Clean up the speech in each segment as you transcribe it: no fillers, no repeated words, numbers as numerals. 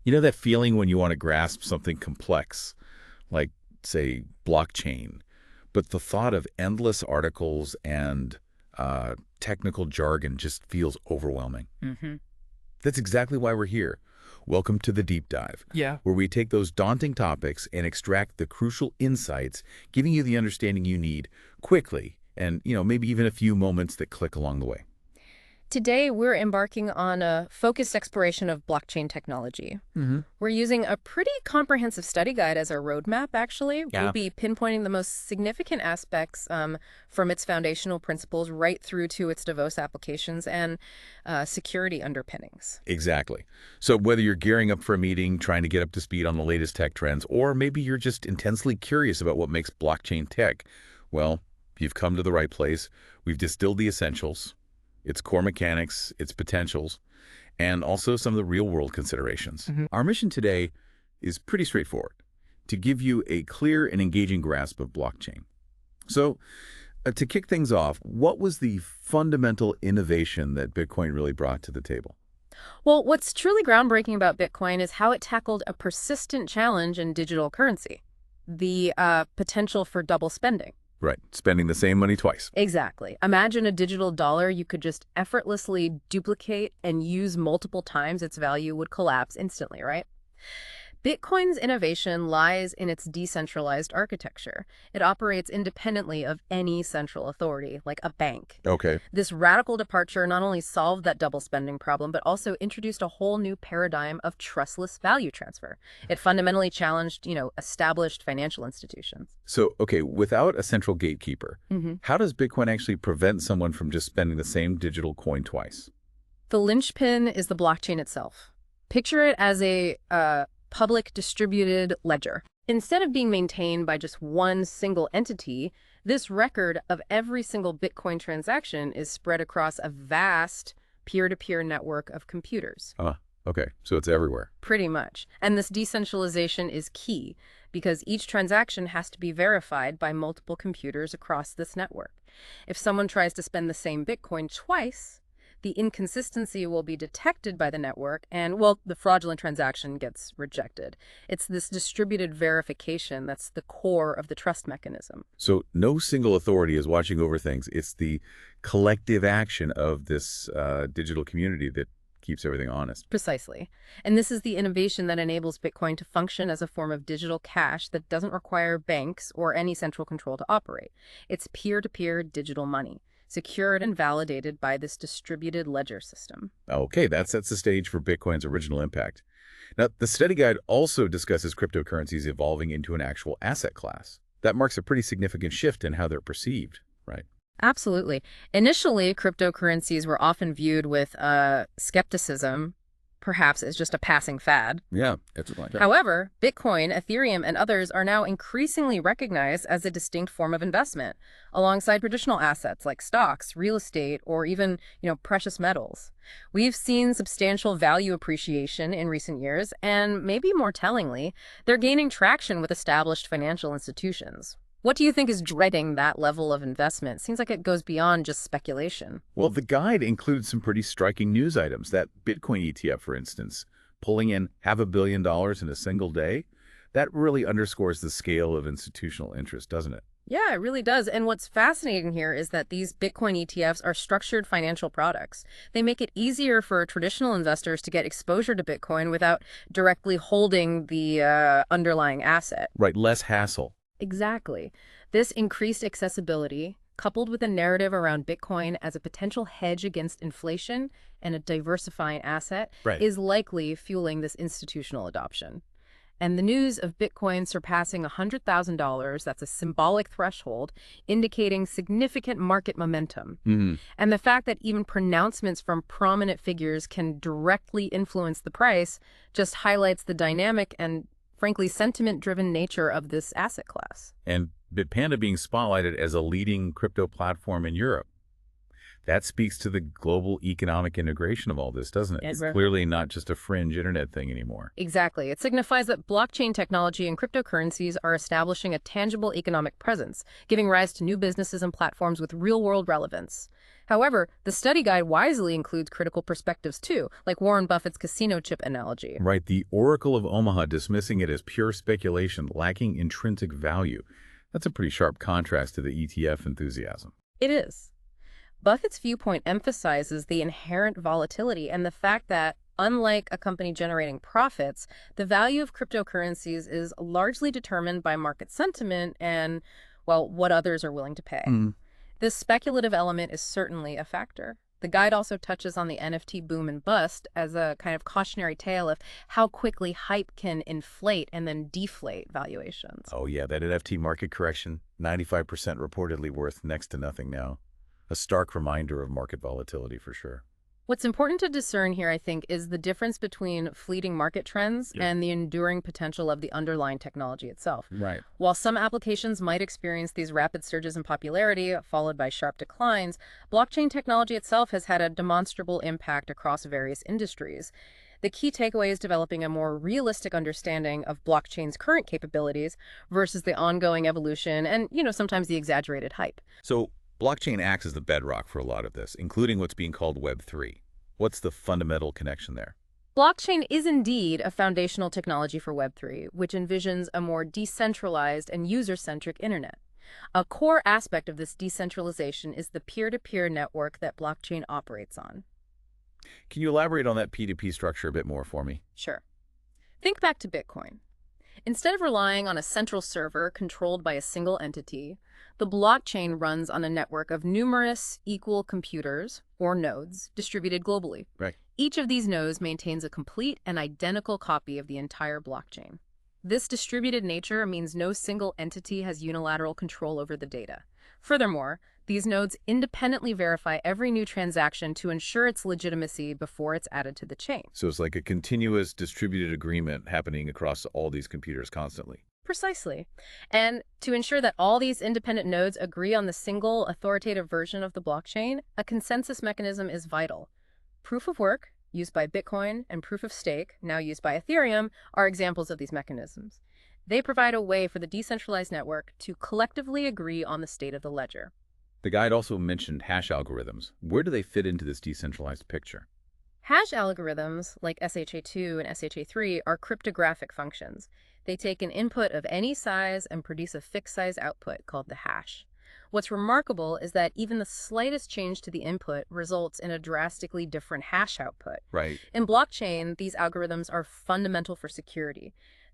You know that feeling when you want to grasp something complex, like, say, blockchain, but the thought of endless articles and technical jargon just feels overwhelming. Hmm. That's exactly why we're here. Welcome to the Deep Dive, Yeah. where we take those daunting topics and extract the crucial insights, giving you the understanding you need quickly and, maybe even a few moments that click along the way. Today, we're embarking on a focused exploration of blockchain technology. Hmm. We're using a pretty comprehensive study guide as our roadmap, actually. We'll Yeah. be pinpointing the most significant aspects from its foundational principles right through to its diverse applications and security underpinnings. Exactly. So whether you're gearing up for a meeting, trying to get up to speed on the latest tech trends, or maybe you're just intensely curious about what makes blockchain tech, well, you've come to the right place. We've distilled the essentials, its core mechanics, its potentials, and also some of the real-world considerations. Hmm. Our mission today is pretty straightforward, to give you a clear and engaging grasp of blockchain. So, to kick things off, what was the fundamental innovation that Bitcoin really brought to the table? Well, what's truly groundbreaking about Bitcoin is how it tackled a persistent challenge in digital currency, the potential for double spending. Right, spending the same money twice. Exactly. Imagine a digital dollar you could just effortlessly duplicate and use multiple times. Its value would collapse instantly, right? Bitcoin's innovation lies in its decentralized architecture. It operates independently of any central authority, like a bank. Okay. This radical departure not only solved that double spending problem, but also introduced a whole new paradigm of trustless value transfer. It fundamentally challenged, established financial institutions. So, okay, without a central gatekeeper, Hmm. how does Bitcoin actually prevent someone from just spending the same digital coin twice? The linchpin is the blockchain itself. Picture it as a public distributed ledger. Instead of being maintained by just one single entity, this record of every single Bitcoin transaction is spread across a vast peer-to-peer network of computers. Okay, so it's everywhere. Pretty much. And this decentralization is key because each transaction has to be verified by multiple computers across this network. If someone tries to spend the same Bitcoin twice, the inconsistency will be detected by the network and, well, the fraudulent transaction gets rejected. It's this distributed verification that's the core of the trust mechanism. So no single authority is watching over things. It's the collective action of this digital community that keeps everything honest. Precisely. And this is the innovation that enables Bitcoin to function as a form of digital cash that doesn't require banks or any central control to operate. It's peer-to-peer digital money, secured and validated by this distributed ledger system. Okay, that sets the stage for Bitcoin's original impact. Now, the study guide also discusses cryptocurrencies evolving into an actual asset class. That marks a pretty significant shift in how they're perceived, right? Absolutely. Initially, cryptocurrencies were often viewed with skepticism, perhaps as just a passing fad. Yeah, that's right. However, Bitcoin, Ethereum, and others are now increasingly recognized as a distinct form of investment, alongside traditional assets like stocks, real estate, or even, precious metals. We've seen substantial value appreciation in recent years, and maybe more tellingly, they're gaining traction with established financial institutions. What do you think is driving that level of investment? Seems like it goes beyond just speculation. Well, the guide includes some pretty striking news items. That Bitcoin ETF, for instance, pulling in $500 million in a single day, that really underscores the scale of institutional interest, doesn't it? Yeah, it really does. And what's fascinating here is that these Bitcoin ETFs are structured financial products. They make it easier for traditional investors to get exposure to Bitcoin without directly holding the underlying asset. Right, less hassle. Exactly. This increased accessibility, coupled with a narrative around Bitcoin as a potential hedge against inflation and a diversifying asset, Right. is likely fueling this institutional adoption. And the news of Bitcoin surpassing $100,000, that's a symbolic threshold, indicating significant market momentum. Hmm. And the fact that even pronouncements from prominent figures can directly influence the price just highlights the dynamic and, frankly, sentiment-driven nature of this asset class. And Bitpanda being spotlighted as a leading crypto platform in Europe. That speaks to the global economic integration of all this, doesn't it? It's clearly not just a fringe internet thing anymore. Exactly. It signifies that blockchain technology and cryptocurrencies are establishing a tangible economic presence, giving rise to new businesses and platforms with real-world relevance. However, the study guide wisely includes critical perspectives too, like Warren Buffett's casino chip analogy. Right, the Oracle of Omaha dismissing it as pure speculation, lacking intrinsic value. That's a pretty sharp contrast to the ETF enthusiasm. It is. Buffett's viewpoint emphasizes the inherent volatility and the fact that, unlike a company generating profits, the value of cryptocurrencies is largely determined by market sentiment and, well, what others are willing to pay. This speculative element is certainly a factor. The guide also touches on the NFT boom and bust as a kind of cautionary tale of how quickly hype can inflate and then deflate valuations. Oh yeah, that NFT market correction, 95% reportedly worth next to nothing now. A stark reminder of market volatility for sure. What's important to discern here, I think, is the difference between fleeting market trends and the enduring potential of the underlying technology itself. Right. While some applications might experience these rapid surges in popularity, followed by sharp declines, blockchain technology itself has had a demonstrable impact across various industries. The key takeaway is developing a more realistic understanding of blockchain's current capabilities versus the ongoing evolution and, sometimes the exaggerated hype. So, blockchain acts as the bedrock for a lot of this, including what's being called Web3. What's the fundamental connection there? Blockchain is indeed a foundational technology for Web3, which envisions a more decentralized and user-centric internet. A core aspect of this decentralization is the peer-to-peer network that blockchain operates on. Can you elaborate on that P2P structure a bit more for me? Sure. Think back to Bitcoin. Instead of relying on a central server controlled by a single entity, the blockchain runs on a network of numerous equal computers, or nodes, distributed globally. Right. Each of these nodes maintains a complete and identical copy of the entire blockchain. This distributed nature means no single entity has unilateral control over the data. Furthermore, these nodes independently verify every new transaction to ensure its legitimacy before it's added to the chain. So it's like a continuous distributed agreement happening across all these computers constantly. Precisely. And to ensure that all these independent nodes agree on the single authoritative version of the blockchain, a consensus mechanism is vital. Proof of work, used by Bitcoin, and proof of stake, now used by Ethereum, are examples of these mechanisms. They provide a way for the decentralized network to collectively agree on the state of the ledger. The guide also mentioned hash algorithms. Where do they fit into this decentralized picture? Hash algorithms, like SHA-2 and SHA-3, are cryptographic functions. They take an input of any size and produce a fixed size output called the hash. What's remarkable is that even the slightest change to the input results in a drastically different hash output. Right. In blockchain, these algorithms are fundamental for security.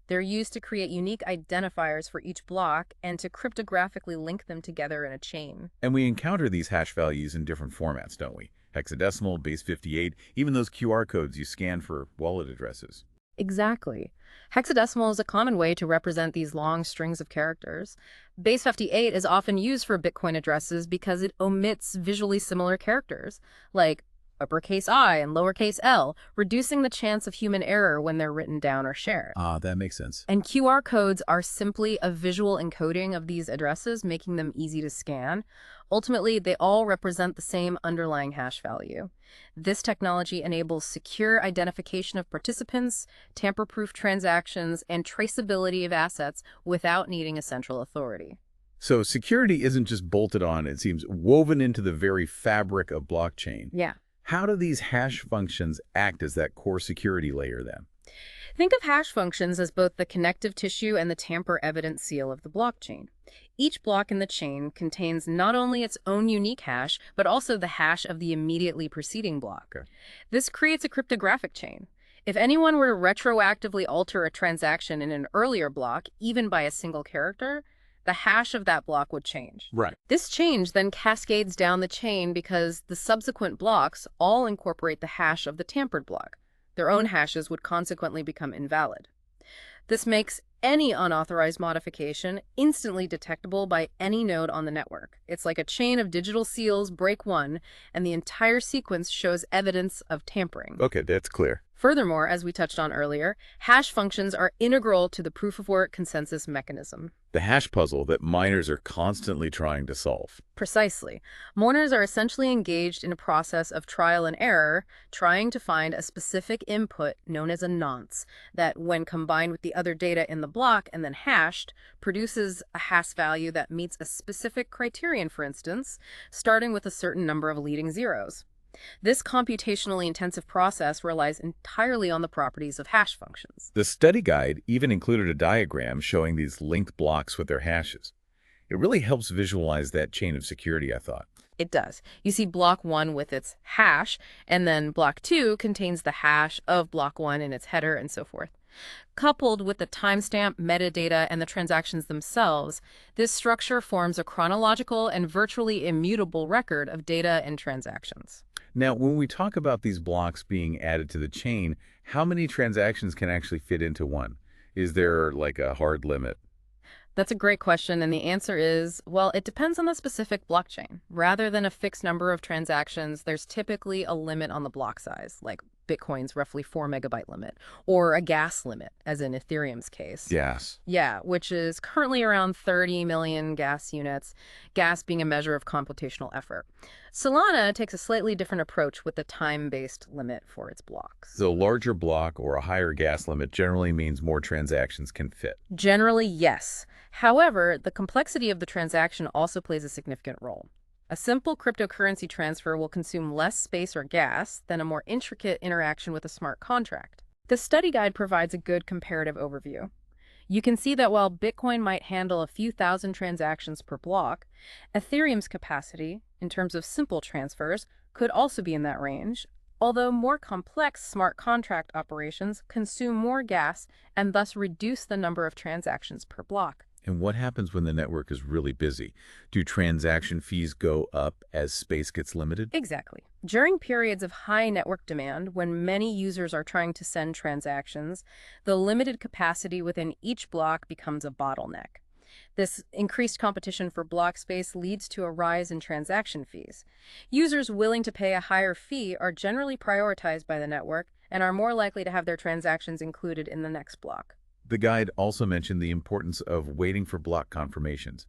They're used to create unique identifiers for each block and to cryptographically link them together in a chain. And we encounter these hash values in different formats, don't we? Hexadecimal, base 58, even those QR codes you scan for wallet addresses. Exactly. Hexadecimal is a common way to represent these long strings of characters. Base 58 is often used for Bitcoin addresses because it omits visually similar characters, like uppercase I and lowercase l, reducing the chance of human error when they're written down or shared. That makes sense. And QR codes are simply a visual encoding of these addresses, making them easy to scan. Ultimately, they all represent the same underlying hash value. This technology enables secure identification of participants, tamper-proof transactions, and traceability of assets without needing a central authority. So security isn't just bolted on, it seems woven into the very fabric of blockchain. Yeah. How do these hash functions act as that core security layer then? Think of hash functions as both the connective tissue and the tamper-evident seal of the blockchain. Each block in the chain contains not only its own unique hash, but also the hash of the immediately preceding block. Okay. This creates a cryptographic chain. If anyone were to retroactively alter a transaction in an earlier block, even by a single character, the hash of that block would change. Right. This change then cascades down the chain because the subsequent blocks all incorporate the hash of the tampered block. Their own hashes would consequently become invalid. This makes any unauthorized modification instantly detectable by any node on the network. It's like a chain of digital seals break one, and the entire sequence shows evidence of tampering. Okay, that's clear. Furthermore, as we touched on earlier, hash functions are integral to the proof-of-work consensus mechanism. The hash puzzle that miners are constantly trying to solve. Precisely. Mourners are essentially engaged in a process of trial and error, trying to find a specific input known as a nonce that, when combined with the other data in the block and then hashed, produces a hash value that meets a specific criterion, for instance, starting with a certain number of leading zeros. This computationally intensive process relies entirely on the properties of hash functions. The study guide even included a diagram showing these linked blocks with their hashes. It really helps visualize that chain of security, I thought. It does. You see block 1 with its hash, and then block 2 contains the hash of block 1 in its header and so forth. Coupled with the timestamp, metadata, and the transactions themselves, this structure forms a chronological and virtually immutable record of data and transactions. Now, when we talk about these blocks being added to the chain, how many transactions can actually fit into one? Is there like a hard limit? That's a great question, and the answer is, well, it depends on the specific blockchain. Rather than a fixed number of transactions, there's typically a limit on the block size, like Bitcoin's roughly 4 megabyte limit, or a gas limit, as in Ethereum's case. Yes. Yeah, which is currently around 30 million gas units, gas being a measure of computational effort. Solana takes a slightly different approach with the time-based limit for its blocks. So a larger block or a higher gas limit generally means more transactions can fit. Generally, yes. However, the complexity of the transaction also plays a significant role. A simple cryptocurrency transfer will consume less space or gas than a more intricate interaction with a smart contract. The study guide provides a good comparative overview. You can see that while Bitcoin might handle a few thousand transactions per block, Ethereum's capacity, in terms of simple transfers, could also be in that range, although more complex smart contract operations consume more gas and thus reduce the number of transactions per block. And what happens when the network is really busy? Do transaction fees go up as space gets limited? Exactly. During periods of high network demand, when many users are trying to send transactions, the limited capacity within each block becomes a bottleneck. This increased competition for block space leads to a rise in transaction fees. Users willing to pay a higher fee are generally prioritized by the network and are more likely to have their transactions included in the next block. The guide also mentioned the importance of waiting for block confirmations.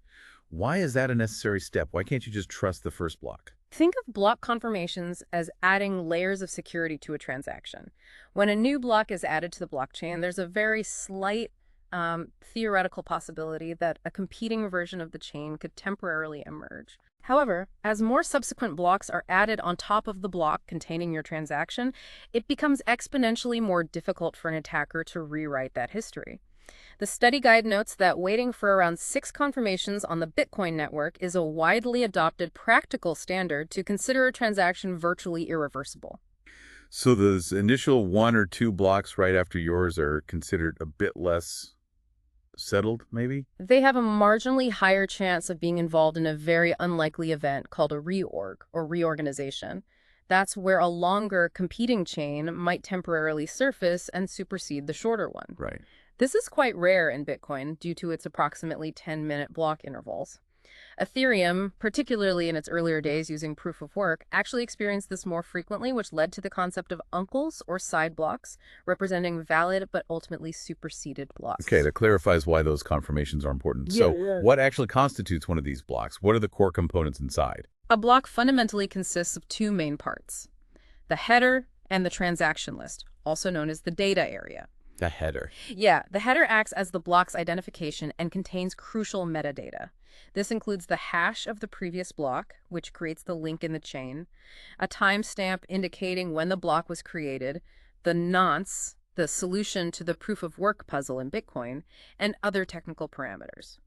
Why is that a necessary step? Why can't you just trust the first block? Think of block confirmations as adding layers of security to a transaction. When a new block is added to the blockchain, there's a very slight theoretical possibility that a competing version of the chain could temporarily emerge. However, as more subsequent blocks are added on top of the block containing your transaction, it becomes exponentially more difficult for an attacker to rewrite that history. The study guide notes that waiting for around 6 confirmations on the Bitcoin network is a widely adopted practical standard to consider a transaction virtually irreversible. So those initial 1 or 2 blocks right after yours are considered a bit less settled, maybe? They have a marginally higher chance of being involved in a very unlikely event called a reorg or reorganization. That's where a longer competing chain might temporarily surface and supersede the shorter one. Right. This is quite rare in Bitcoin due to its approximately 10-minute block intervals. Ethereum, particularly in its earlier days using proof of work, actually experienced this more frequently, which led to the concept of uncles or side blocks, representing valid but ultimately superseded blocks. Okay, that clarifies why those confirmations are important. Yeah. What actually constitutes one of these blocks? What are the core components inside? A block fundamentally consists of 2 main parts: the header and the transaction list, also known as the data area. The header. Yeah, the header acts as the block's identification and contains crucial metadata. This includes the hash of the previous block, which creates the link in the chain, a timestamp indicating when the block was created, the nonce, the solution to the proof of work puzzle in Bitcoin, and other technical parameters.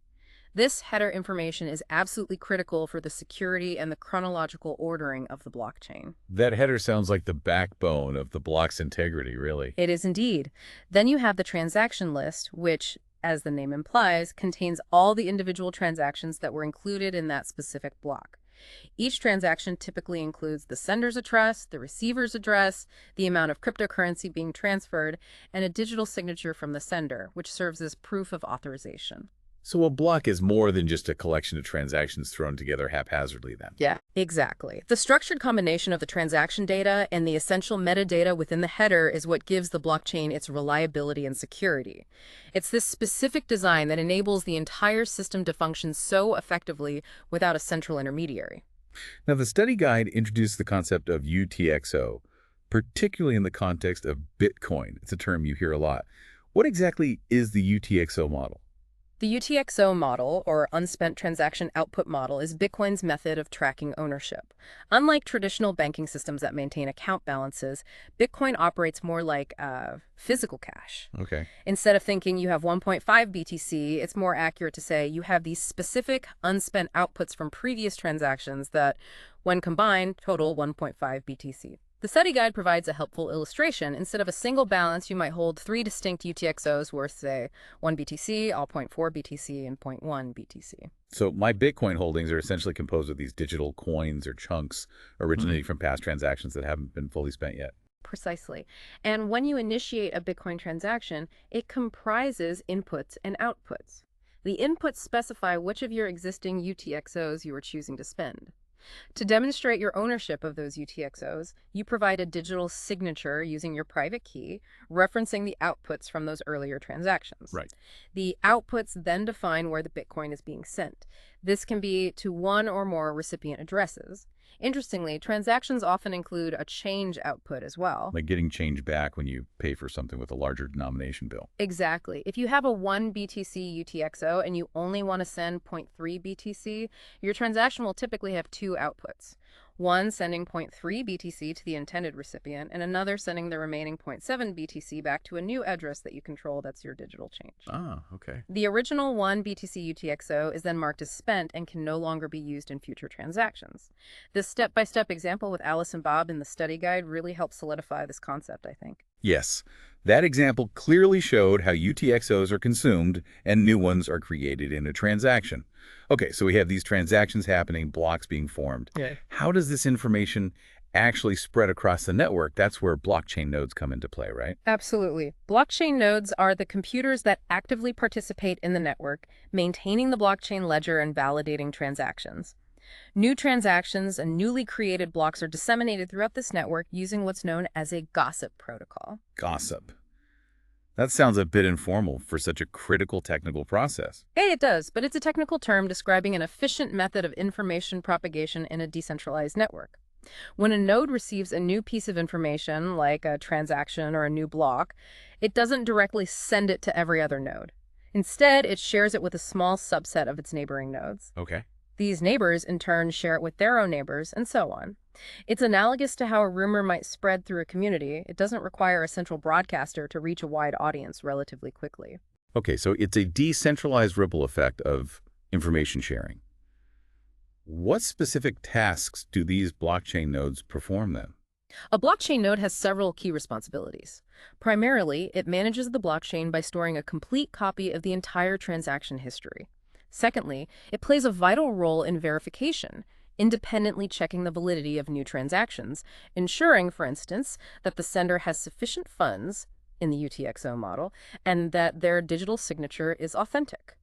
This header information is absolutely critical for the security and the chronological ordering of the blockchain. That header sounds like the backbone of the block's integrity, really. It is indeed. Then you have the transaction list, which, as the name implies, contains all the individual transactions that were included in that specific block. Each transaction typically includes the sender's address, the receiver's address, the amount of cryptocurrency being transferred, and a digital signature from the sender, which serves as proof of authorization. So a block is more than just a collection of transactions thrown together haphazardly then. Yeah, exactly. The structured combination of the transaction data and the essential metadata within the header is what gives the blockchain its reliability and security. It's this specific design that enables the entire system to function so effectively without a central intermediary. Now, the study guide introduced the concept of UTXO, particularly in the context of Bitcoin. It's a term you hear a lot. What exactly is the UTXO model? The UTXO model, or unspent transaction output model, is Bitcoin's method of tracking ownership. Unlike traditional banking systems that maintain account balances, Bitcoin operates more like physical cash. Okay. Instead of thinking you have 1.5 BTC, it's more accurate to say you have these specific unspent outputs from previous transactions that, when combined, total 1.5 BTC. The study guide provides a helpful illustration. Instead of a single balance, you might hold three distinct UTXOs worth, say, 1 BTC, all 0.4 BTC, and zero point 0.1 BTC. So my Bitcoin holdings are essentially composed of these digital coins or chunks originating from past transactions that haven't been fully spent yet. Precisely. And when you initiate a Bitcoin transaction, it comprises inputs and outputs. The inputs specify which of your existing UTXOs you are choosing to spend. To demonstrate your ownership of those UTXOs, you provide a digital signature using your private key, referencing the outputs from those earlier transactions. Right. The outputs then define where the Bitcoin is being sent. This can be to one or more recipient addresses. Interestingly, transactions often include a change output as well. Like getting change back when you pay for something with a larger denomination bill. Exactly. If you have a 1 BTC UTXO and you only want to send zero point 0.3 BTC, your transaction will typically have two outputs. One sending 0.3 BTC to the intended recipient, and another sending the remaining 0.7 BTC back to a new address that you control that's your digital change. Ah, okay. The original 1 BTC UTXO is then marked as spent and can no longer be used in future transactions. This step-by-step example with Alice and Bob in the study guide really helps solidify this concept, I think. Yes, that example clearly showed how UTXOs are consumed and new ones are created in a transaction. Okay, so we have these transactions happening, blocks being formed. Yeah. How does this information actually spread across the network? That's where blockchain nodes come into play, right? Absolutely. Blockchain nodes are the computers that actively participate in the network, maintaining the blockchain ledger and validating transactions. New transactions and newly created blocks are disseminated throughout this network using what's known as a gossip protocol. Gossip. That sounds a bit informal for such a critical technical process. It does, but it's a technical term describing an efficient method of information propagation in a decentralized network. When a node receives a new piece of information, like a transaction or a new block, it doesn't directly send it to every other node. Instead, it shares it with a small subset of its neighboring nodes. Okay. These neighbors, in turn, share it with their own neighbors, and so on. It's analogous to how a rumor might spread through a community. It doesn't require a central broadcaster to reach a wide audience relatively quickly. Okay, so it's a decentralized ripple effect of information sharing. What specific tasks do these blockchain nodes perform then? A blockchain node has several key responsibilities. Primarily, it manages the blockchain by storing a complete copy of the entire transaction history. Secondly, it plays a vital role in verification, independently checking the validity of new transactions, ensuring, for instance, that the sender has sufficient funds in the UTXO model and that their digital signature is authentic.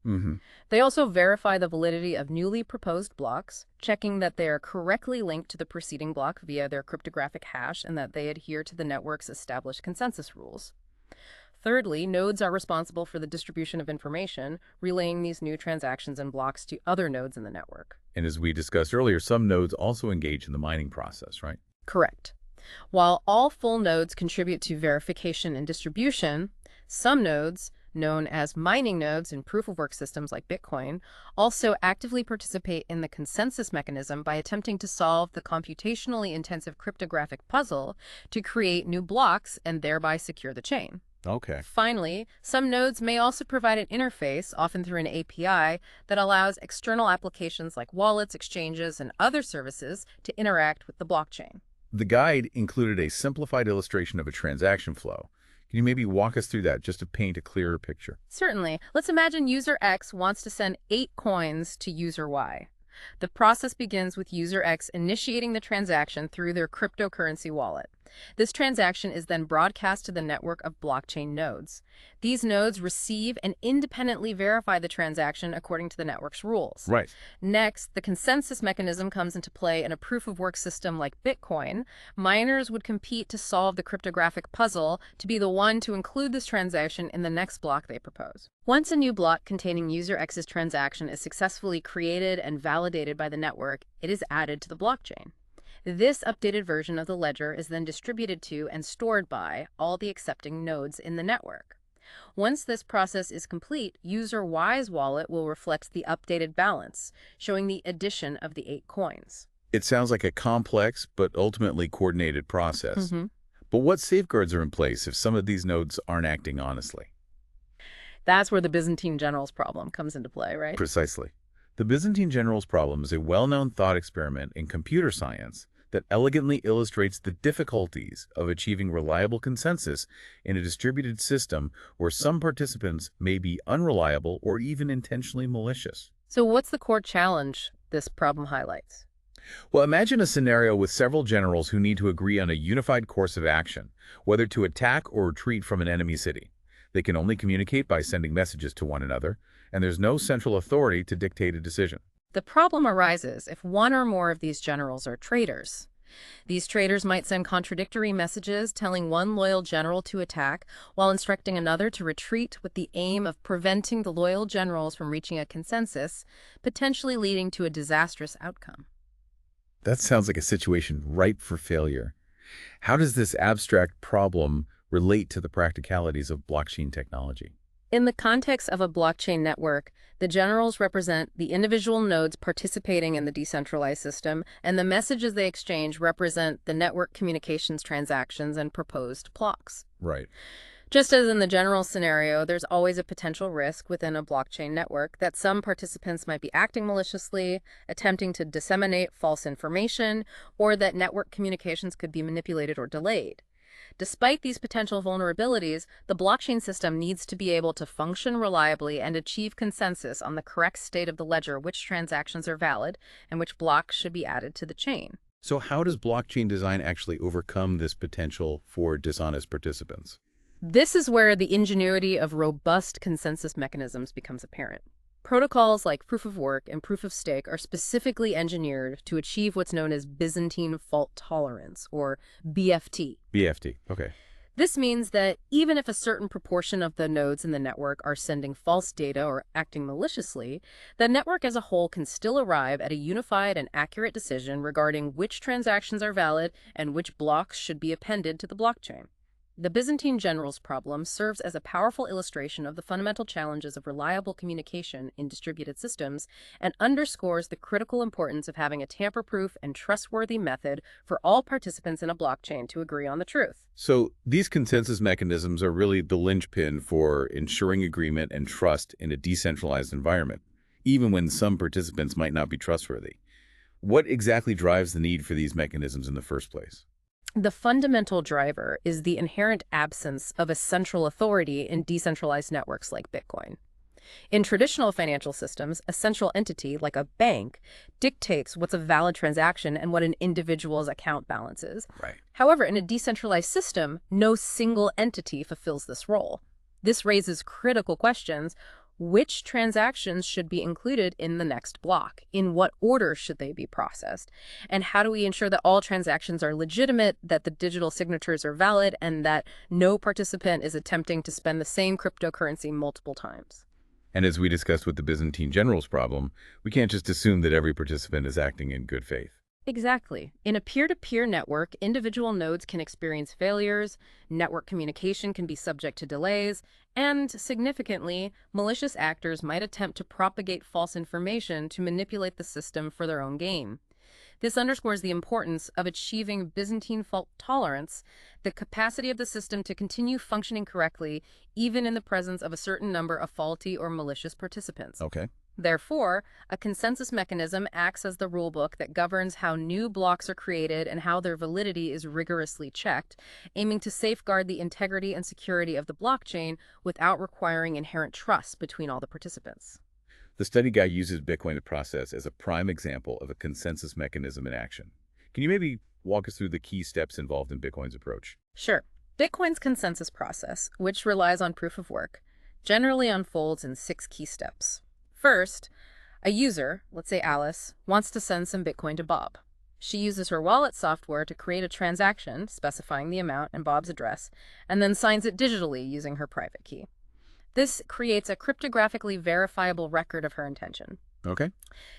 They also verify the validity of newly proposed blocks, checking that they are correctly linked to the preceding block via their cryptographic hash and that they adhere to the network's established consensus rules. Thirdly, nodes are responsible for the distribution of information, relaying these new transactions and blocks to other nodes in the network. And as we discussed earlier, some nodes also engage in the mining process, right? Correct. While all full nodes contribute to verification and distribution, some nodes, known as mining nodes in proof-of-work systems like Bitcoin, also actively participate in the consensus mechanism by attempting to solve the computationally intensive cryptographic puzzle to create new blocks and thereby secure the chain. Okay. Finally, some nodes may also provide an interface, often through an API, that allows external applications like wallets, exchanges, and other services to interact with the blockchain. The guide included a simplified illustration of a transaction flow. Can you maybe walk us through that just to paint a clearer picture? Certainly. Let's imagine user X wants to send 8 coins to user Y. The process begins with user X initiating the transaction through their cryptocurrency wallet. This transaction is then broadcast to the network of blockchain nodes. These nodes receive and independently verify the transaction according to the network's rules. Right. Next, the consensus mechanism comes into play in a proof-of-work system like Bitcoin. Miners would compete to solve the cryptographic puzzle to be the one to include this transaction in the next block they propose. Once a new block containing user X's transaction is successfully created and validated by the network, it is added to the blockchain. This updated version of the ledger is then distributed to and stored by all the accepting nodes in the network. Once this process is complete, user Y's wallet will reflect the updated balance, showing the addition of the 8 coins. It sounds like a complex but ultimately coordinated process. hmm But what safeguards are in place if some of these nodes aren't acting honestly? That's where the Byzantine generals problem comes into play, right? Precisely. The Byzantine generals problem is a well-known thought experiment in computer science that elegantly illustrates the difficulties of achieving reliable consensus in a distributed system where some participants may be unreliable or even intentionally malicious. So what's the core challenge this problem highlights? Well, imagine a scenario with several generals who need to agree on a unified course of action, whether to attack or retreat from an enemy city. They can only communicate by sending messages to one another, and there's no central authority to dictate a decision. The problem arises if one or more of these generals are traitors. These traitors might send contradictory messages telling one loyal general to attack while instructing another to retreat with the aim of preventing the loyal generals from reaching a consensus, potentially leading to a disastrous outcome. That sounds like a situation ripe for failure. How does this abstract problem relate to the practicalities of blockchain technology? In the context of a blockchain network, the generals represent the individual nodes participating in the decentralized system, and the messages they exchange represent the network communications transactions and proposed blocks. Right. Just as in the general scenario, there's always a potential risk within a blockchain network that some participants might be acting maliciously, attempting to disseminate false information, or that network communications could be manipulated or delayed. Despite these potential vulnerabilities, the blockchain system needs to be able to function reliably and achieve consensus on the correct state of the ledger, which transactions are valid, and which blocks should be added to the chain. So how does blockchain design actually overcome this potential for dishonest participants? This is where the ingenuity of robust consensus mechanisms becomes apparent. Protocols like proof of work and proof of stake are specifically engineered to achieve what's known as Byzantine fault tolerance, or BFT. BFT. Okay. This means that even if a certain proportion of the nodes in the network are sending false data or acting maliciously, the network as a whole can still arrive at a unified and accurate decision regarding which transactions are valid and which blocks should be appended to the blockchain. The Byzantine generals problem serves as a powerful illustration of the fundamental challenges of reliable communication in distributed systems and underscores the critical importance of having a tamper-proof and trustworthy method for all participants in a blockchain to agree on the truth. So these consensus mechanisms are really the linchpin for ensuring agreement and trust in a decentralized environment, even when some participants might not be trustworthy. What exactly drives the need for these mechanisms in the first place? The fundamental driver is the inherent absence of a central authority in decentralized networks like Bitcoin. In traditional financial systems, a central entity, like a bank, dictates what's a valid transaction and what an individual's account balance is. Right. However, in a decentralized system, no single entity fulfills this role. This raises critical questions. Which transactions should be included in the next block? In what order should they be processed? And how do we ensure that all transactions are legitimate, that the digital signatures are valid, and that no participant is attempting to spend the same cryptocurrency multiple times? And as we discussed with the Byzantine generals problem, we can't just assume that every participant is acting in good faith. Exactly. In a peer-to-peer network, individual nodes can experience failures, network communication can be subject to delays, and, significantly, malicious actors might attempt to propagate false information to manipulate the system for their own gain. This underscores the importance of achieving Byzantine fault tolerance, the capacity of the system to continue functioning correctly, even in the presence of a certain number of faulty or malicious participants. Okay. Therefore, a consensus mechanism acts as the rulebook that governs how new blocks are created and how their validity is rigorously checked, aiming to safeguard the integrity and security of the blockchain without requiring inherent trust between all the participants. The study guide uses Bitcoin process as a prime example of a consensus mechanism in action. Can you maybe walk us through the key steps involved in Bitcoin's approach. Sure. Bitcoin's consensus process, which relies on proof of work, generally unfolds in 6 key steps. First, a user, let's say Alice, wants to send some Bitcoin to Bob. She uses her wallet software to create a transaction specifying the amount and Bob's address, and then signs it digitally using her private key. This creates a cryptographically verifiable record of her intention. Okay.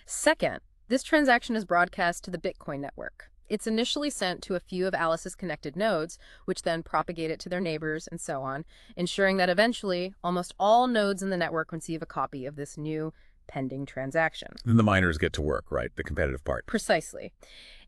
Second, this transaction is broadcast to the Bitcoin network. It's initially sent to a few of Alice's connected nodes, which then propagate it to their neighbors and so on, ensuring that eventually almost all nodes in the network receive a copy of this new pending transaction. Then the miners get to work, right? The competitive part. Precisely.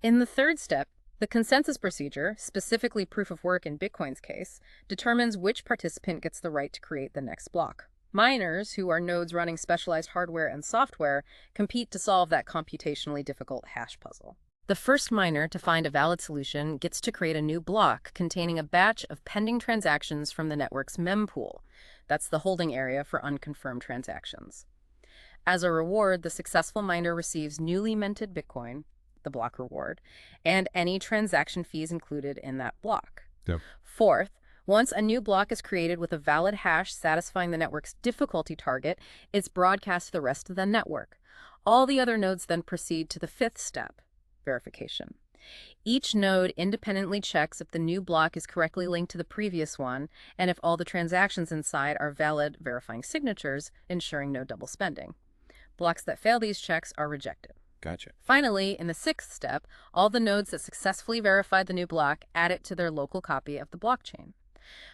In the third step, the consensus procedure, specifically proof of work in Bitcoin's case, determines which participant gets the right to create the next block. Miners, who are nodes running specialized hardware and software, compete to solve that computationally difficult hash puzzle. The first miner to find a valid solution gets to create a new block containing a batch of pending transactions from the network's mempool. That's the holding area for unconfirmed transactions. As a reward, the successful miner receives newly minted Bitcoin, the block reward, and any transaction fees included in that block. Yep. Fourth, once a new block is created with a valid hash satisfying the network's difficulty target, it's broadcast to the rest of the network. All the other nodes then proceed to the fifth step, verification. Each node independently checks if the new block is correctly linked to the previous one, and if all the transactions inside are valid, verifying signatures, ensuring no double spending. Blocks that fail these checks are rejected. Gotcha. Finally, in the sixth step, all the nodes that successfully verified the new block add it to their local copy of the blockchain.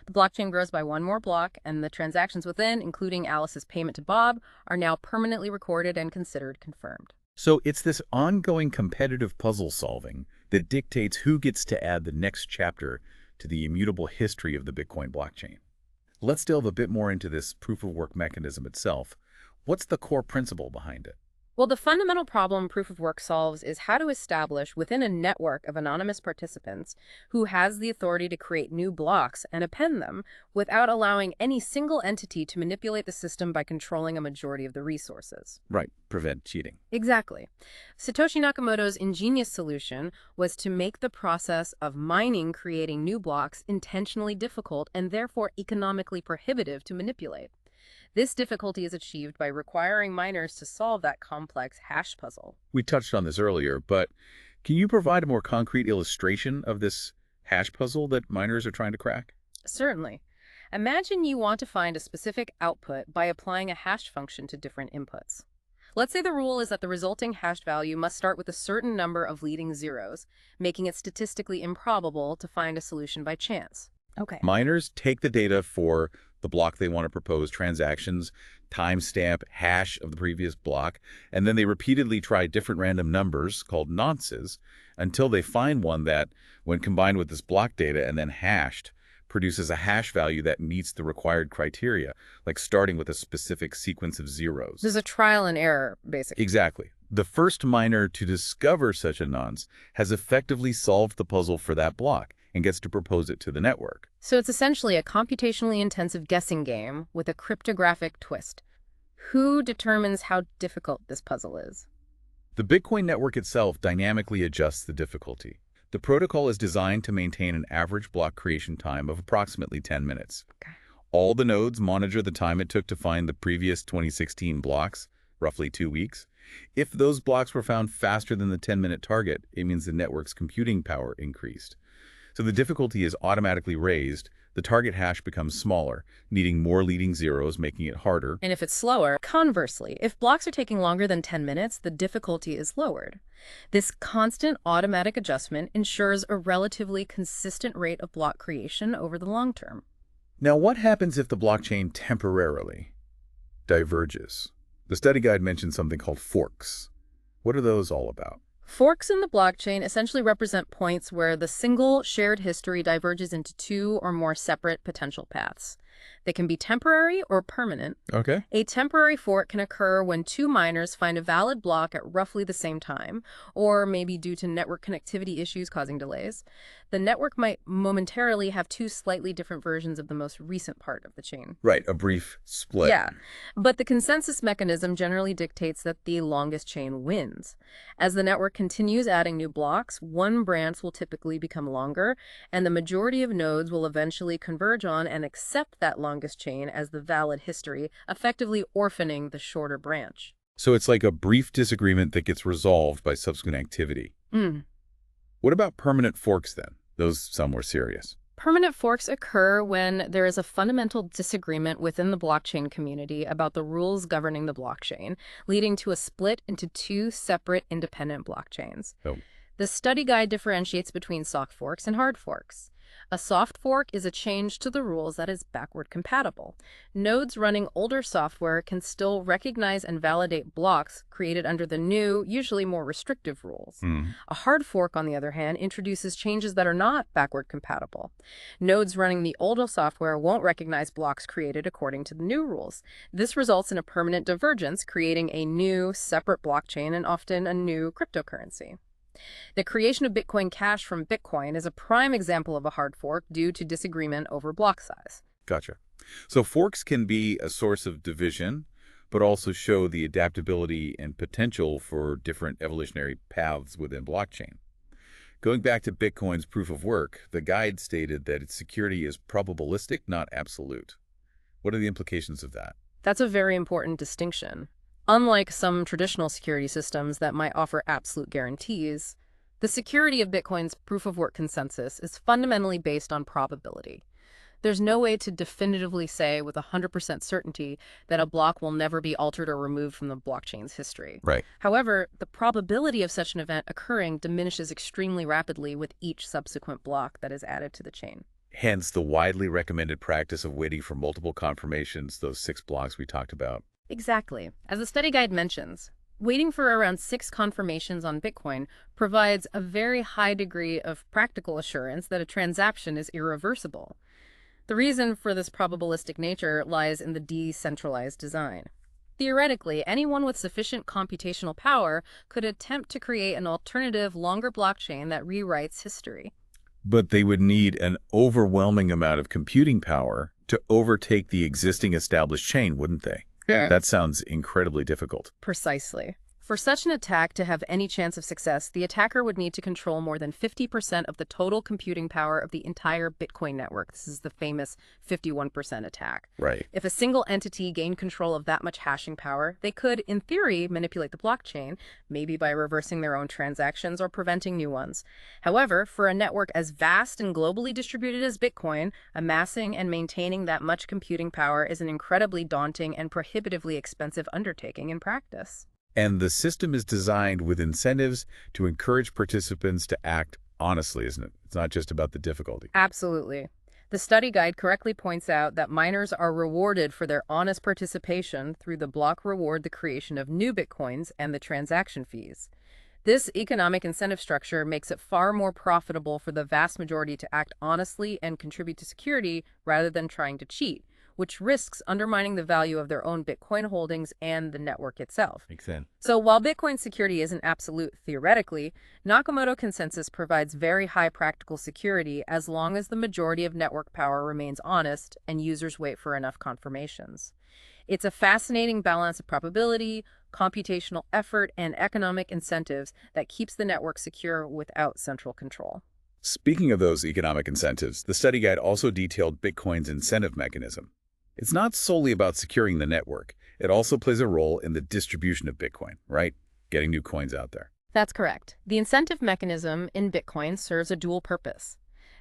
The blockchain grows by one more block, and the transactions within, including Alice's payment to Bob, are now permanently recorded and considered confirmed. So it's this ongoing competitive puzzle solving that dictates who gets to add the next chapter to the immutable history of the Bitcoin blockchain. Let's delve a bit more into this proof of work mechanism itself. What's the core principle behind it? Well, the fundamental problem proof of work solves is how to establish within a network of anonymous participants who has the authority to create new blocks and append them without allowing any single entity to manipulate the system by controlling a majority of the resources. Right, prevent cheating. Exactly. Satoshi Nakamoto's ingenious solution was to make the process of mining creating new blocks intentionally difficult and therefore economically prohibitive to manipulate. This difficulty is achieved by requiring miners to solve that complex hash puzzle. We touched on this earlier, but can you provide a more concrete illustration of this hash puzzle that miners are trying to crack? Certainly. Imagine you want to find a specific output by applying a hash function to different inputs. Let's say the rule is that the resulting hash value must start with a certain number of leading zeros, making it statistically improbable to find a solution by chance. Okay. Miners take the data for the block they want to propose, transactions, timestamp, hash of the previous block, and then they repeatedly try different random numbers called nonces until they find one that, when combined with this block data and then hashed, produces a hash value that meets the required criteria, like starting with a specific sequence of zeros. There's a trial and error, basically. Exactly. The first miner to discover such a nonce has effectively solved the puzzle for that block and gets to propose it to the network. So it's essentially a computationally intensive guessing game with a cryptographic twist. Who determines how difficult this puzzle is? The Bitcoin network itself dynamically adjusts the difficulty. The protocol is designed to maintain an average block creation time of approximately 10 minutes. Okay. All the nodes monitor the time it took to find the previous 2016 blocks, roughly 2 weeks. If those blocks were found faster than the 10-minute target, it means the network's computing power increased. So the difficulty is automatically raised, the target hash becomes smaller, needing more leading zeros, making it harder. And if it's slower, conversely, if blocks are taking longer than 10 minutes, the difficulty is lowered. This constant automatic adjustment ensures a relatively consistent rate of block creation over the long term. Now, what happens if the blockchain temporarily diverges? The study guide mentioned something called forks. What are those all about? Forks in the blockchain essentially represent points where the single shared history diverges into two or more separate potential paths. They can be temporary or permanent. Okay. A temporary fork can occur when two miners find a valid block at roughly the same time, or maybe due to network connectivity issues causing delays. The network might momentarily have two slightly different versions of the most recent part of the chain. Right, a brief split. Yeah, but the consensus mechanism generally dictates that the longest chain wins. As the network continues adding new blocks, one branch will typically become longer, and the majority of nodes will eventually converge on and accept that longest chain as the valid history, effectively orphaning the shorter branch. So it's like a brief disagreement that gets resolved by subsequent activity. Mm. What about permanent forks then? Those sound more serious. Permanent forks occur when there is a fundamental disagreement within the blockchain community about the rules governing the blockchain, leading to a split into two separate independent blockchains. Oh. The study guide differentiates between soft forks and hard forks. A soft fork is a change to the rules that is backward compatible. Nodes running older software can still recognize and validate blocks created under the new, usually more restrictive rules. A hard fork, on the other hand, introduces changes that are not backward compatible. Nodes running the older software won't recognize blocks created according to the new rules. This results in a permanent divergence, creating a new, separate blockchain and often a new cryptocurrency. The creation of Bitcoin Cash from Bitcoin is a prime example of a hard fork due to disagreement over block size. Gotcha. So forks can be a source of division, but also show the adaptability and potential for different evolutionary paths within blockchain. Going back to Bitcoin's proof of work, the guide stated that its security is probabilistic, not absolute. What are the implications of that? That's a very important distinction. Unlike some traditional security systems that might offer absolute guarantees, the security of Bitcoin's proof-of-work consensus is fundamentally based on probability. There's no way to definitively say with 100% certainty that a block will never be altered or removed from the blockchain's history. Right. However, the probability of such an event occurring diminishes extremely rapidly with each subsequent block that is added to the chain. Hence the widely recommended practice of waiting for multiple confirmations, those 6 blocks we talked about. Exactly. As the study guide mentions, waiting for around 6 confirmations on Bitcoin provides a very high degree of practical assurance that a transaction is irreversible. The reason for this probabilistic nature lies in the decentralized design. Theoretically, anyone with sufficient computational power could attempt to create an alternative, longer blockchain that rewrites history. But they would need an overwhelming amount of computing power to overtake the existing established chain, wouldn't they? Yeah. That sounds incredibly difficult. Precisely. For such an attack to have any chance of success, the attacker would need to control more than 50% of the total computing power of the entire Bitcoin network. This is the famous 51% attack. Right. If a single entity gained control of that much hashing power, they could, in theory, manipulate the blockchain, maybe by reversing their own transactions or preventing new ones. However, for a network as vast and globally distributed as Bitcoin, amassing and maintaining that much computing power is an incredibly daunting and prohibitively expensive undertaking in practice. And the system is designed with incentives to encourage participants to act honestly, isn't it? It's not just about the difficulty. Absolutely. The study guide correctly points out that miners are rewarded for their honest participation through the block reward, the creation of new Bitcoins, and the transaction fees. This economic incentive structure makes it far more profitable for the vast majority to act honestly and contribute to security rather than trying to cheat, which risks undermining the value of their own Bitcoin holdings and the network itself. Makes sense. So while Bitcoin security isn't absolute theoretically, Nakamoto consensus provides very high practical security as long as the majority of network power remains honest and users wait for enough confirmations. It's a fascinating balance of probability, computational effort, and economic incentives that keeps the network secure without central control. Speaking of those economic incentives, the study guide also detailed Bitcoin's incentive mechanism. It's not solely about securing the network. It also plays a role in the distribution of Bitcoin, right? Getting new coins out there. That's correct. The incentive mechanism in Bitcoin serves a dual purpose.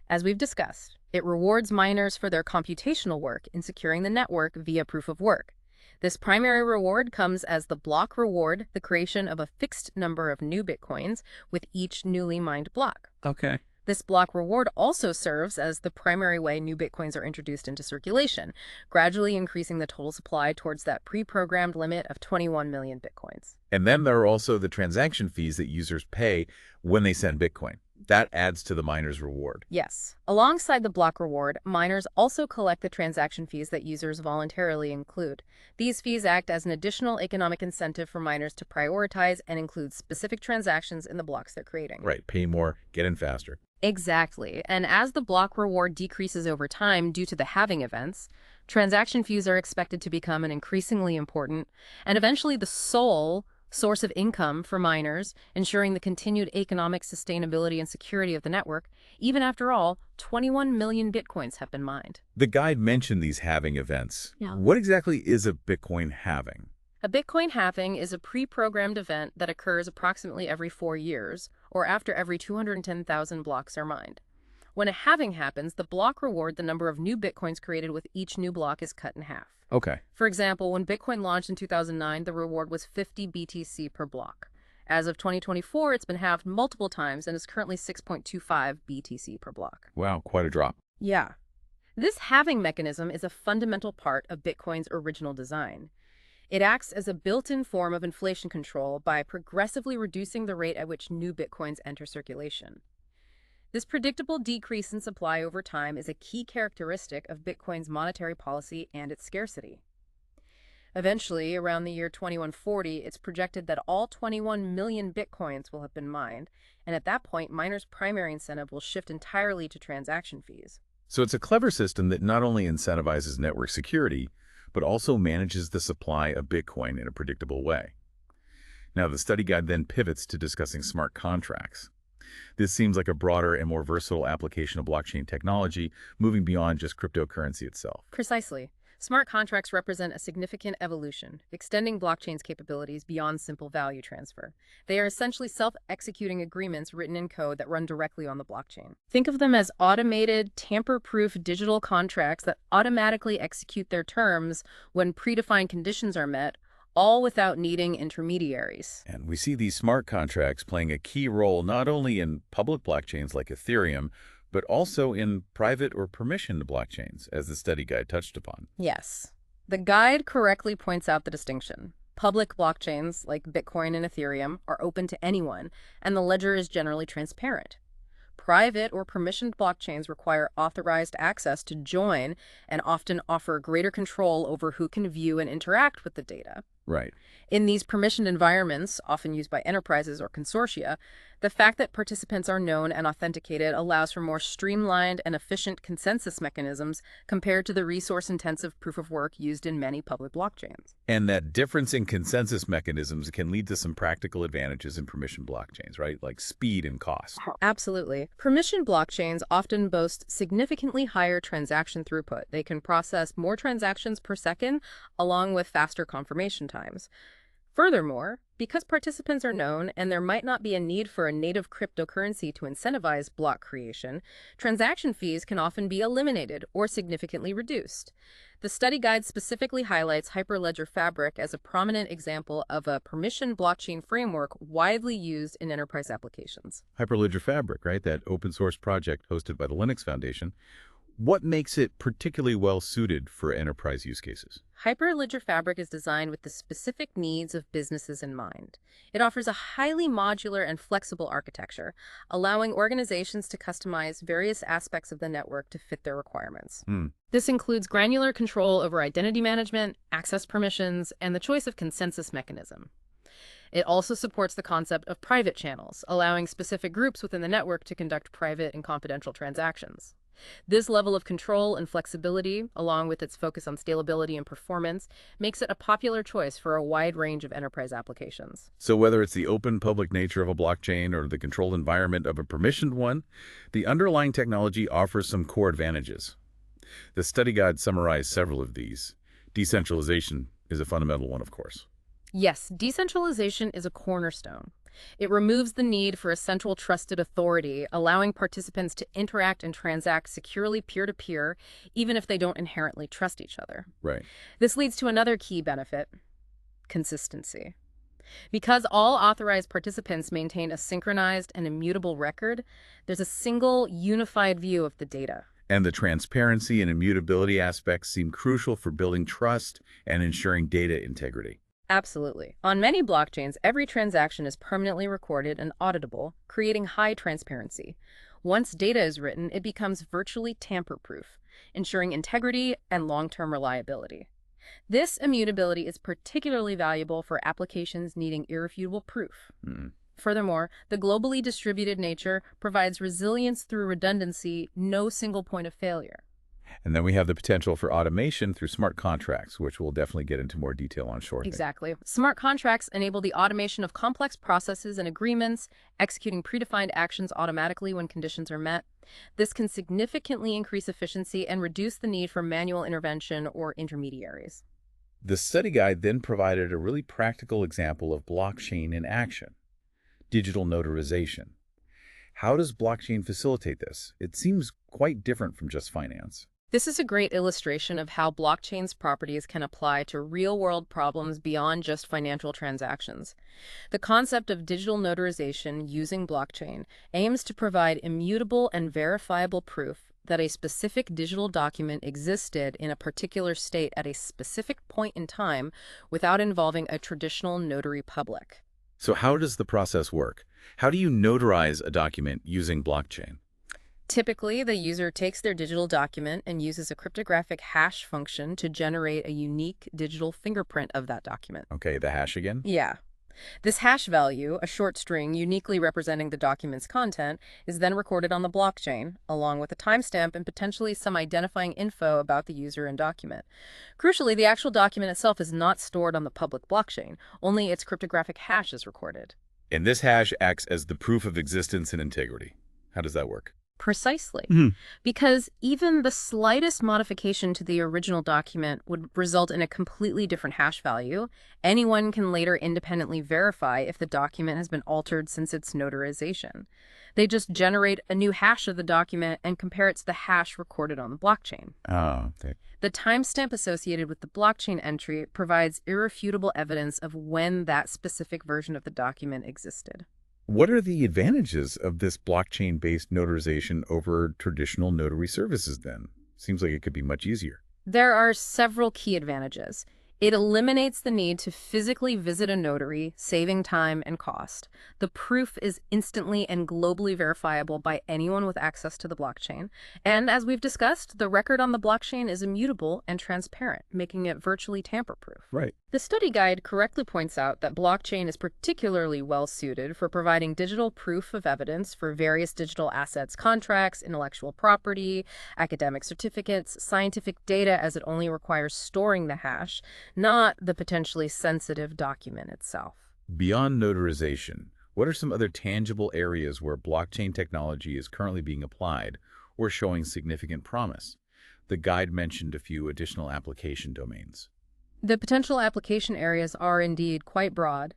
As we've discussed, it rewards miners for their computational work in securing the network via proof of work. This primary reward comes as the block reward, the creation of a fixed number of new Bitcoins with each newly mined block. Okay. This block reward also serves as the primary way new Bitcoins are introduced into circulation, gradually increasing the total supply towards that pre-programmed limit of 21 million Bitcoins. And then there are also the transaction fees that users pay when they send Bitcoin. That adds to the miner's reward. Yes. Alongside the block reward, miners also collect the transaction fees that users voluntarily include. These fees act as an additional economic incentive for miners to prioritize and include specific transactions in the blocks they're creating. Right, pay more, get in faster. Exactly. And as the block reward decreases over time due to the halving events, transaction fees are expected to become an increasingly important and eventually the sole source of income for miners, ensuring the continued economic sustainability and security of the network. Even after all, 21 million bitcoins have been mined. The guide mentioned these halving events. Yeah. What exactly is a Bitcoin halving? A Bitcoin halving is a pre-programmed event that occurs approximately every 4 years, or after every 210,000 blocks are mined. When a halving happens, the block reward, the number of new Bitcoins created with each new block, is cut in half. Okay. For example, when Bitcoin launched in 2009, the reward was 50 BTC per block. As of 2024, it's been halved multiple times and is currently 6.25 BTC per block. Wow, quite a drop. Yeah. This halving mechanism is a fundamental part of Bitcoin's original design. It acts as a built-in form of inflation control by progressively reducing the rate at which new Bitcoins enter circulation. This predictable decrease in supply over time is a key characteristic of Bitcoin's monetary policy and its scarcity. Eventually, around the year 2140, it's projected that all 21 million Bitcoins will have been mined, and at that point, miners' primary incentive will shift entirely to transaction fees. So it's a clever system that not only incentivizes network security, but also manages the supply of Bitcoin in a predictable way. Now, the study guide then pivots to discussing smart contracts. This seems like a broader and more versatile application of blockchain technology, moving beyond just cryptocurrency itself. Precisely. Smart contracts represent a significant evolution, extending blockchain's capabilities beyond simple value transfer. They are essentially self-executing agreements written in code that run directly on the blockchain. Think of them as automated, tamper-proof digital contracts that automatically execute their terms when predefined conditions are met, all without needing intermediaries. And we see these smart contracts playing a key role not only in public blockchains like Ethereum, but also in private or permissioned blockchains, as the study guide touched upon. Yes. The guide correctly points out the distinction. Public blockchains, like Bitcoin and Ethereum, are open to anyone, and the ledger is generally transparent. Private or permissioned blockchains require authorized access to join and often offer greater control over who can view and interact with the data. Right. In these permissioned environments, often used by enterprises or consortia, the fact that participants are known and authenticated allows for more streamlined and efficient consensus mechanisms compared to the resource-intensive proof-of-work used in many public blockchains. And that difference in consensus mechanisms can lead to some practical advantages in permissioned blockchains, right? Like speed and cost. Absolutely. Permissioned blockchains often boast significantly higher transaction throughput. They can process more transactions per second, along with faster confirmation times. Furthermore, because participants are known and there might not be a need for a native cryptocurrency to incentivize block creation, transaction fees can often be eliminated or significantly reduced. The study guide specifically highlights Hyperledger Fabric as a prominent example of a permissioned blockchain framework widely used in enterprise applications. Hyperledger Fabric, right? That open source project hosted by the Linux Foundation. What makes it particularly well suited for enterprise use cases? Hyperledger Fabric is designed with the specific needs of businesses in mind. It offers a highly modular and flexible architecture, allowing organizations to customize various aspects of the network to fit their requirements. This includes granular control over identity management, access permissions, and the choice of consensus mechanism. It also supports the concept of private channels, allowing specific groups within the network to conduct private and confidential transactions. This level of control and flexibility, along with its focus on scalability and performance, makes it a popular choice for a wide range of enterprise applications. So whether it's the open public nature of a blockchain or the controlled environment of a permissioned one, the underlying technology offers some core advantages. The study guide summarized several of these. Decentralization is a fundamental one, of course. Yes, decentralization is a cornerstone. It removes the need for a central trusted authority, allowing participants to interact and transact securely peer-to-peer, even if they don't inherently trust each other. Right. This leads to another key benefit: consistency. Because all authorized participants maintain a synchronized and immutable record, there's a single, unified view of the data. And the transparency and immutability aspects seem crucial for building trust and ensuring data integrity. Absolutely. On many blockchains, every transaction is permanently recorded and auditable, creating high transparency. Once data is written, it becomes virtually tamper-proof, ensuring integrity and long-term reliability. This immutability is particularly valuable for applications needing irrefutable proof. Hmm. Furthermore, the globally distributed nature provides resilience through redundancy, no single point of failure. And then we have the potential for automation through smart contracts, which we'll definitely get into more detail on shortly. Exactly. Smart contracts enable the automation of complex processes and agreements, executing predefined actions automatically when conditions are met. This can significantly increase efficiency and reduce the need for manual intervention or intermediaries. The study guide then provided a really practical example of blockchain in action, digital notarization. How does blockchain facilitate this? It seems quite different from just finance. This is a great illustration of how blockchain's properties can apply to real-world problems beyond just financial transactions. The concept of digital notarization using blockchain aims to provide immutable and verifiable proof that a specific digital document existed in a particular state at a specific point in time without involving a traditional notary public. So how does the process work? How do you notarize a document using blockchain? Typically, the user takes their digital document and uses a cryptographic hash function to generate a unique digital fingerprint of that document. Okay, the hash again? Yeah. This hash value, a short string uniquely representing the document's content, is then recorded on the blockchain, along with a timestamp and potentially some identifying info about the user and document. Crucially, the actual document itself is not stored on the public blockchain, only its cryptographic hash is recorded. And this hash acts as the proof of existence and integrity. How does that work? Precisely. Mhm. Because even the slightest modification to the original document would result in a completely different hash value. Anyone can later independently verify if the document has been altered since its notarization. They just generate a new hash of the document and compare it to the hash recorded on the blockchain. Oh, okay. The timestamp associated with the blockchain entry provides irrefutable evidence of when that specific version of the document existed. What are the advantages of this blockchain-based notarization over traditional notary services then? Seems like it could be much easier. There are several key advantages. It eliminates the need to physically visit a notary, saving time and cost. The proof is instantly and globally verifiable by anyone with access to the blockchain. And as we've discussed, the record on the blockchain is immutable and transparent, making it virtually tamper-proof. Right. The study guide correctly points out that blockchain is particularly well-suited for providing digital proof of evidence for various digital assets, contracts, intellectual property, academic certificates, scientific data, as it only requires storing the hash, not the potentially sensitive document itself. Beyond notarization, what are some other tangible areas where blockchain technology is currently being applied or showing significant promise? The guide mentioned a few additional application domains. The potential application areas are indeed quite broad.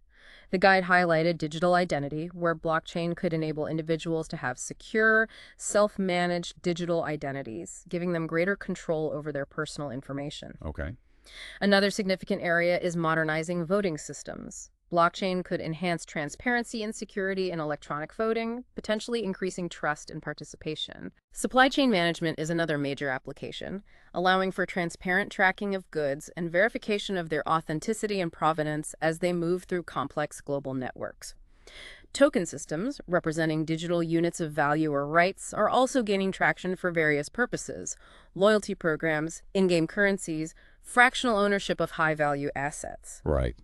The guide highlighted digital identity, where blockchain could enable individuals to have secure, self-managed digital identities, giving them greater control over their personal information. Okay. Another significant area is modernizing voting systems. Blockchain could enhance transparency and security in electronic voting, potentially increasing trust and participation. Supply chain management is another major application, allowing for transparent tracking of goods and verification of their authenticity and provenance as they move through complex global networks. Token systems, representing digital units of value or rights, are also gaining traction for various purposes: loyalty programs, in-game currencies, fractional ownership of high-value assets. Right.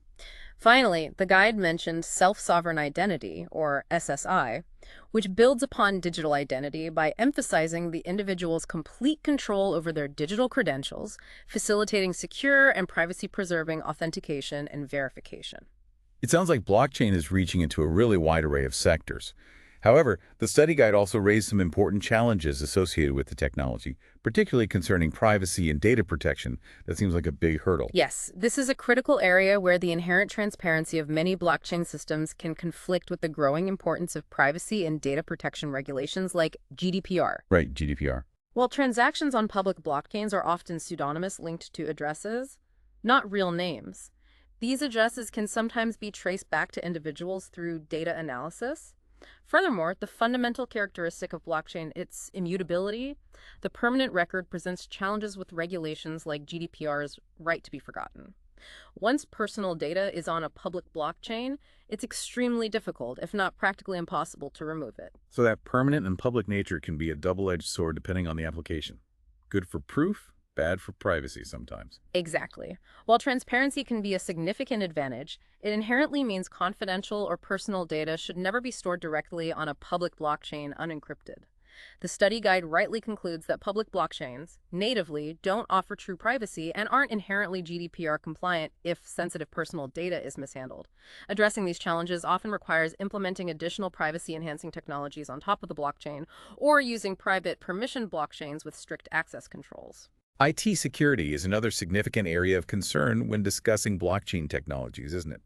Finally, the guide mentioned self-sovereign identity, or SSI, which builds upon digital identity by emphasizing the individual's complete control over their digital credentials, facilitating secure and privacy-preserving authentication and verification. It sounds like blockchain is reaching into a really wide array of sectors. However, the study guide also raised some important challenges associated with the technology, particularly concerning privacy and data protection. That seems like a big hurdle. Yes, this is a critical area where the inherent transparency of many blockchain systems can conflict with the growing importance of privacy and data protection regulations like GDPR. Right, GDPR. While transactions on public blockchains are often pseudonymous, linked to addresses, not real names, these addresses can sometimes be traced back to individuals through data analysis. Furthermore, the fundamental characteristic of blockchain, its immutability, the permanent record, presents challenges with regulations like GDPR's right to be forgotten. Once personal data is on a public blockchain, it's extremely difficult, if not practically impossible, to remove it. So that permanent and public nature can be a double-edged sword depending on the application. Good for proof, bad for privacy sometimes. Exactly. While transparency can be a significant advantage, it inherently means confidential or personal data should never be stored directly on a public blockchain unencrypted. The study guide rightly concludes that public blockchains, natively, don't offer true privacy and aren't inherently GDPR compliant if sensitive personal data is mishandled. Addressing these challenges often requires implementing additional privacy-enhancing technologies on top of the blockchain or using private permissioned blockchains with strict access controls. IT security is another significant area of concern when discussing blockchain technologies, isn't it?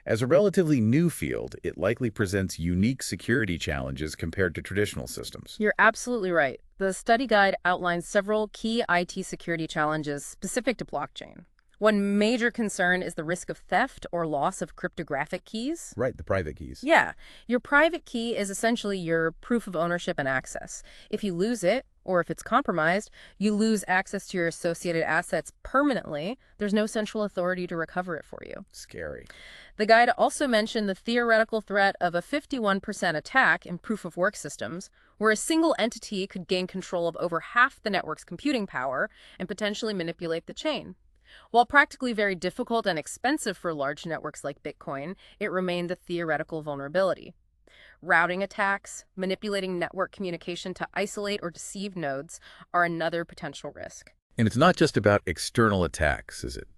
As a relatively new field, it likely presents unique security challenges compared to traditional systems. You're absolutely right. The study guide outlines several key IT security challenges specific to blockchain. One major concern is the risk of theft or loss of cryptographic keys. Right, the private keys. Yeah, your private key is essentially your proof of ownership and access. If you lose it, or if it's compromised, you lose access to your associated assets permanently. There's no central authority to recover it for you. Scary. The guide also mentioned the theoretical threat of a 51% attack in proof-of-work systems, where a single entity could gain control of over half the network's computing power and potentially manipulate the chain. While practically very difficult and expensive for large networks like Bitcoin, it remained a theoretical vulnerability. Routing attacks, manipulating network communication to isolate or deceive nodes are another potential risk. And it's not just about external attacks, is it?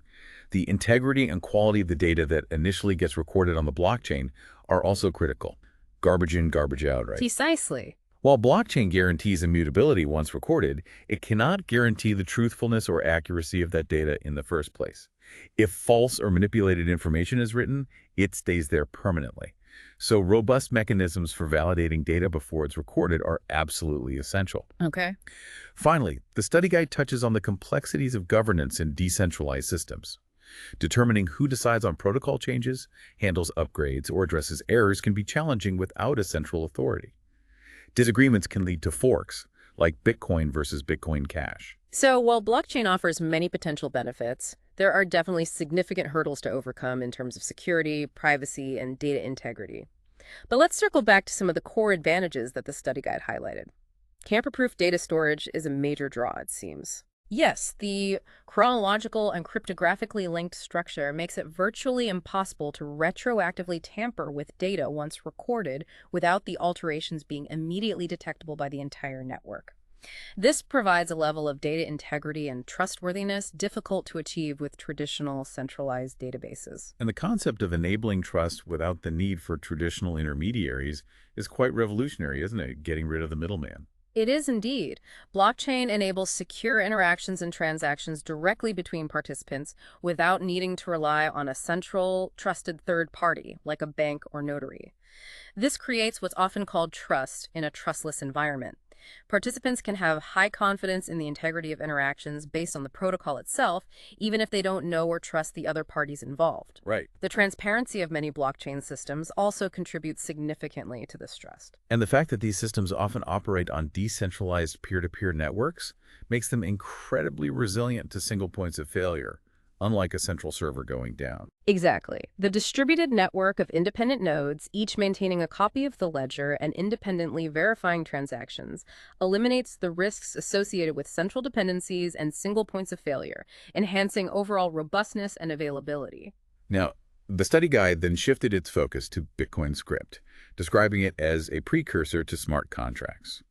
The integrity and quality of the data that initially gets recorded on the blockchain are also critical. Garbage in, garbage out, right? Precisely. While blockchain guarantees immutability once recorded, it cannot guarantee the truthfulness or accuracy of that data in the first place. If false or manipulated information is written, it stays there permanently. So robust mechanisms for validating data before it's recorded are absolutely essential. Okay. Finally, the study guide touches on the complexities of governance in decentralized systems. Determining who decides on protocol changes, handles upgrades, or addresses errors can be challenging without a central authority. Disagreements can lead to forks, like Bitcoin versus Bitcoin Cash. So while blockchain offers many potential benefits, there are definitely significant hurdles to overcome in terms of security, privacy, and data integrity. But let's circle back to some of the core advantages that the study guide highlighted. Tamper-proof data storage is a major draw, it seems. Yes, the chronological and cryptographically linked structure makes it virtually impossible to retroactively tamper with data once recorded without the alterations being immediately detectable by the entire network. This provides a level of data integrity and trustworthiness difficult to achieve with traditional centralized databases. And the concept of enabling trust without the need for traditional intermediaries is quite revolutionary, isn't it? Getting rid of the middleman. It is indeed. Blockchain enables secure interactions and transactions directly between participants without needing to rely on a central, trusted third party, like a bank or notary. This creates what's often called trust in a trustless environment. Participants can have high confidence in the integrity of interactions based on the protocol itself, even if they don't know or trust the other parties involved. Right. The transparency of many blockchain systems also contributes significantly to this trust. And the fact that these systems often operate on decentralized peer-to-peer networks makes them incredibly resilient to single points of failure, unlike a central server going down. Exactly. The distributed network of independent nodes, each maintaining a copy of the ledger and independently verifying transactions, eliminates the risks associated with central dependencies and single points of failure, enhancing overall robustness and availability. Now, the study guide then shifted its focus to Bitcoin Script, describing it as a precursor to smart contracts.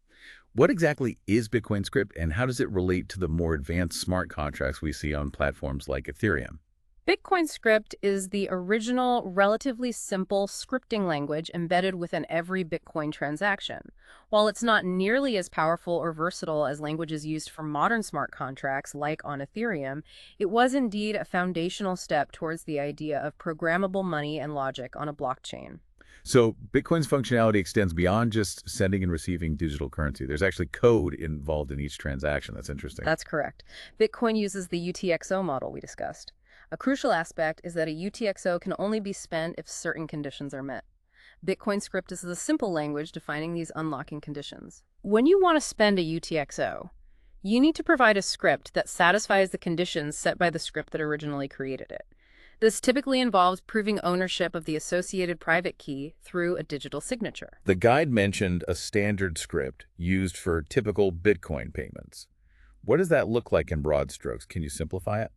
What exactly is Bitcoin Script, and how does it relate to the more advanced smart contracts we see on platforms like Ethereum? Bitcoin Script is the original, relatively simple scripting language embedded within every Bitcoin transaction. While it's not nearly as powerful or versatile as languages used for modern smart contracts like on Ethereum, it was indeed a foundational step towards the idea of programmable money and logic on a blockchain. So Bitcoin's functionality extends beyond just sending and receiving digital currency. There's actually code involved in each transaction. That's interesting. That's correct. Bitcoin uses the UTXO model we discussed. A crucial aspect is that a UTXO can only be spent if certain conditions are met. Bitcoin Script is the simple language defining these unlocking conditions. When you want to spend a UTXO, you need to provide a script that satisfies the conditions set by the script that originally created it. This typically involves proving ownership of the associated private key through a digital signature. The guide mentioned a standard script used for typical Bitcoin payments. What does that look like in broad strokes? Can you simplify it?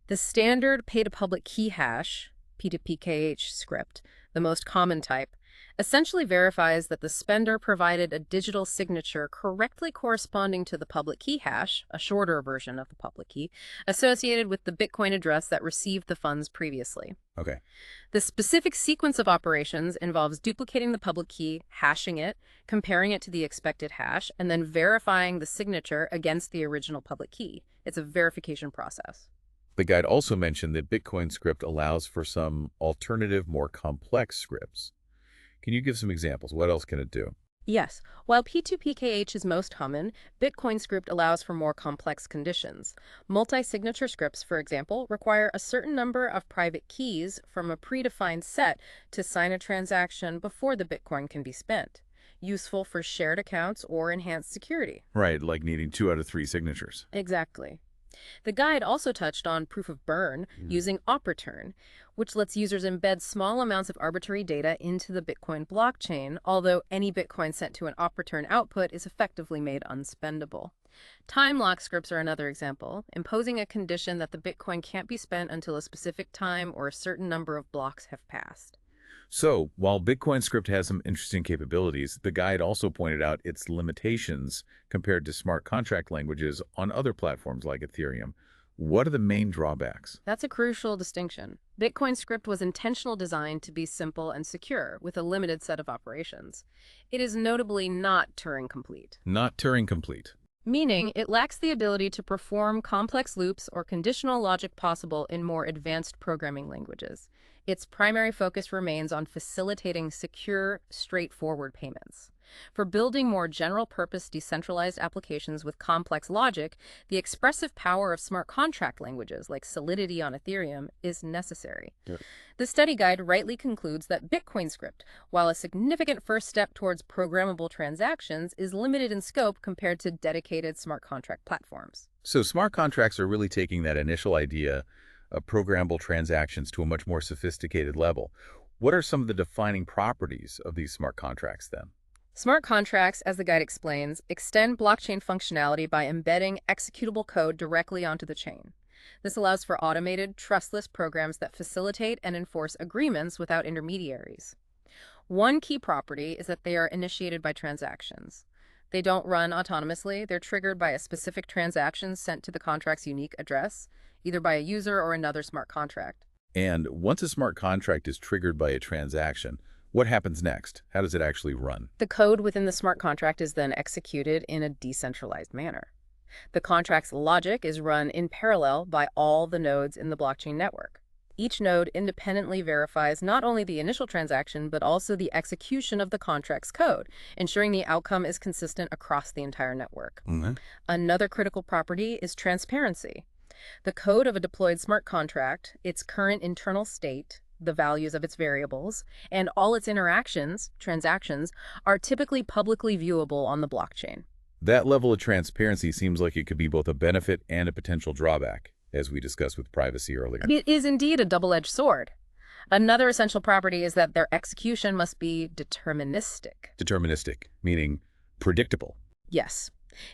The standard pay-to-public key hash, P2PKH script, the most common type, essentially verifies that the spender provided a digital signature correctly corresponding to the public key hash, a shorter version of the public key, associated with the Bitcoin address that received the funds previously. Okay. The specific sequence of operations involves duplicating the public key, hashing it, comparing it to the expected hash, and then verifying the signature against the original public key. It's a verification process. The guide also mentioned that Bitcoin script allows for some alternative, more complex scripts. Can you give some examples? What else can it do? Yes, while P2PKH is most common, Bitcoin script allows for more complex conditions. Multi-signature scripts, for example, require a certain number of private keys from a predefined set to sign a transaction before the Bitcoin can be spent, useful for shared accounts or enhanced security. Right, like needing 2 out of 3 signatures. Exactly. The guide also touched on proof of burn using OpReturn, which lets users embed small amounts of arbitrary data into the Bitcoin blockchain, although any Bitcoin sent to an OpReturn output is effectively made unspendable. Time lock scripts are another example, imposing a condition that the Bitcoin can't be spent until a specific time or a certain number of blocks have passed. So, while Bitcoin script has some interesting capabilities, the guide also pointed out its limitations compared to smart contract languages on other platforms like Ethereum. What are the main drawbacks? That's a crucial distinction. Bitcoin script was intentionally designed to be simple and secure, with a limited set of operations. It is notably not Turing complete, Not Turing complete. meaning it lacks the ability to perform complex loops or conditional logic possible in more advanced programming languages. Its primary focus remains on facilitating secure, straightforward payments. For building more general-purpose decentralized applications with complex logic, the expressive power of smart contract languages like Solidity on Ethereum is necessary. Yeah. The study guide rightly concludes that Bitcoin script, while a significant first step towards programmable transactions, is limited in scope compared to dedicated smart contract platforms. So smart contracts are really taking that initial idea of programmable transactions to a much more sophisticated level. What are some of the defining properties of these smart contracts then? Smart contracts, as the guide explains, extend blockchain functionality by embedding executable code directly onto the chain. This allows for automated, trustless programs that facilitate and enforce agreements without intermediaries. One key property is that they are initiated by transactions. They don't run autonomously. They're triggered by a specific transaction sent to the contract's unique address, either by a user or another smart contract. And once a smart contract is triggered by a transaction, what happens next? How does it actually run? The code within the smart contract is then executed in a decentralized manner. The contract's logic is run in parallel by all the nodes in the blockchain network. Each node independently verifies not only the initial transaction, but also the execution of the contract's code, ensuring the outcome is consistent across the entire network. Another critical property is transparency. The code of a deployed smart contract, its current internal state, the values of its variables, and all its transactions, are typically publicly viewable on the blockchain. That level of transparency seems like it could be both a benefit and a potential drawback, as we discussed with privacy earlier. It is indeed a double-edged sword. Another essential property is that their execution must be deterministic. Deterministic, meaning predictable. Yes.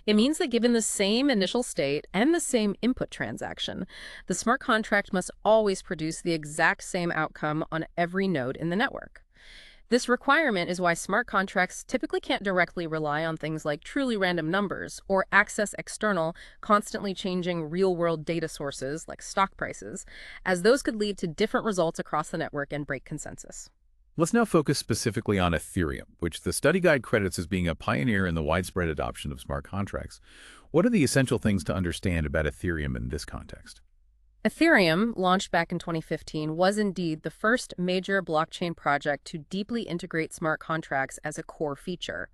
It means that given the same initial state and the same input transaction, the smart contract must always produce the exact same outcome on every node in the network. This requirement is why smart contracts typically can't directly rely on things like truly random numbers or access external, constantly changing real-world data sources like stock prices, as those could lead to different results across the network and break consensus. Let's now focus specifically on Ethereum, which the study guide credits as being a pioneer in the widespread adoption of smart contracts. What are the essential things to understand about Ethereum in this context? Ethereum, launched back in 2015, was indeed the first major blockchain project to deeply integrate smart contracts as a core feature.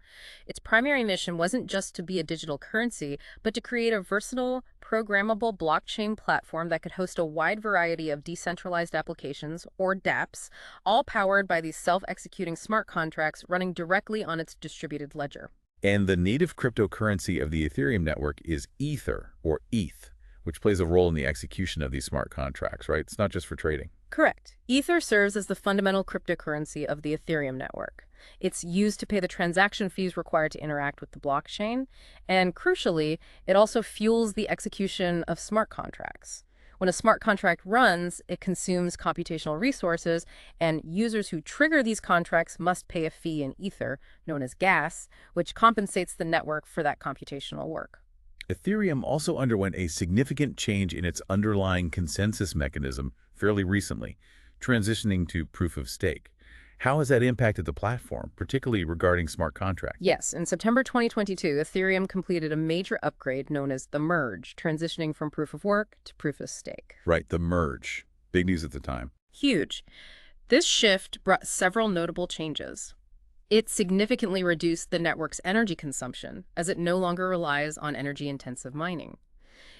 Its primary mission wasn't just to be a digital currency, but to create a versatile, programmable blockchain platform that could host a wide variety of decentralized applications, or dApps, all powered by these self-executing smart contracts running directly on its distributed ledger. And the native cryptocurrency of the Ethereum network is Ether, or ETH, which plays a role in the execution of these smart contracts, right? It's not just for trading. Correct. Ether serves as the fundamental cryptocurrency of the Ethereum network. It's used to pay the transaction fees required to interact with the blockchain, and crucially, it also fuels the execution of smart contracts. When a smart contract runs, it consumes computational resources, and users who trigger these contracts must pay a fee in Ether, known as gas, which compensates the network for that computational work. Ethereum also underwent a significant change in its underlying consensus mechanism fairly recently, transitioning to proof of stake. How has that impacted the platform, particularly regarding smart contracts? Yes, in September 2022, Ethereum completed a major upgrade known as the merge, transitioning from proof of work to proof of stake. Right, the merge. Big news at the time. Huge. This shift brought several notable changes. It significantly reduced the network's energy consumption, as it no longer relies on energy-intensive mining.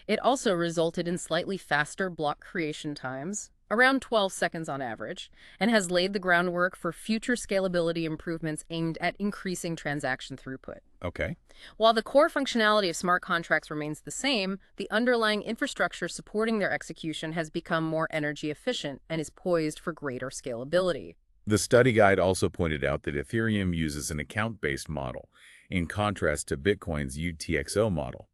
It also resulted in slightly faster block creation times, around 12 seconds on average, and has laid the groundwork for future scalability improvements aimed at increasing transaction throughput. Okay. While the core functionality of smart contracts remains the same, the underlying infrastructure supporting their execution has become more energy efficient and is poised for greater scalability. The study guide also pointed out that Ethereum uses an account-based model, in contrast to Bitcoin's UTXO model.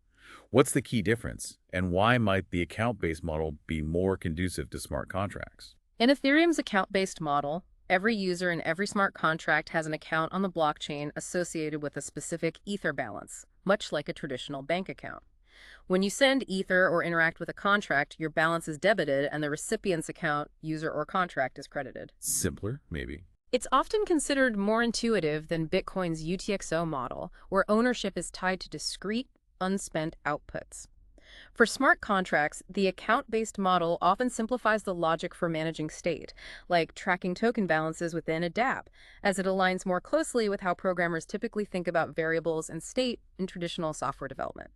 What's the key difference, and why might the account-based model be more conducive to smart contracts? In Ethereum's account-based model, every user in every smart contract has an account on the blockchain associated with a specific Ether balance, much like a traditional bank account. When you send Ether or interact with a contract, your balance is debited and the recipient's account, user, or contract is credited. Simpler, maybe. It's often considered more intuitive than Bitcoin's UTXO model, where ownership is tied to discrete, unspent outputs. For smart contracts, the account-based model often simplifies the logic for managing state, like tracking token balances within a dApp, as it aligns more closely with how programmers typically think about variables and state in traditional software development.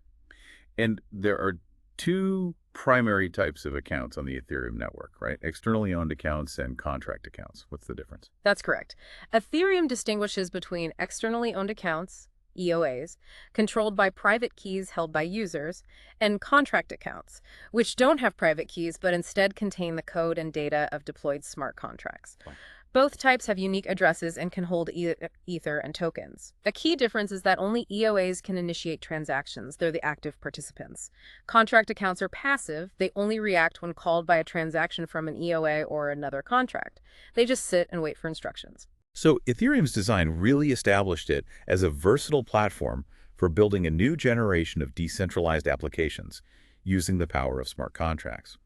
And there are two primary types of accounts on the Ethereum network, right? Externally owned accounts and contract accounts. What's the difference? That's correct. Ethereum distinguishes between externally owned accounts, EOAs, controlled by private keys held by users, and contract accounts, which don't have private keys but instead contain the code and data of deployed smart contracts. Both types have unique addresses and can hold Ether and tokens. A key difference is that only EOAs can initiate transactions. They're the active participants. Contract accounts are passive. They only react when called by a transaction from an EOA or another contract. They just sit and wait for instructions. So Ethereum's design really established it as a versatile platform for building a new generation of decentralized applications using the power of smart contracts.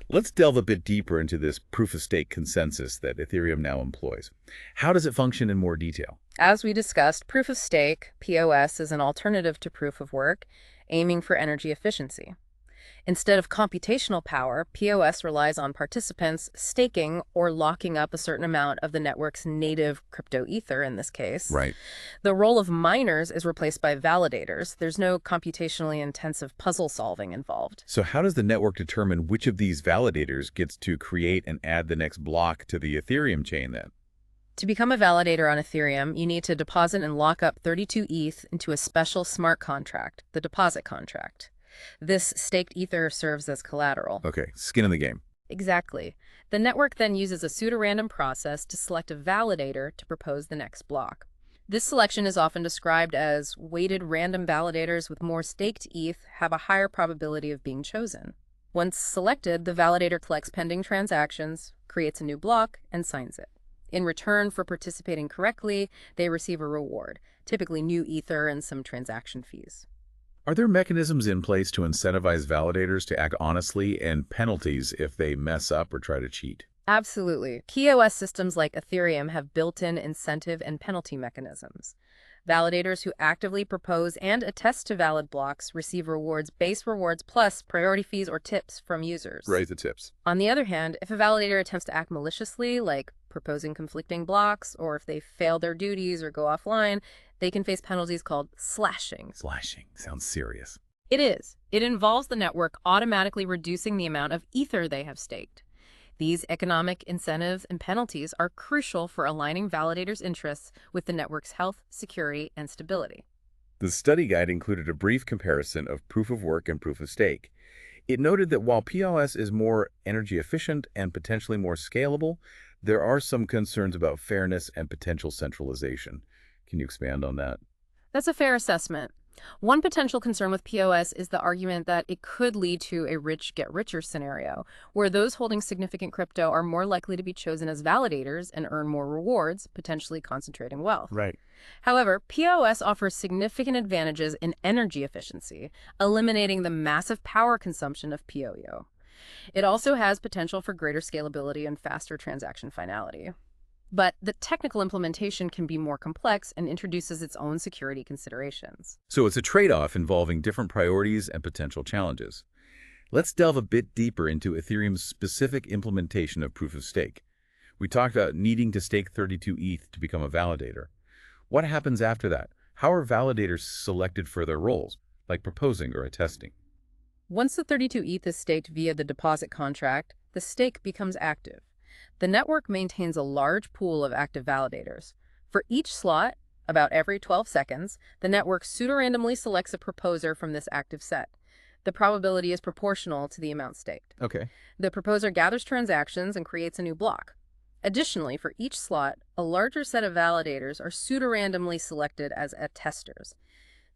Let's delve a bit deeper into this proof-of-stake consensus that Ethereum now employs. How does it function in more detail? As we discussed, proof of stake, POS, is an alternative to proof of work, aiming for energy efficiency. Instead of computational power, POS relies on participants staking or locking up a certain amount of the network's native crypto ether in this case. Right. The role of miners is replaced by validators. There's no computationally intensive puzzle solving involved. So how does the network determine which of these validators gets to create and add the next block to the Ethereum chain then? To become a validator on Ethereum, you need to deposit and lock up 32 ETH into a special smart contract, the deposit contract. This staked ether serves as collateral. Okay, skin in the game. Exactly. The network then uses a pseudorandom process to select a validator to propose the next block. This selection is often described as weighted random validators with more staked ETH have a higher probability of being chosen. Once selected, the validator collects pending transactions, creates a new block, and signs it. In return for participating correctly, they receive a reward, typically new ether and some transaction fees. Are there mechanisms in place to incentivize validators to act honestly and penalties if they mess up or try to cheat? Absolutely. POS systems like Ethereum have built-in incentive and penalty mechanisms. Validators who actively propose and attest to valid blocks receive rewards, base rewards, plus priority fees or tips from users. Raise the tips. On the other hand, if a validator attempts to act maliciously, like proposing conflicting blocks, or if they fail their duties or go offline, they can face penalties called slashing. Slashing sounds serious. It is. It involves the network automatically reducing the amount of ether they have staked. These economic incentives and penalties are crucial for aligning validators' interests with the network's health, security, and stability. The study guide included a brief comparison of proof of work and proof of stake. It noted that while POS is more energy efficient and potentially more scalable, there are some concerns about fairness and potential centralization. Can you expand on that? That's a fair assessment. One potential concern with POS is the argument that it could lead to a rich get richer scenario, where those holding significant crypto are more likely to be chosen as validators and earn more rewards, potentially concentrating wealth. Right. However, POS offers significant advantages in energy efficiency, eliminating the massive power consumption of POYO. It also has potential for greater scalability and faster transaction finality. But the technical implementation can be more complex and introduces its own security considerations. So it's a trade-off involving different priorities and potential challenges. Let's delve a bit deeper into Ethereum's specific implementation of proof of stake. We talked about needing to stake 32 ETH to become a validator. What happens after that? How are validators selected for their roles, like proposing or attesting? Once the 32 ETH is staked via the deposit contract, the stake becomes active. The network maintains a large pool of active validators. For each slot, about every 12 seconds, the network pseudorandomly selects a proposer from this active set. The probability is proportional to the amount staked. Okay. The proposer gathers transactions and creates a new block. Additionally, for each slot, a larger set of validators are pseudorandomly selected as attesters.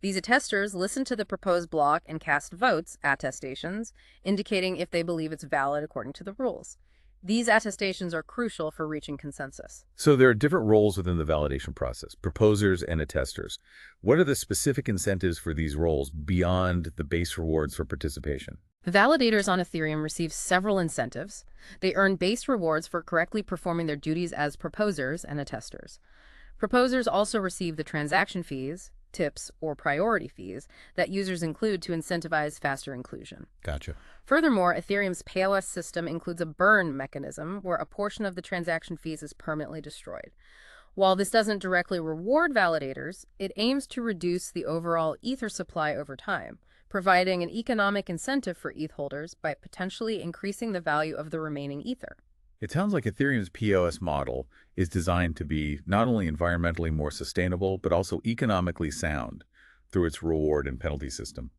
These attesters listen to the proposed block and cast votes, attestations, indicating if they believe it's valid according to the rules. These attestations are crucial for reaching consensus. So there are different roles within the validation process, proposers and attesters. What are the specific incentives for these roles beyond the base rewards for participation? Validators on Ethereum receive several incentives. They earn base rewards for correctly performing their duties as proposers and attesters. Proposers also receive the transaction fees, tips, or priority fees that users include to incentivize faster inclusion. Gotcha. Furthermore, Ethereum's POS system includes a burn mechanism where a portion of the transaction fees is permanently destroyed. While this doesn't directly reward validators, it aims to reduce the overall Ether supply over time, providing an economic incentive for ETH holders by potentially increasing the value of the remaining Ether. It sounds like Ethereum's POS model is designed to be not only environmentally more sustainable, but also economically sound through its reward and penalty system.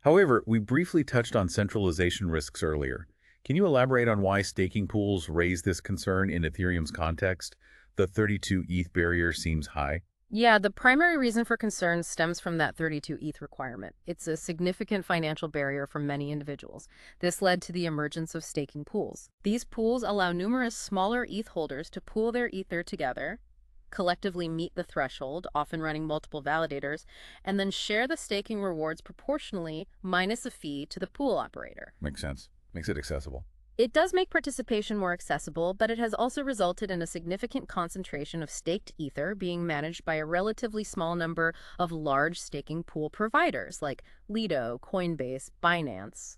However, we briefly touched on centralization risks earlier. Can you elaborate on why staking pools raise this concern in Ethereum's context? The 32 ETH barrier seems high. Yeah, the primary reason for concern stems from that 32 ETH requirement. It's a significant financial barrier for many individuals. This led to the emergence of staking pools. These pools allow numerous smaller ETH holders to pool their Ether together, collectively meet the threshold, often running multiple validators, and then share the staking rewards proportionally minus a fee to the pool operator. Makes sense. Makes it accessible. It does make participation more accessible, but it has also resulted in a significant concentration of staked Ether being managed by a relatively small number of large staking pool providers like Lido, Coinbase, Binance.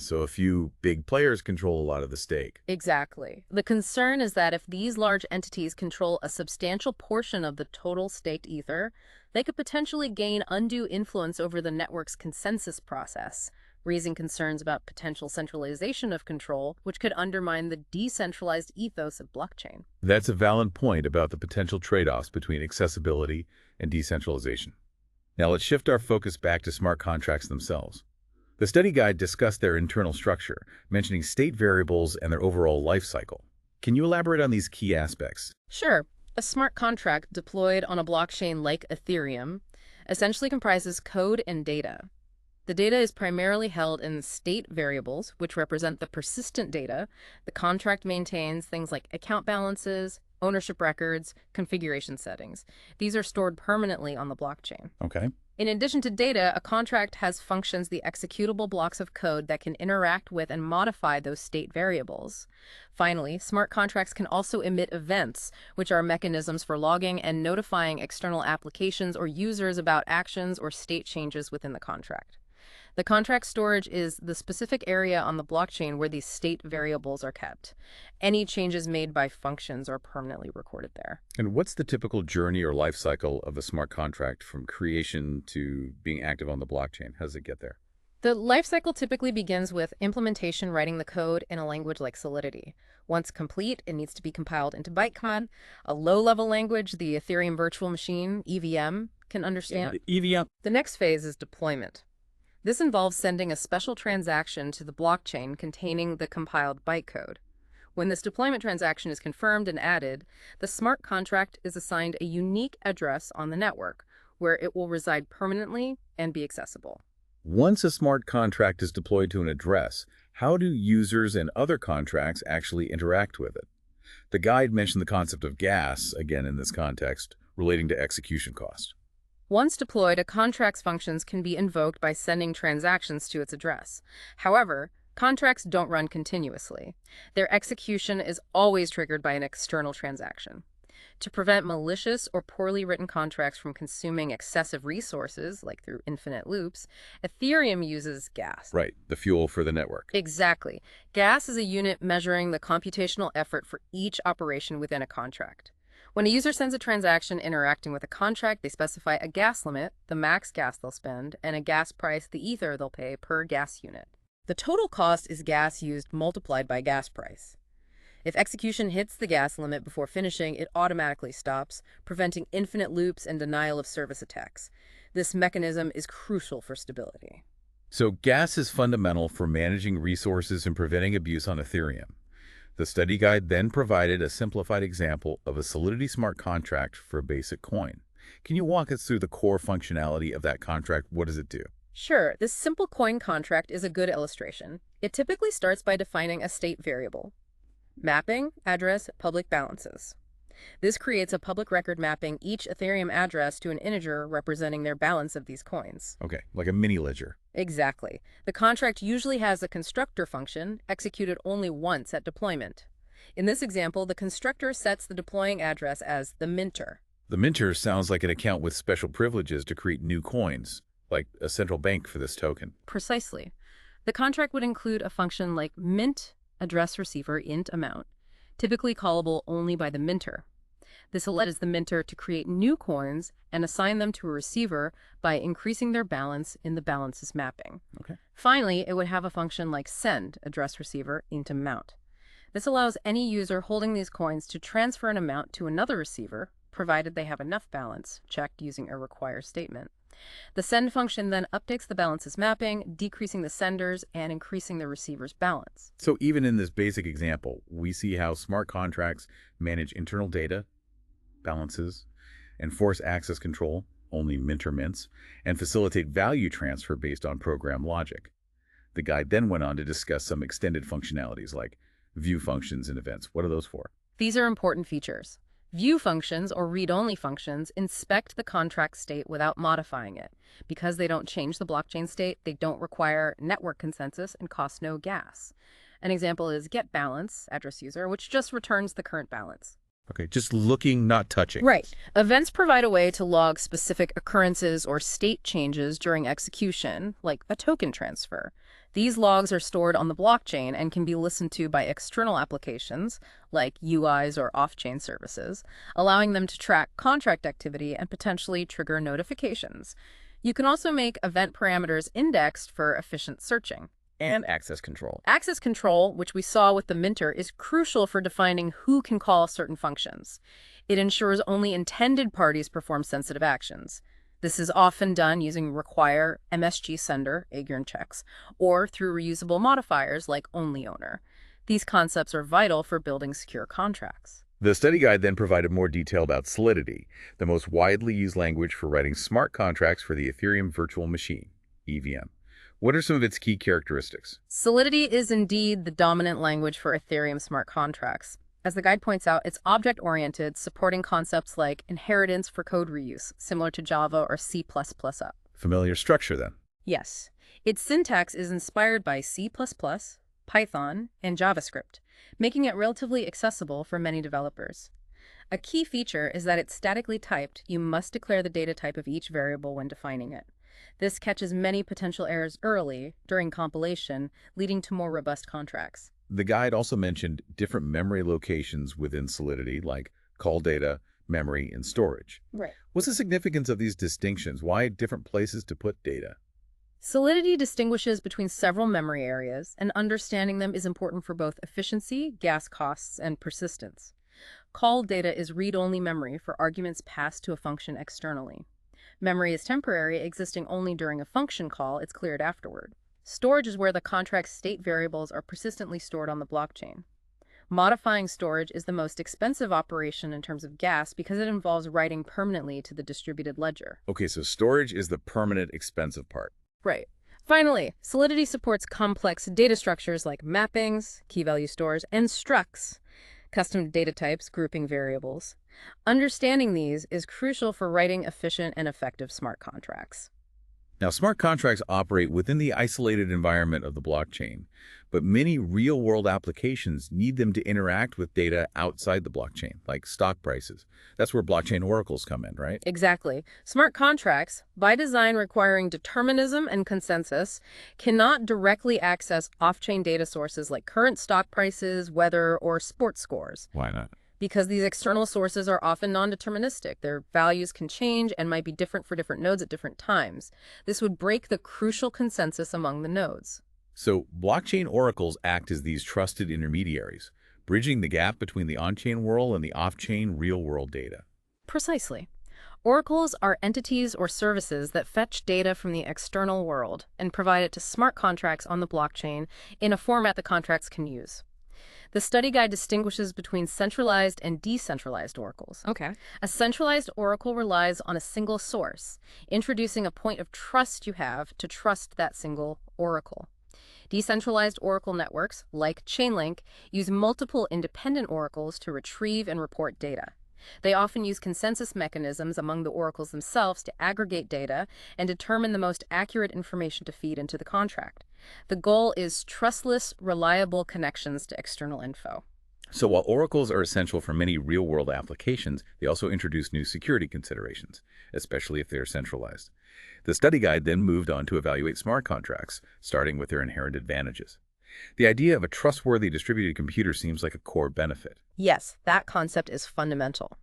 So a few big players control a lot of the stake. Exactly. The concern is that if these large entities control a substantial portion of the total staked Ether, they could potentially gain undue influence over the network's consensus process, raising concerns about potential centralization of control, which could undermine the decentralized ethos of blockchain. That's a valid point about the potential trade-offs between accessibility and decentralization. Now let's shift our focus back to smart contracts themselves. The study guide discussed their internal structure, mentioning state variables and their overall life cycle. Can you elaborate on these key aspects? Sure. A smart contract deployed on a blockchain like Ethereum essentially comprises code and data. The data is primarily held in state variables, which represent the persistent data. The contract maintains things like account balances, ownership records, configuration settings. These are stored permanently on the blockchain. Okay. In addition to data, a contract has functions, the executable blocks of code that can interact with and modify those state variables. Finally, smart contracts can also emit events, which are mechanisms for logging and notifying external applications or users about actions or state changes within the contract. The contract storage is the specific area on the blockchain where these state variables are kept. Any changes made by functions are permanently recorded there. And what's the typical journey or life cycle of a smart contract from creation to being active on the blockchain? How does it get there? The lifecycle typically begins with implementation writing the code in a language like Solidity. Once complete, it needs to be compiled into bytecode, a low-level language the Ethereum Virtual Machine, EVM, can understand. EVM. The next phase is deployment. This involves sending a special transaction to the blockchain containing the compiled bytecode. When this deployment transaction is confirmed and added, the smart contract is assigned a unique address on the network, where it will reside permanently and be accessible. Once a smart contract is deployed to an address, how do users and other contracts actually interact with it? The guide mentioned the concept of gas, again in this context, relating to execution cost. Once deployed, a contract's functions can be invoked by sending transactions to its address. However, contracts don't run continuously. Their execution is always triggered by an external transaction. To prevent malicious or poorly written contracts from consuming excessive resources, like through infinite loops, Ethereum uses gas. Right, the fuel for the network. Exactly. Gas is a unit measuring the computational effort for each operation within a contract. When a user sends a transaction interacting with a contract, they specify a gas limit, the max gas they'll spend, and a gas price, the ether they'll pay per gas unit. The total cost is gas used multiplied by gas price. If execution hits the gas limit before finishing, it automatically stops, preventing infinite loops and denial of service attacks. This mechanism is crucial for stability. So gas is fundamental for managing resources and preventing abuse on Ethereum. The study guide then provided a simplified example of a Solidity smart contract for a basic coin. Can you walk us through the core functionality of that contract? What does it do? Sure, this simple coin contract is a good illustration. It typically starts by defining a state variable. Mapping, address, public balances. This creates a public record mapping each Ethereum address to an integer representing their balance of these coins. Okay, like a mini ledger. Exactly. The contract usually has a constructor function executed only once at deployment. In this example, the constructor sets the deploying address as the minter. The minter sounds like an account with special privileges to create new coins, like a central bank for this token. Precisely. The contract would include a function like mint address receiver int amount, typically callable only by the minter. This allows the minter to create new coins and assign them to a receiver by increasing their balance in the balances mapping. Okay. Finally, it would have a function like send address receiver int amount. This allows any user holding these coins to transfer an amount to another receiver, provided they have enough balance, checked using a require statement. The send function then updates the balances mapping, decreasing the sender's and increasing the receiver's balance. So even in this basic example, we see how smart contracts manage internal data, balances, enforce access control, only minter mints, and facilitate value transfer based on program logic. The guide then went on to discuss some extended functionalities like view functions and events. What are those for? These are important features. View functions, or read-only functions, inspect the contract state without modifying it. Because they don't change the blockchain state, they don't require network consensus and cost no gas. An example is getBalance, address user, which just returns the current balance. Okay, just looking, not touching. Right. Events provide a way to log specific occurrences or state changes during execution, like a token transfer. These logs are stored on the blockchain and can be listened to by external applications, like UIs or off-chain services, allowing them to track contract activity and potentially trigger notifications. You can also make event parameters indexed for efficient searching. And access control. Access control, which we saw with the minter, is crucial for defining who can call certain functions. It ensures only intended parties perform sensitive actions. This is often done using require MSG sender, Agron checks, or through reusable modifiers like only owner. These concepts are vital for building secure contracts. The study guide then provided more detail about Solidity, the most widely used language for writing smart contracts for the Ethereum Virtual Machine, EVM. What are some of its key characteristics? Solidity is indeed the dominant language for Ethereum smart contracts. As the guide points out, it's object-oriented, supporting concepts like inheritance for code reuse, similar to Java or C++ up. Familiar structure, then. Yes. Its syntax is inspired by C++, Python, and JavaScript, making it relatively accessible for many developers. A key feature is that it's statically typed. You must declare the data type of each variable when defining it. This catches many potential errors early, during compilation, leading to more robust contracts. The guide also mentioned different memory locations within Solidity, like call data, memory, and storage. Right. What's the significance of these distinctions? Why different places to put data? Solidity distinguishes between several memory areas, and understanding them is important for both efficiency, gas costs, and persistence. Call data is read-only memory for arguments passed to a function externally. Memory is temporary, existing only during a function call. It's cleared afterward. Storage is where the contract's state variables are persistently stored on the blockchain. Modifying storage is the most expensive operation in terms of gas because it involves writing permanently to the distributed ledger. Okay, so storage is the permanent expensive part. Right. Finally, Solidity supports complex data structures like mappings, key-value stores, and structs, custom data types, grouping variables. Understanding these is crucial for writing efficient and effective smart contracts. Now, smart contracts operate within the isolated environment of the blockchain, but many real-world applications need them to interact with data outside the blockchain, like stock prices. That's where blockchain oracles come in, right? Exactly. Smart contracts, by design requiring determinism and consensus, cannot directly access off-chain data sources like current stock prices, weather, or sports scores. Why not? Because these external sources are often non-deterministic. Their values can change and might be different for different nodes at different times. This would break the crucial consensus among the nodes. So, blockchain oracles act as these trusted intermediaries, bridging the gap between the on-chain world and the off-chain real-world data. Precisely. Oracles are entities or services that fetch data from the external world and provide it to smart contracts on the blockchain in a format the contracts can use. The study guide distinguishes between centralized and decentralized oracles. Okay. A centralized oracle relies on a single source, introducing a point of trust you have to trust that single oracle. Decentralized oracle networks, like Chainlink, use multiple independent oracles to retrieve and report data. They often use consensus mechanisms among the oracles themselves to aggregate data and determine the most accurate information to feed into the contract. The goal is trustless, reliable connections to external info. So while oracles are essential for many real-world applications, they also introduce new security considerations, especially if they are centralized. The study guide then moved on to evaluate smart contracts, starting with their inherent advantages. The idea of a trustworthy distributed computer seems like a core benefit. Yes, that concept is fundamental.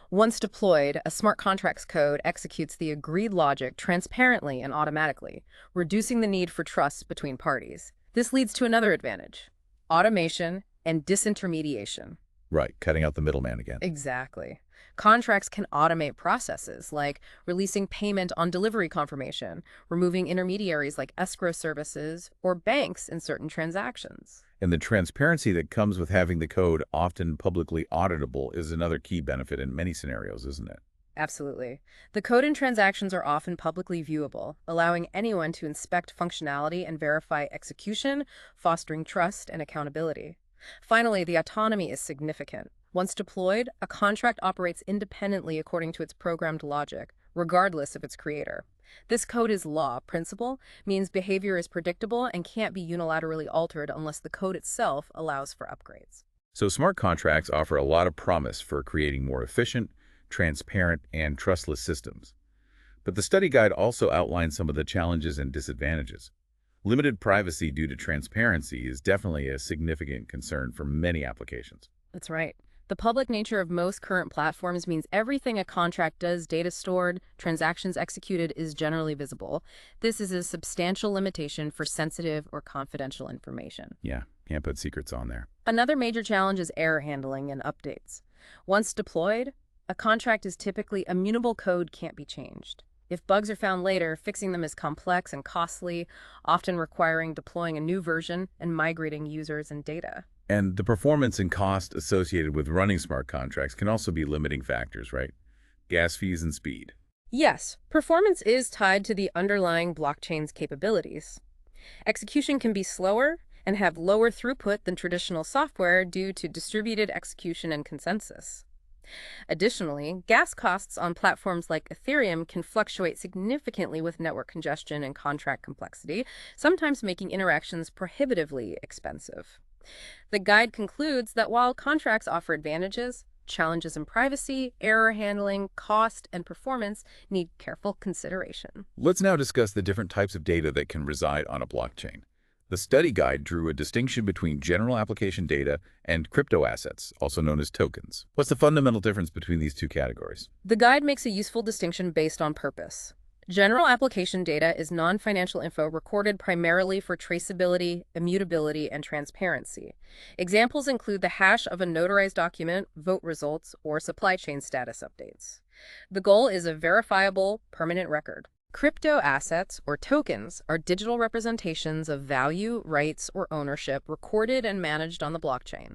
Once deployed, a smart contracts code executes the agreed logic transparently and automatically, reducing the need for trust between parties. This leads to another advantage: automation and disintermediation. Right, cutting out the middleman again. Exactly. Contracts can automate processes like releasing payment on delivery confirmation, removing intermediaries like escrow services, or banks in certain transactions. And the transparency that comes with having the code often publicly auditable is another key benefit in many scenarios, isn't it? Absolutely. The code and transactions are often publicly viewable, allowing anyone to inspect functionality and verify execution, fostering trust and accountability. Finally, the autonomy is significant. Once deployed, a contract operates independently according to its programmed logic, regardless of its creator. This code is law. Principle means behavior is predictable and can't be unilaterally altered unless the code itself allows for upgrades. So smart contracts offer a lot of promise for creating more efficient, transparent, and trustless systems. But the study guide also outlines some of the challenges and disadvantages. Limited privacy due to transparency is definitely a significant concern for many applications. That's right. The public nature of most current platforms means everything a contract does, data stored, transactions executed, is generally visible. This is a substantial limitation for sensitive or confidential information. Yeah, can't put secrets on there. Another major challenge is error handling and updates. Once deployed, a contract is typically immutable. Code can't be changed. If bugs are found later, fixing them is complex and costly, often requiring deploying a new version and migrating users and data. And the performance and cost associated with running smart contracts can also be limiting factors, right? Gas fees and speed. Yes, performance is tied to the underlying blockchain's capabilities. Execution can be slower and have lower throughput than traditional software due to distributed execution and consensus. Additionally, gas costs on platforms like Ethereum can fluctuate significantly with network congestion and contract complexity, sometimes making interactions prohibitively expensive. The guide concludes that while contracts offer advantages, challenges in privacy, error handling, cost, and performance need careful consideration. Let's now discuss the different types of data that can reside on a blockchain. The study guide drew a distinction between general application data and crypto assets, also known as tokens. What's the fundamental difference between these two categories? The guide makes a useful distinction based on purpose. General application data is non-financial info recorded primarily for traceability, immutability, and transparency. Examples include the hash of a notarized document, vote results, or supply chain status updates. The goal is a verifiable, permanent record. Crypto assets, or tokens, are digital representations of value, rights, or ownership recorded and managed on the blockchain.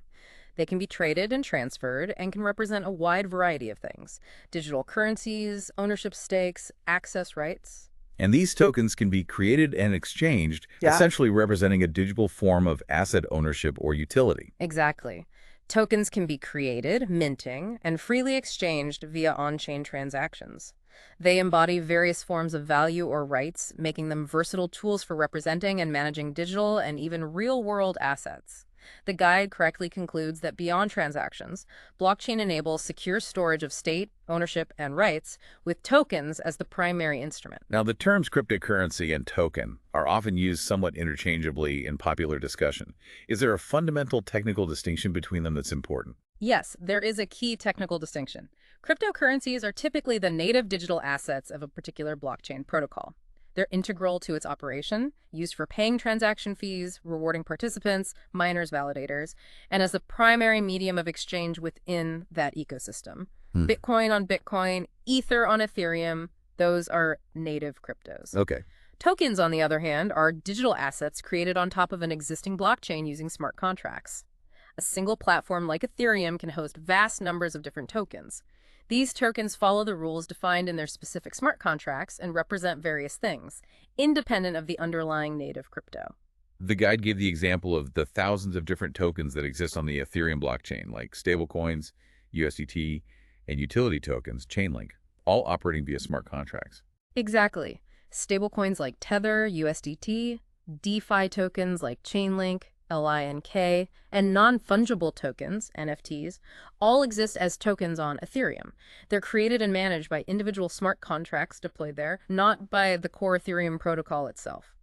They can be traded and transferred and can represent a wide variety of things: digital currencies, ownership stakes, access rights. And these tokens can be created and exchanged, Yeah. essentially representing a digital form of asset ownership or utility. Exactly. Tokens can be created, minting, and freely exchanged via on-chain transactions. They embody various forms of value or rights, making them versatile tools for representing and managing digital and even real-world assets. The guide correctly concludes that beyond transactions, blockchain enables secure storage of state, ownership, and rights, with tokens as the primary instrument. Now, the terms cryptocurrency and token are often used somewhat interchangeably in popular discussion. Is there a fundamental technical distinction between them that's important? Yes, there is a key technical distinction. Cryptocurrencies are typically the native digital assets of a particular blockchain protocol. They're integral to its operation, used for paying transaction fees, rewarding participants, miners, validators, and as the primary medium of exchange within that ecosystem. Hmm. Bitcoin on Bitcoin, Ether on Ethereum, those are native cryptos. Okay. Tokens, on the other hand, are digital assets created on top of an existing blockchain using smart contracts. A single platform like Ethereum can host vast numbers of different tokens. These tokens follow the rules defined in their specific smart contracts and represent various things, independent of the underlying native crypto. The guide gave the example of the thousands of different tokens that exist on the Ethereum blockchain, like stablecoins, USDT, and utility tokens, Chainlink, all operating via smart contracts. Exactly. Stablecoins like Tether, USDT, DeFi tokens like Chainlink, LINK, and non-fungible tokens, NFTs, all exist as tokens on Ethereum. They're created and managed by individual smart contracts deployed there, not by the core Ethereum protocol itself.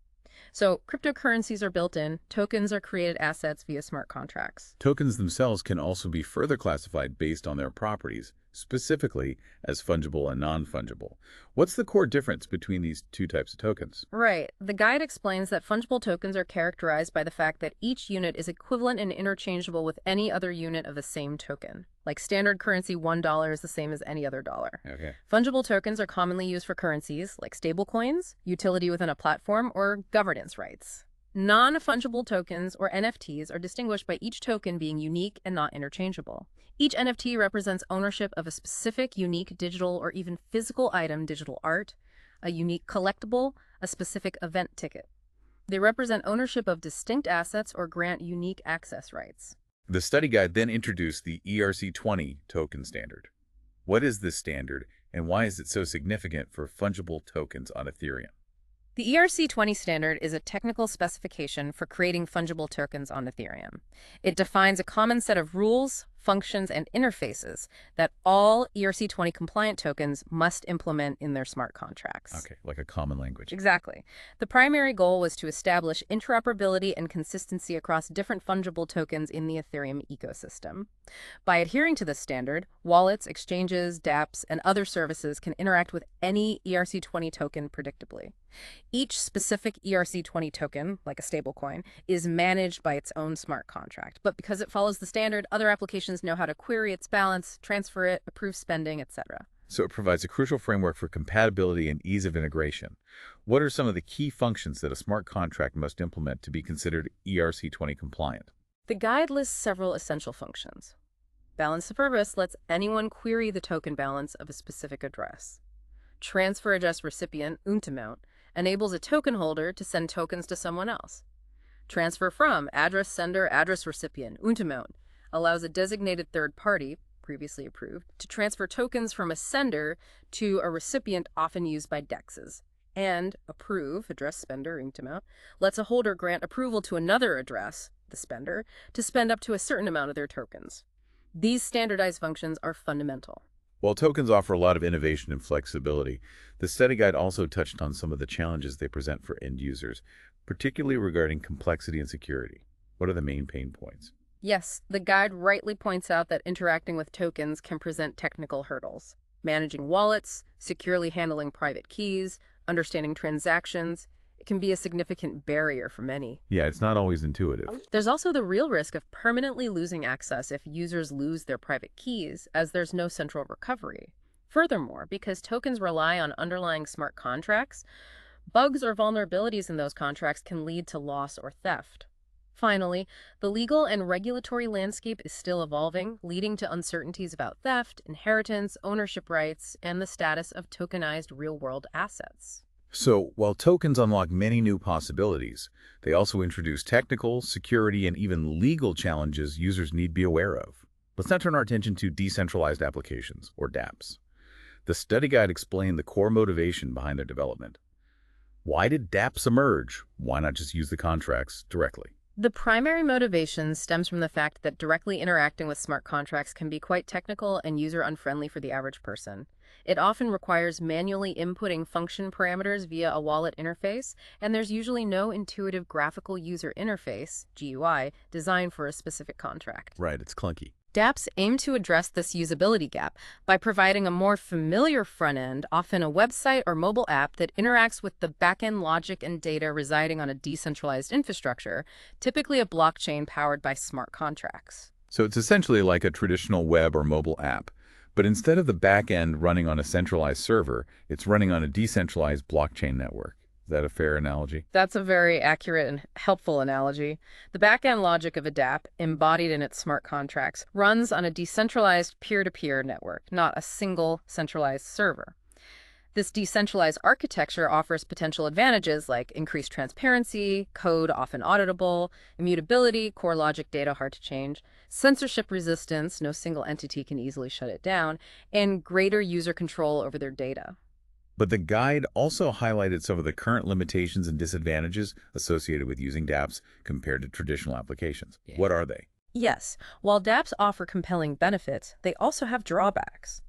So cryptocurrencies are built in, tokens are created assets via smart contracts. Tokens themselves can also be further classified based on their properties, specifically as fungible and non-fungible. What's the core difference between these two types of tokens? Right. The guide explains that fungible tokens are characterized by the fact that each unit is equivalent and interchangeable with any other unit of the same token. Like standard currency, $1 is the same as any other dollar. Okay. Fungible tokens are commonly used for currencies like stablecoins, utility within a platform, or governance rights. Non-fungible tokens, or NFTs, are distinguished by each token being unique and not interchangeable. Each NFT represents ownership of a specific, unique digital or even physical item, digital art, a unique collectible, a specific event ticket. They represent ownership of distinct assets or grant unique access rights. The study guide then introduced the ERC20 token standard. What is this standard, and why is it so significant for fungible tokens on Ethereum? The ERC20 standard is a technical specification for creating fungible tokens on Ethereum. It defines a common set of rules, functions, and interfaces that all ERC20 compliant tokens must implement in their smart contracts. Okay, like a common language. Exactly. The primary goal was to establish interoperability and consistency across different fungible tokens in the Ethereum ecosystem. By adhering to this standard, wallets, exchanges, dApps, and other services can interact with any ERC20 token predictably. Each specific ERC20 token, like a stablecoin, is managed by its own smart contract. But because it follows the standard, other applications know how to query its balance, transfer it, approve spending, etc. So it provides a crucial framework for compatibility and ease of integration. What are some of the key functions that a smart contract must implement to be considered ERC20 compliant? The guide lists several essential functions. Balance of purpose lets anyone query the token balance of a specific address. Transfer address recipient, amount, enables a token holder to send tokens to someone else. Transfer from address sender, address recipient, amount, allows a designated third party, previously approved, to transfer tokens from a sender to a recipient often used by DEXs. And approve, address spender, amount, lets a holder grant approval to another address, the spender, to spend up to a certain amount of their tokens. These standardized functions are fundamental. While tokens offer a lot of innovation and flexibility, the study guide also touched on some of the challenges they present for end users, particularly regarding complexity and security. What are the main pain points? Yes, the guide rightly points out that interacting with tokens can present technical hurdles. Managing wallets, securely handling private keys, understanding transactions, it can be a significant barrier for many. Yeah, it's not always intuitive. There's also the real risk of permanently losing access if users lose their private keys, as there's no central recovery. Furthermore, because tokens rely on underlying smart contracts, bugs or vulnerabilities in those contracts can lead to loss or theft. Finally, the legal and regulatory landscape is still evolving, leading to uncertainties about theft, inheritance, ownership rights, and the status of tokenized real-world assets. So, while tokens unlock many new possibilities, they also introduce technical, security, and even legal challenges users need to be aware of. Let's now turn our attention to decentralized applications, or dApps. The study guide explained the core motivation behind their development. Why did dApps emerge? Why not just use the contracts directly? The primary motivation stems from the fact that directly interacting with smart contracts can be quite technical and user-unfriendly for the average person. It often requires manually inputting function parameters via a wallet interface, and there's usually no intuitive graphical user interface, GUI, designed for a specific contract. Right, it's clunky. dApps aim to address this usability gap by providing a more familiar front end, often a website or mobile app that interacts with the back-end logic and data residing on a decentralized infrastructure, typically a blockchain powered by smart contracts. So it's essentially like a traditional web or mobile app, but instead of the back end running on a centralized server, it's running on a decentralized blockchain network. Is that a fair analogy? That's a very accurate and helpful analogy. The back-end logic of a dApp, embodied in its smart contracts, runs on a decentralized peer-to-peer network, not a single centralized server. This decentralized architecture offers potential advantages like increased transparency, code often auditable, immutability, core logic data hard to change, censorship resistance, no single entity can easily shut it down, and greater user control over their data. But the guide also highlighted some of the current limitations and disadvantages associated with using dApps compared to traditional applications. Yeah. What are they? Yes, while dApps offer compelling benefits, they also have drawbacks.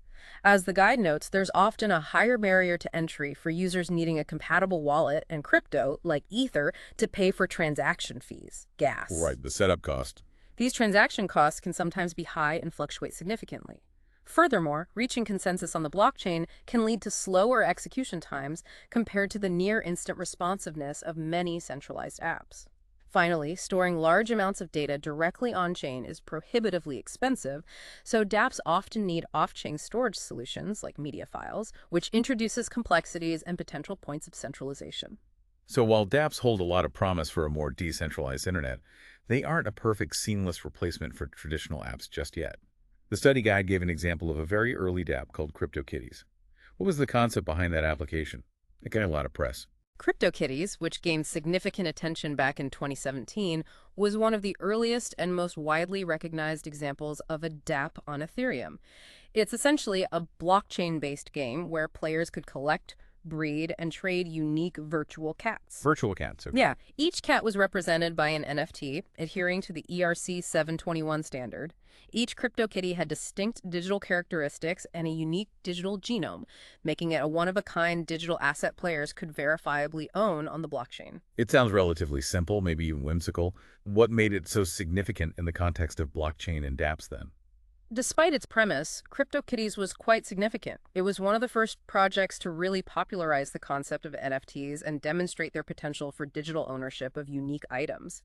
As the guide notes, there's often a higher barrier to entry for users needing a compatible wallet and crypto, like Ether, to pay for transaction fees, gas. Right, the setup cost. These transaction costs can sometimes be high and fluctuate significantly. Furthermore, reaching consensus on the blockchain can lead to slower execution times compared to the near-instant responsiveness of many centralized apps. Finally, storing large amounts of data directly on-chain is prohibitively expensive, so dApps often need off-chain storage solutions like media files, which introduces complexities and potential points of centralization. So while dApps hold a lot of promise for a more decentralized internet, they aren't a perfect seamless replacement for traditional apps just yet. The study guide gave an example of a very early dApp called CryptoKitties. What was the concept behind that application? It got a lot of press. CryptoKitties, which gained significant attention back in 2017, was one of the earliest and most widely recognized examples of a dApp on Ethereum. It's essentially a blockchain-based game where players could collect, breed, and trade unique virtual cats. Virtual cats, okay. Yeah, each cat was represented by an NFT, adhering to the ERC 721 standard. Each CryptoKitty had distinct digital characteristics and a unique digital genome, making it a one-of-a-kind digital asset players could verifiably own on the blockchain. It sounds relatively simple, maybe even whimsical. What made it so significant in the context of blockchain and dApps then? Despite its premise, CryptoKitties was quite significant. It was one of the first projects to really popularize the concept of NFTs and demonstrate their potential for digital ownership of unique items.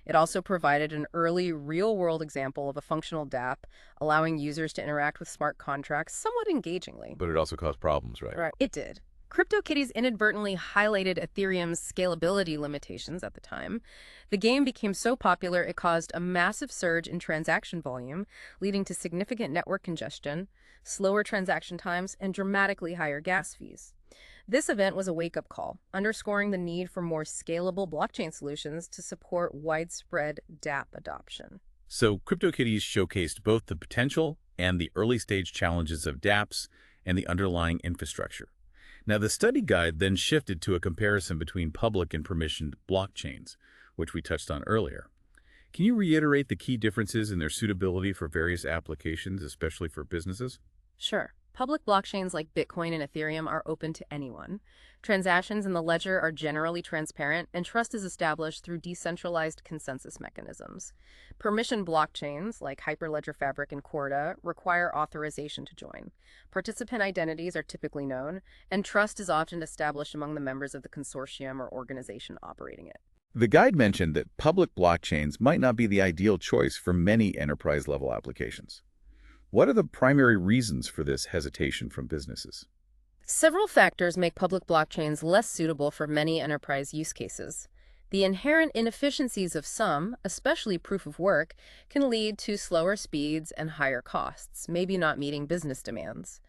It also provided an early real-world example of a functional dApp, allowing users to interact with smart contracts somewhat engagingly. But it also caused problems, right? Right. It did. CryptoKitties inadvertently highlighted Ethereum's scalability limitations at the time. The game became so popular it caused a massive surge in transaction volume, leading to significant network congestion, slower transaction times, and dramatically higher gas fees. This event was a wake-up call, underscoring the need for more scalable blockchain solutions to support widespread dApp adoption. So CryptoKitties showcased both the potential and the early-stage challenges of dApps and the underlying infrastructure. Now, the study guide then shifted to a comparison between public and permissioned blockchains, which we touched on earlier. Can you reiterate the key differences in their suitability for various applications, especially for businesses? Sure. Public blockchains like Bitcoin and Ethereum are open to anyone. Transactions in the ledger are generally transparent, and trust is established through decentralized consensus mechanisms. Permissioned blockchains like Hyperledger Fabric and Corda require authorization to join. Participant identities are typically known, and trust is often established among the members of the consortium or organization operating it. The guide mentioned that public blockchains might not be the ideal choice for many enterprise-level applications. What are the primary reasons for this hesitation from businesses? Several factors make public blockchains less suitable for many enterprise use cases. The inherent inefficiencies of some, especially proof of work, can lead to slower speeds and higher costs, maybe not meeting business demands.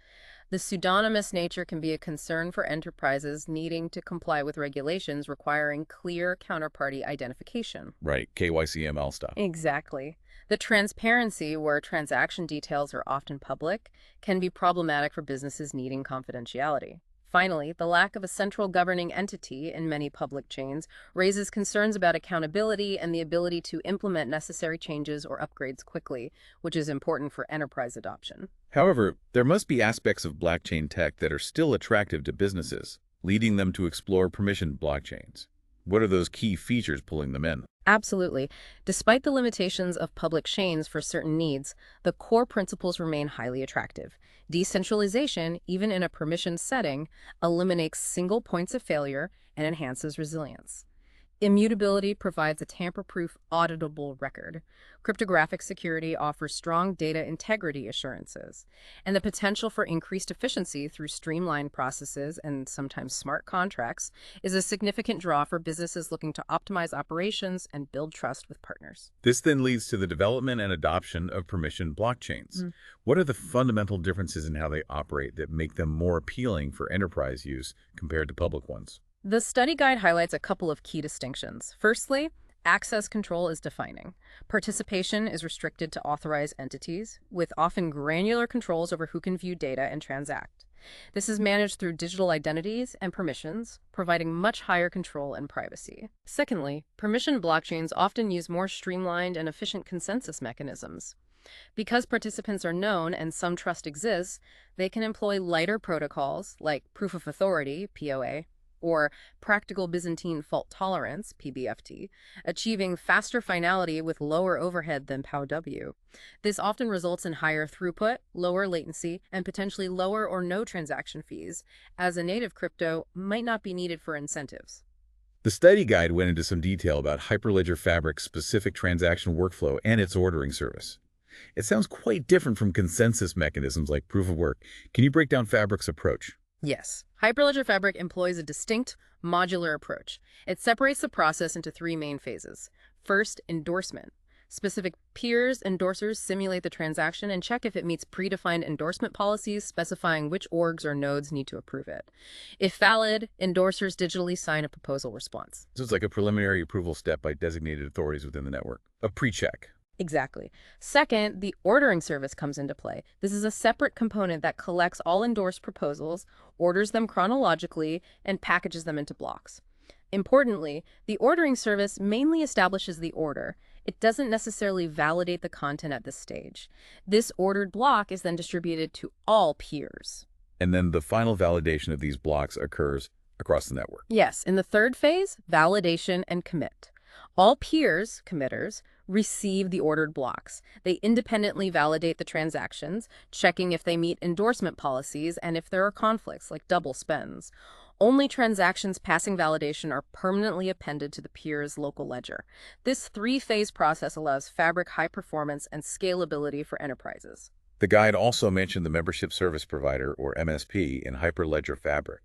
The pseudonymous nature can be a concern for enterprises needing to comply with regulations requiring clear counterparty identification. Right, KYCML stuff. Exactly. The transparency, where transaction details are often public, can be problematic for businesses needing confidentiality. Finally, the lack of a central governing entity in many public chains raises concerns about accountability and the ability to implement necessary changes or upgrades quickly, which is important for enterprise adoption. However, there must be aspects of blockchain tech that are still attractive to businesses, leading them to explore permissioned blockchains. What are those key features pulling them in? Absolutely. Despite the limitations of public chains for certain needs, the core principles remain highly attractive. Decentralization, even in a permissioned setting, eliminates single points of failure and enhances resilience. Immutability provides a tamper-proof, auditable record. Cryptographic security offers strong data integrity assurances. And the potential for increased efficiency through streamlined processes and sometimes smart contracts is a significant draw for businesses looking to optimize operations and build trust with partners. This then leads to the development and adoption of permissioned blockchains. What are the fundamental differences in how they operate that make them more appealing for enterprise use compared to public ones? The study guide highlights a couple of key distinctions. Firstly, access control is defining. Participation is restricted to authorized entities, with often granular controls over who can view data and transact. This is managed through digital identities and permissions, providing much higher control and privacy. Secondly, permissioned blockchains often use more streamlined and efficient consensus mechanisms. Because participants are known and some trust exists, they can employ lighter protocols like proof of authority, POA, or practical Byzantine fault tolerance, PBFT, achieving faster finality with lower overhead than POW. This often results in higher throughput, lower latency, and potentially lower or no transaction fees, as a native crypto might not be needed for incentives. The study guide went into some detail about Hyperledger Fabric's specific transaction workflow and its ordering service. It sounds quite different from consensus mechanisms like proof of work. Can you break down Fabric's approach? Yes. Hyperledger Fabric employs a distinct, modular approach. It separates the process into three main phases. First, endorsement. Specific peers, endorsers simulate the transaction and check if it meets predefined endorsement policies specifying which orgs or nodes need to approve it. If valid, endorsers digitally sign a proposal response. So it's like a preliminary approval step by designated authorities within the network, a pre-check. Exactly. Second, the ordering service comes into play. This is a separate component that collects all endorsed proposals, orders them chronologically, and packages them into blocks. Importantly, the ordering service mainly establishes the order. It doesn't necessarily validate the content at this stage. This ordered block is then distributed to all peers. And then the final validation of these blocks occurs across the network. Yes, in the third phase, validation and commit. All peers, committers, receive the ordered blocks. They independently validate the transactions, checking if they meet endorsement policies and if there are conflicts, like double spends. Only transactions passing validation are permanently appended to the peer's local ledger. This three-phase process allows Fabric high performance and scalability for enterprises. The guide also mentioned the membership service provider, or MSP, in Hyperledger Fabric.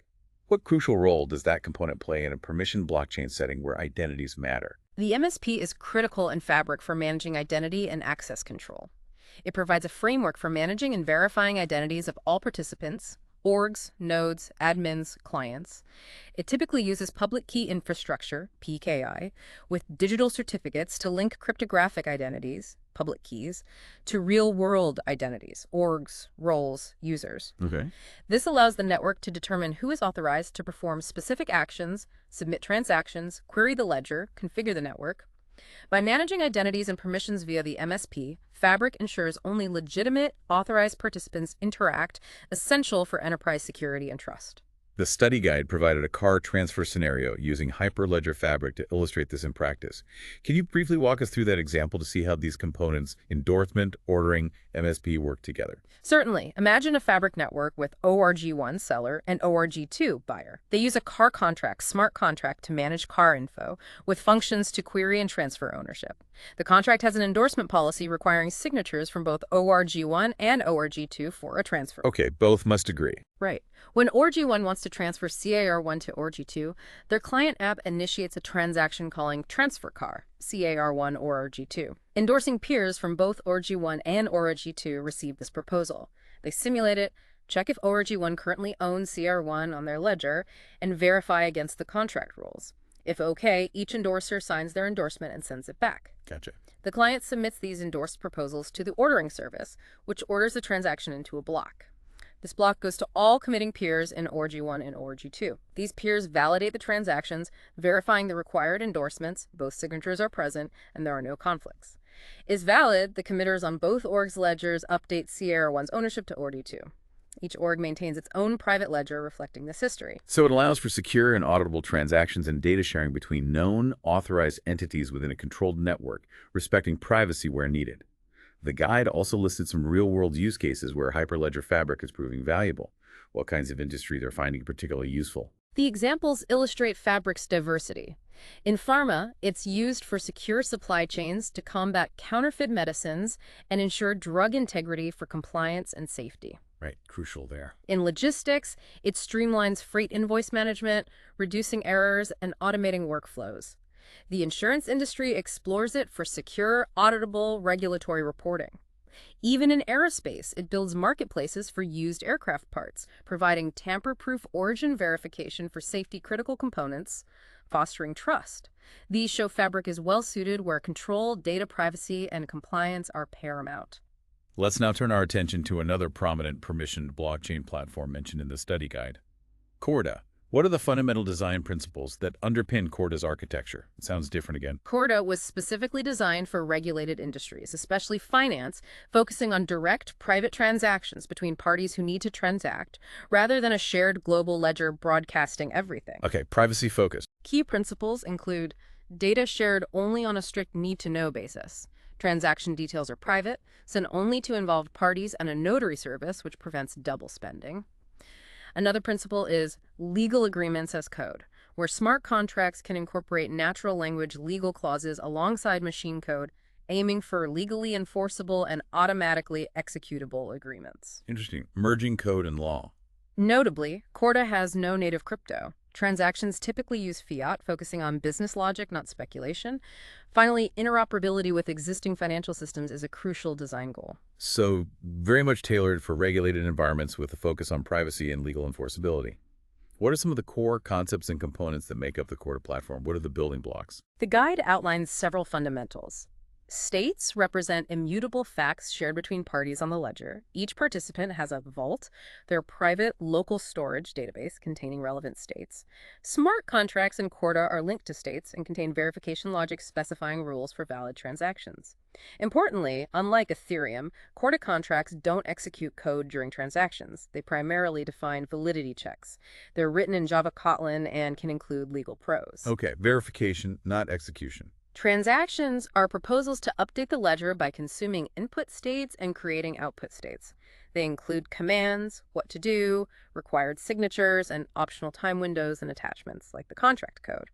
What crucial role does that component play in a permissioned blockchain setting where identities matter? The MSP is critical in Fabric for managing identity and access control. It provides a framework for managing and verifying identities of all participants, orgs, nodes, admins, clients. It typically uses public key infrastructure, PKI, with digital certificates to link cryptographic identities, public keys, to real-world identities, orgs, roles, users. Okay. This allows the network to determine who is authorized to perform specific actions, submit transactions, query the ledger, configure the network. By managing identities and permissions via the MSP, Fabric ensures only legitimate, authorized participants interact, essential for enterprise security and trust. The study guide provided a car transfer scenario using Hyperledger Fabric to illustrate this in practice. Can you briefly walk us through that example to see how these components, endorsement, ordering, MSP work together? Certainly. Imagine a fabric network with ORG1 seller and ORG2 buyer. They use a car contract, smart contract, to manage car info, with functions to query and transfer ownership. The contract has an endorsement policy requiring signatures from both ORG1 and ORG2 for a transfer. Okay, both must agree. Right. When ORG1 wants to transfer CAR1 to ORG2, their client app initiates a transaction calling transfer car, CAR1 or ORG2. Endorsing peers from both ORG1 and ORG2 receive this proposal. They simulate it, check if ORG1 currently owns CR1 on their ledger, and verify against the contract rules. If okay, each endorser signs their endorsement and sends it back. Gotcha. The client submits these endorsed proposals to the ordering service, which orders the transaction into a block. This block goes to all committing peers in ORG1 and ORG2. These peers validate the transactions, verifying the required endorsements, both signatures are present, and there are no conflicts. Is valid, the committers on both orgs' ledgers update CR1's ownership to ORG2. Each org maintains its own private ledger reflecting this history. So it allows for secure and auditable transactions and data sharing between known, authorized entities within a controlled network, respecting privacy where needed. The guide also listed some real-world use cases where Hyperledger Fabric is proving valuable. What kinds of industry they're finding particularly useful? The examples illustrate Fabric's diversity. In pharma, it's used for secure supply chains to combat counterfeit medicines and ensure drug integrity for compliance and safety. Right, crucial there. In logistics, it streamlines freight invoice management, reducing errors and automating workflows. The insurance industry explores it for secure, auditable regulatory reporting. Even in aerospace, it builds marketplaces for used aircraft parts, providing tamper-proof origin verification for safety-critical components, fostering trust. These show Fabric is well-suited where control, data privacy, and compliance are paramount. Let's now turn our attention to another prominent permissioned blockchain platform mentioned in the study guide, Corda. What are the fundamental design principles that underpin Corda's architecture? It sounds different again. Corda was specifically designed for regulated industries, especially finance, focusing on direct private transactions between parties who need to transact, rather than a shared global ledger broadcasting everything. Okay, privacy focus. Key principles include data shared only on a strict need-to-know basis. Transaction details are private, sent only to involved parties, and a notary service, which prevents double spending. Another principle is legal agreements as code, where smart contracts can incorporate natural language legal clauses alongside machine code, aiming for legally enforceable and automatically executable agreements. Interesting. Merging code and law. Notably, Corda has no native crypto. Transactions typically use fiat, focusing on business logic, not speculation. Finally, interoperability with existing financial systems is a crucial design goal. So very much tailored for regulated environments with a focus on privacy and legal enforceability. What are some of the core concepts and components that make up the Corda platform? What are the building blocks? The guide outlines several fundamentals. States represent immutable facts shared between parties on the ledger. Each participant has a vault, their private local storage database containing relevant states. Smart contracts in Corda are linked to states and contain verification logic specifying rules for valid transactions. Importantly, unlike Ethereum, Corda contracts don't execute code during transactions. They primarily define validity checks. They're written in Java Kotlin and can include legal prose. Okay, verification, not execution. Transactions are proposals to update the ledger by consuming input states and creating output states. They include commands, what to do, required signatures, and optional time windows and attachments, like the contract code.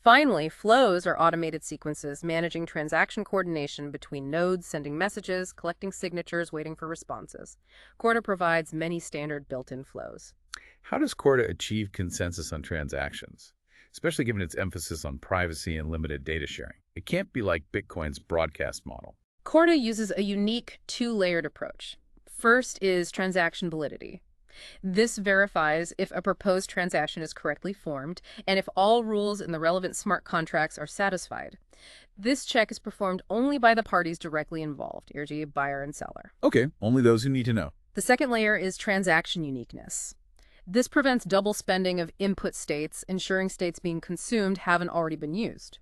Finally, flows are automated sequences managing transaction coordination between nodes, sending messages, collecting signatures, waiting for responses. Corda provides many standard built-in flows. How does Corda achieve consensus on transactions, especially given its emphasis on privacy and limited data sharing? It can't be like Bitcoin's broadcast model. Corda uses a unique two-layered approach. First is transaction validity. This verifies if a proposed transaction is correctly formed and if all rules in the relevant smart contracts are satisfied. This check is performed only by the parties directly involved, e.g. buyer and seller. Okay, only those who need to know. The second layer is transaction uniqueness. This prevents double spending of input states, ensuring states being consumed haven't already been used.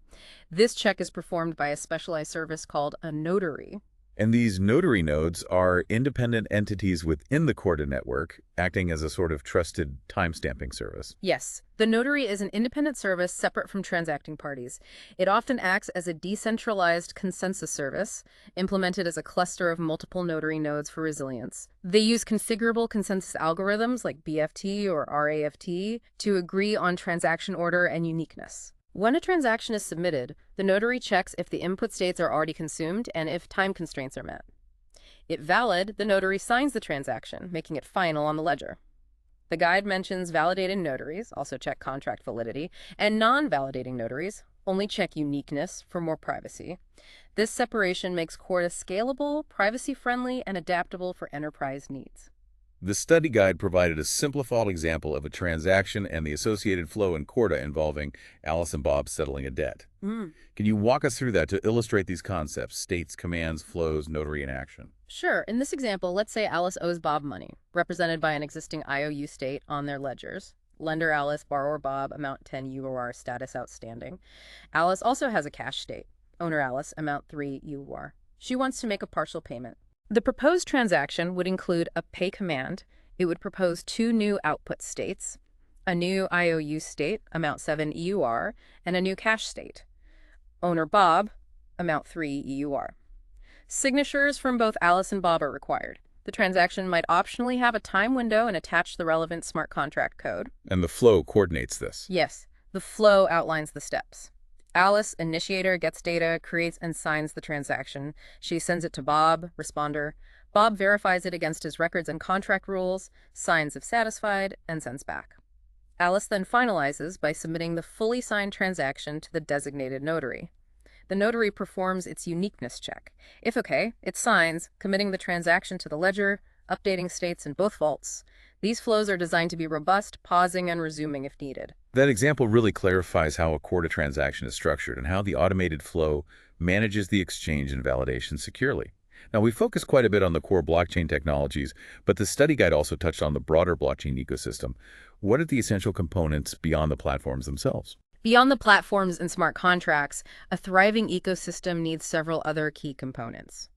This check is performed by a specialized service called a notary. And these notary nodes are independent entities within the Corda network, acting as a sort of trusted timestamping service. Yes, the notary is an independent service separate from transacting parties. It often acts as a decentralized consensus service, implemented as a cluster of multiple notary nodes for resilience. They use configurable consensus algorithms like BFT or RAFT to agree on transaction order and uniqueness. When a transaction is submitted, the notary checks if the input states are already consumed and if time constraints are met. If valid, the notary signs the transaction, making it final on the ledger. The guide mentions validated notaries, also check contract validity, and non-validating notaries, only check uniqueness for more privacy. This separation makes Corda scalable, privacy-friendly, and adaptable for enterprise needs. The study guide provided a simplified example of a transaction and the associated flow in Corda involving Alice and Bob settling a debt. Can you walk us through that to illustrate these concepts, states, commands, flows, notary in action? Sure. In this example, let's say Alice owes Bob money, represented by an existing IOU state on their ledgers. Lender Alice, borrower Bob, amount 10 UOR, status outstanding. Alice also has a cash state. Owner Alice, amount 3 UOR. She wants to make a partial payment. The proposed transaction would include a pay command. It would propose two new output states, a new IOU state, amount 7 EUR, and a new cash state. Owner Bob, amount 3 EUR. Signatures from both Alice and Bob are required. The transaction might optionally have a time window and attach the relevant smart contract code. And the flow coordinates this. Yes, the flow outlines the steps. Alice, initiator, gets data, creates and signs the transaction. She sends it to Bob, responder. Bob verifies it against his records and contract rules, signs if satisfied, and sends back. Alice then finalizes by submitting the fully signed transaction to the designated notary. The notary performs its uniqueness check. If okay, it signs, committing the transaction to the ledger, updating states in both vaults. These flows are designed to be robust, pausing and resuming if needed. That example really clarifies how a Corda transaction is structured and how the automated flow manages the exchange and validation securely. Now, we focused quite a bit on the core blockchain technologies, but the study guide also touched on the broader blockchain ecosystem. What are the essential components beyond the platforms themselves? Beyond the platforms and smart contracts, a thriving ecosystem needs several other key components.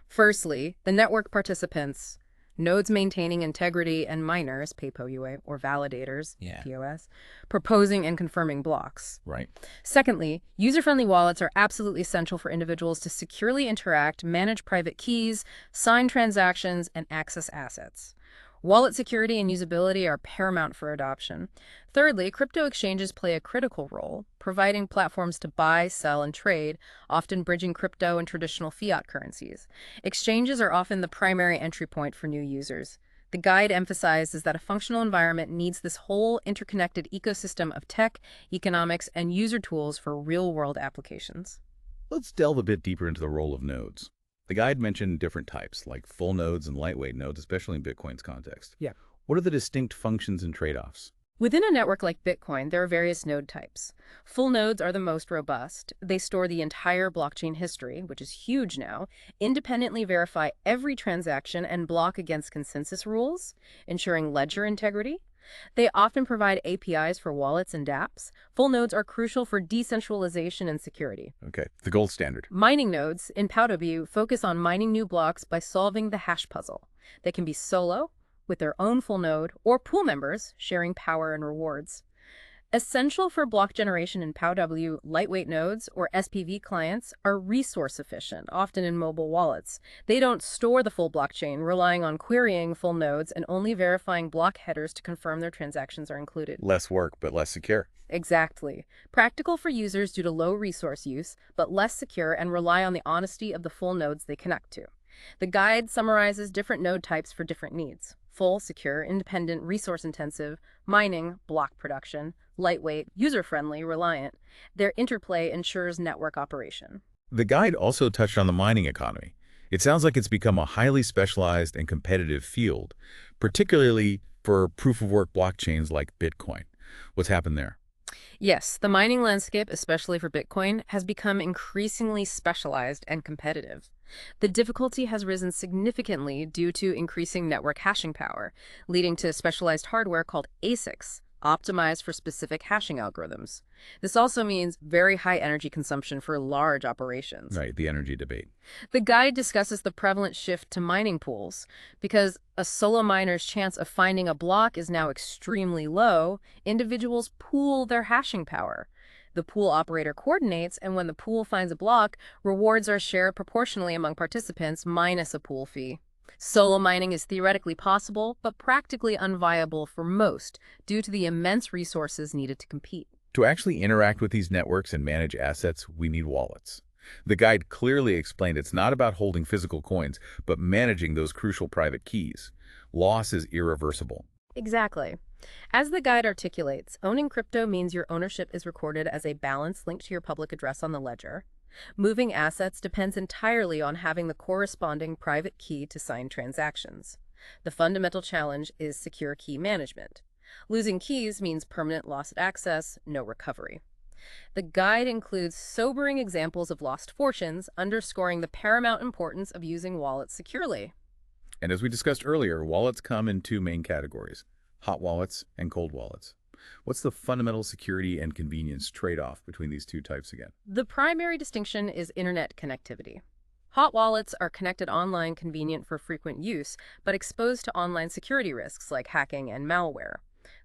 Firstly, the network participants, nodes maintaining integrity, and miners, POUA, or validators, POS, proposing and confirming blocks. Right. Secondly, user-friendly wallets are absolutely essential for individuals to securely interact, manage private keys, sign transactions, and access assets. Wallet security and usability are paramount for adoption. Thirdly, crypto exchanges play a critical role, providing platforms to buy, sell, and trade, often bridging crypto and traditional fiat currencies. Exchanges are often the primary entry point for new users. The guide emphasizes that a functional environment needs this whole interconnected ecosystem of tech, economics, and user tools for real-world applications. Let's delve a bit deeper into the role of nodes. The guide mentioned different types, like full nodes and lightweight nodes, especially in Bitcoin's context. Yeah. What are the distinct functions and trade-offs? Within a network like Bitcoin, there are various node types. Full nodes are the most robust. They store the entire blockchain history, which is huge now, independently verify every transaction, and block against consensus rules, ensuring ledger integrity. They often provide APIs for wallets and dApps. Full nodes are crucial for decentralization and security. Okay, the gold standard. Mining nodes in PowerW focus on mining new blocks by solving the hash puzzle. They can be solo, with their own full node, or pool members, sharing power and rewards. Essential for block generation in PowerW, lightweight nodes, or SPV clients, are resource efficient, often in mobile wallets. They don't store the full blockchain, relying on querying full nodes and only verifying block headers to confirm their transactions are included. Less work, but less secure. Exactly. Practical for users due to low resource use, but less secure and rely on the honesty of the full nodes they connect to. The guide summarizes different node types for different needs: full, secure, independent, resource-intensive, mining, block production, lightweight, user-friendly, reliant. Their interplay ensures network operation. The guide also touched on the mining economy. It sounds like it's become a highly specialized and competitive field, particularly for proof-of-work blockchains like Bitcoin. What's happened there? Yes, the mining landscape, especially for Bitcoin, has become increasingly specialized and competitive. The difficulty has risen significantly due to increasing network hashing power, leading to specialized hardware called ASICs, optimized for specific hashing algorithms. This also means very high energy consumption for large operations. Right, the energy debate. The guide discusses the prevalent shift to mining pools. Because a solo miner's chance of finding a block is now extremely low, individuals pool their hashing power. The pool operator coordinates, and when the pool finds a block, rewards are shared proportionally among participants minus a pool fee. Solo mining is theoretically possible, but practically unviable for most due to the immense resources needed to compete. To actually interact with these networks and manage assets, we need wallets. The guide clearly explained it's not about holding physical coins, but managing those crucial private keys. Loss is irreversible. Exactly. As the guide articulates, owning crypto means your ownership is recorded as a balance linked to your public address on the ledger. Moving assets depends entirely on having the corresponding private key to sign transactions. The fundamental challenge is secure key management. Losing keys means permanent loss of access, no recovery. The guide includes sobering examples of lost fortunes, underscoring the paramount importance of using wallets securely. And as we discussed earlier, wallets come in two main categories: hot wallets and cold wallets. What's the fundamental security and convenience trade-off between these two types again? The primary distinction is internet connectivity. Hot wallets are connected online, convenient for frequent use, but exposed to online security risks like hacking and malware.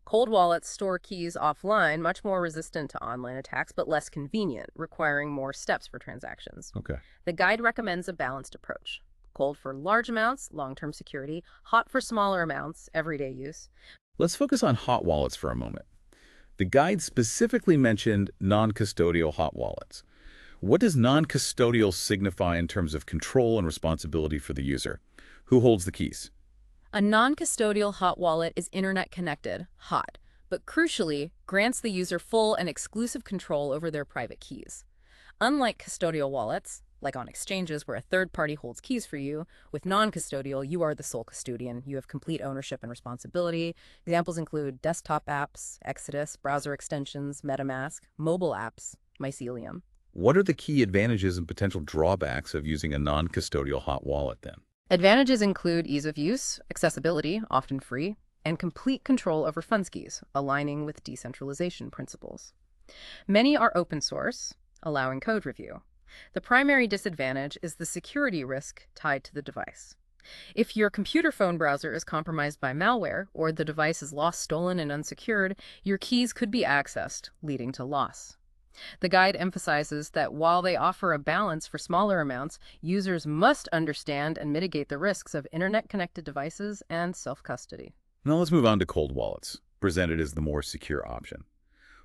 Cold wallets store keys offline, much more resistant to online attacks, but less convenient, requiring more steps for transactions. Okay. The guide recommends a balanced approach. Cold for large amounts, long-term security; hot for smaller amounts, everyday use. Let's focus on hot wallets for a moment. The guide specifically mentioned non-custodial hot wallets. What does non-custodial signify in terms of control and responsibility for the user? Who holds the keys? A non-custodial hot wallet is internet-connected, hot, but crucially, grants the user full and exclusive control over their private keys. Unlike custodial wallets, like on exchanges where a third party holds keys for you, with non-custodial, you are the sole custodian. You have complete ownership and responsibility. Examples include desktop apps, Exodus, browser extensions, MetaMask, mobile apps, Mycelium. What are the key advantages and potential drawbacks of using a non-custodial hot wallet then? Advantages include ease of use, accessibility, often free, and complete control over funds keys, aligning with decentralization principles. Many are open source, allowing code review. The primary disadvantage is the security risk tied to the device. If your computer phone browser is compromised by malware or the device is lost, stolen, and unsecured, your keys could be accessed, leading to loss. The guide emphasizes that while they offer a balance for smaller amounts, users must understand and mitigate the risks of internet-connected devices and self-custody. Now let's move on to cold wallets, presented as the more secure option.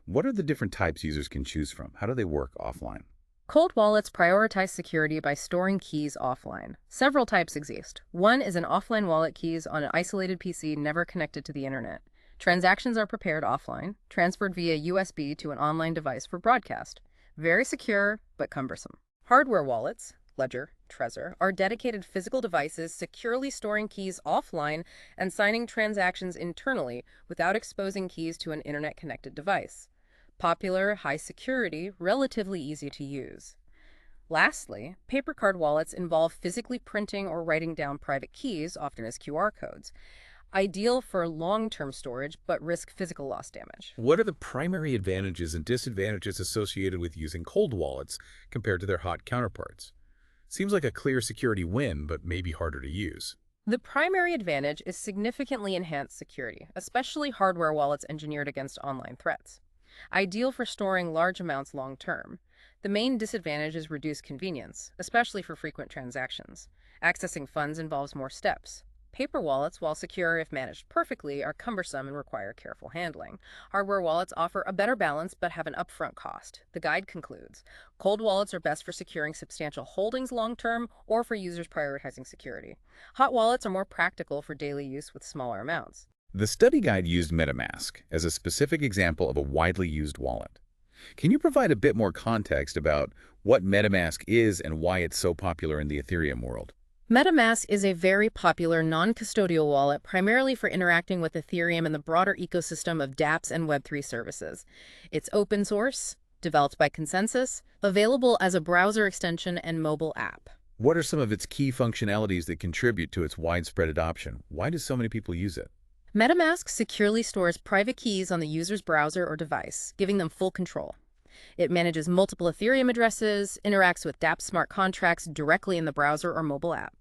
What are the different types users can choose from? How do they work offline? Cold wallets prioritize security by storing keys offline. Several types exist. One is an offline wallet keys on an isolated PC never connected to the internet. Transactions are prepared offline, transferred via USB to an online device for broadcast. Very secure, but cumbersome. Hardware wallets, Ledger, Trezor, are dedicated physical devices securely storing keys offline and signing transactions internally without exposing keys to an internet-connected device. Popular, high security, relatively easy to use. Lastly, paper card wallets involve physically printing or writing down private keys, often as QR codes. Ideal for long-term storage, but risk physical loss damage. What are the primary advantages and disadvantages associated with using cold wallets compared to their hot counterparts? Seems like a clear security win, but maybe harder to use. The primary advantage is significantly enhanced security, especially hardware wallets engineered against online threats. Ideal for storing large amounts long-term. The main disadvantage is reduced convenience, especially for frequent transactions. Accessing funds involves more steps. Paper wallets, while secure if managed perfectly, are cumbersome and require careful handling. Hardware wallets offer a better balance but have an upfront cost. The guide concludes, cold wallets are best for securing substantial holdings long-term or for users prioritizing security. Hot wallets are more practical for daily use with smaller amounts. The study guide used MetaMask as a specific example of a widely used wallet. Can you provide a bit more context about what MetaMask is and why it's so popular in the Ethereum world? MetaMask is a very popular non-custodial wallet primarily for interacting with Ethereum and the broader ecosystem of dApps and Web3 services. It's open source, developed by consensus, available as a browser extension and mobile app. What are some of its key functionalities that contribute to its widespread adoption? Why do so many people use it? MetaMask securely stores private keys on the user's browser or device, giving them full control. It manages multiple Ethereum addresses, interacts with dApp smart contracts directly in the browser or mobile app.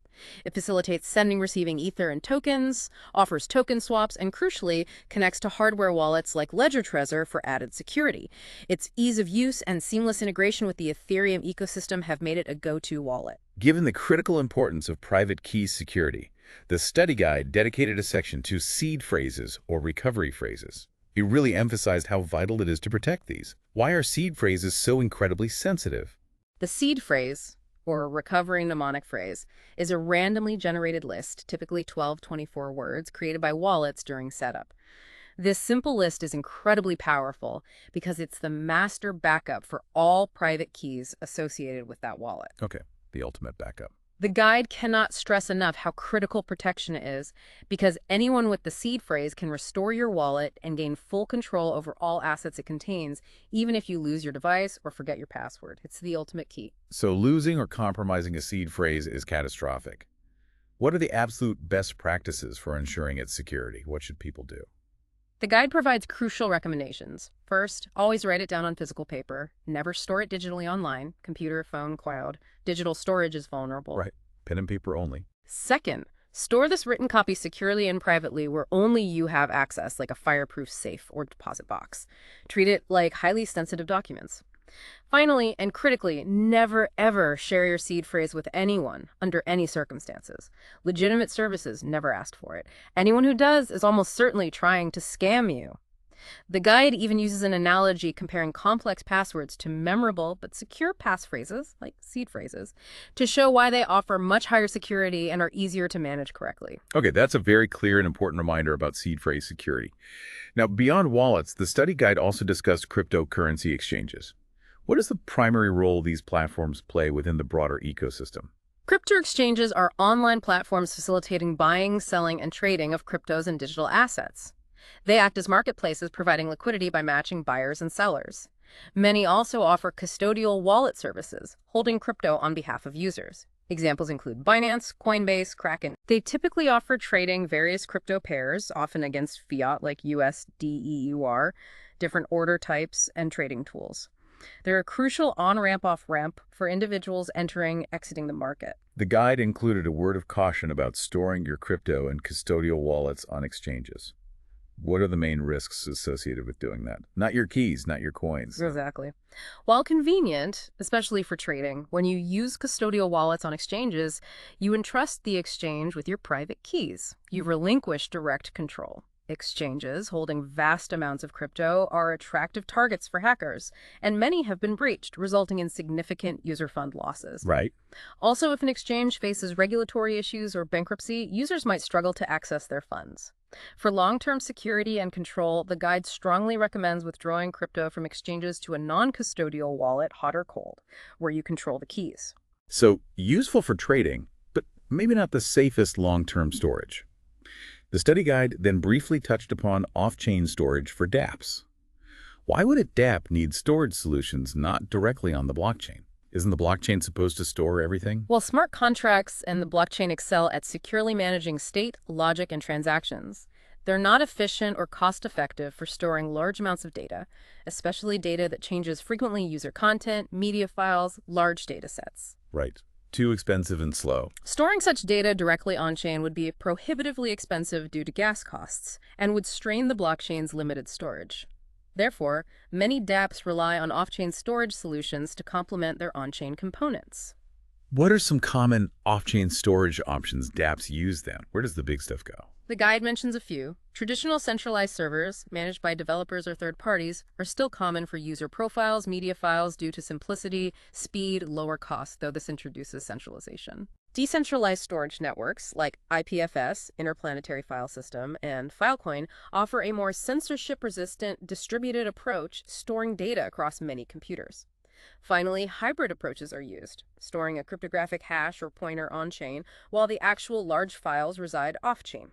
It facilitates sending, receiving Ether and tokens, offers token swaps, and crucially, connects to hardware wallets like Ledger Trezor for added security. Its ease of use and seamless integration with the Ethereum ecosystem have made it a go-to wallet. Given the critical importance of private key security, the study guide dedicated a section to seed phrases or recovery phrases. It really emphasized how vital it is to protect these. Why are seed phrases so incredibly sensitive? The seed phrase, or recovery mnemonic phrase, is a randomly generated list, typically 12-24 words, created by wallets during setup. This simple list is incredibly powerful because it's the master backup for all private keys associated with that wallet. Okay, the ultimate backup. The guide cannot stress enough how critical protection is because anyone with the seed phrase can restore your wallet and gain full control over all assets it contains, even if you lose your device or forget your password. It's the ultimate key. So losing or compromising a seed phrase is catastrophic. What are the absolute best practices for ensuring its security? What should people do? The guide provides crucial recommendations. First, always write it down on physical paper. Never store it digitally online, computer, phone, cloud. Digital storage is vulnerable. Right. Pen and paper only. Second, store this written copy securely and privately where only you have access, like a fireproof safe or deposit box. Treat it like highly sensitive documents. Finally, and critically, never ever share your seed phrase with anyone under any circumstances. Legitimate services never asked for it. Anyone who does is almost certainly trying to scam you. The guide even uses an analogy comparing complex passwords to memorable but secure passphrases, like seed phrases, to show why they offer much higher security and are easier to manage correctly. Okay, that's a very clear and important reminder about seed phrase security. Now, beyond wallets, the study guide also discussed cryptocurrency exchanges. What is the primary role these platforms play within the broader ecosystem? Crypto exchanges are online platforms facilitating buying, selling, and trading of cryptos and digital assets. They act as marketplaces providing liquidity by matching buyers and sellers. Many also offer custodial wallet services, holding crypto on behalf of users. Examples include Binance, Coinbase, Kraken. They typically offer trading various crypto pairs, often against fiat like USDEUR, different order types, and trading tools. They're a crucial on-ramp, off-ramp for individuals entering, exiting the market. The guide included a word of caution about storing your crypto in custodial wallets on exchanges. What are the main risks associated with doing that? Not your keys, not your coins. Exactly. While convenient, especially for trading, when you use custodial wallets on exchanges, you entrust the exchange with your private keys. You relinquish direct control. Exchanges holding vast amounts of crypto are attractive targets for hackers, and many have been breached, resulting in significant user fund losses. Right. Also, if an exchange faces regulatory issues or bankruptcy, users might struggle to access their funds. For long-term security and control, the guide strongly recommends withdrawing crypto from exchanges to a non-custodial wallet, hot or cold, where you control the keys. So, useful for trading, but maybe not the safest long-term storage. The study guide then briefly touched upon off-chain storage for dApps. Why would a dApp need storage solutions not directly on the blockchain? Isn't the blockchain supposed to store everything? Well, smart contracts and the blockchain excel at securely managing state, logic, and transactions. They're not efficient or cost-effective for storing large amounts of data, especially data that changes frequently, user content, media files, large data sets. Right. Too expensive and slow. Storing such data directly on-chain would be prohibitively expensive due to gas costs and would strain the blockchain's limited storage. Therefore, many dApps rely on off-chain storage solutions to complement their on-chain components. What are some common off-chain storage options dApps use then? Where does the big stuff go? The guide mentions a few. Traditional centralized servers, managed by developers or third parties, are still common for user profiles, media files due to simplicity, speed, lower cost, though this introduces centralization. Decentralized storage networks like IPFS, Interplanetary File System, and Filecoin offer a more censorship-resistant, distributed approach, storing data across many computers. Finally, hybrid approaches are used, storing a cryptographic hash or pointer on-chain, while the actual large files reside off-chain.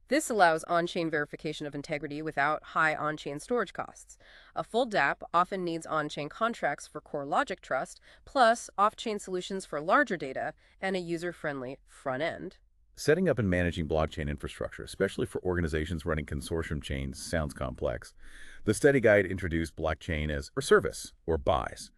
This allows on-chain verification of integrity without high on-chain storage costs. A full dApp often needs on-chain contracts for core logic trust, plus off-chain solutions for larger data and a user-friendly front end. Setting up and managing blockchain infrastructure, especially for organizations running consortium chains, sounds complex. The study guide introduced blockchain as a service, or BaaS.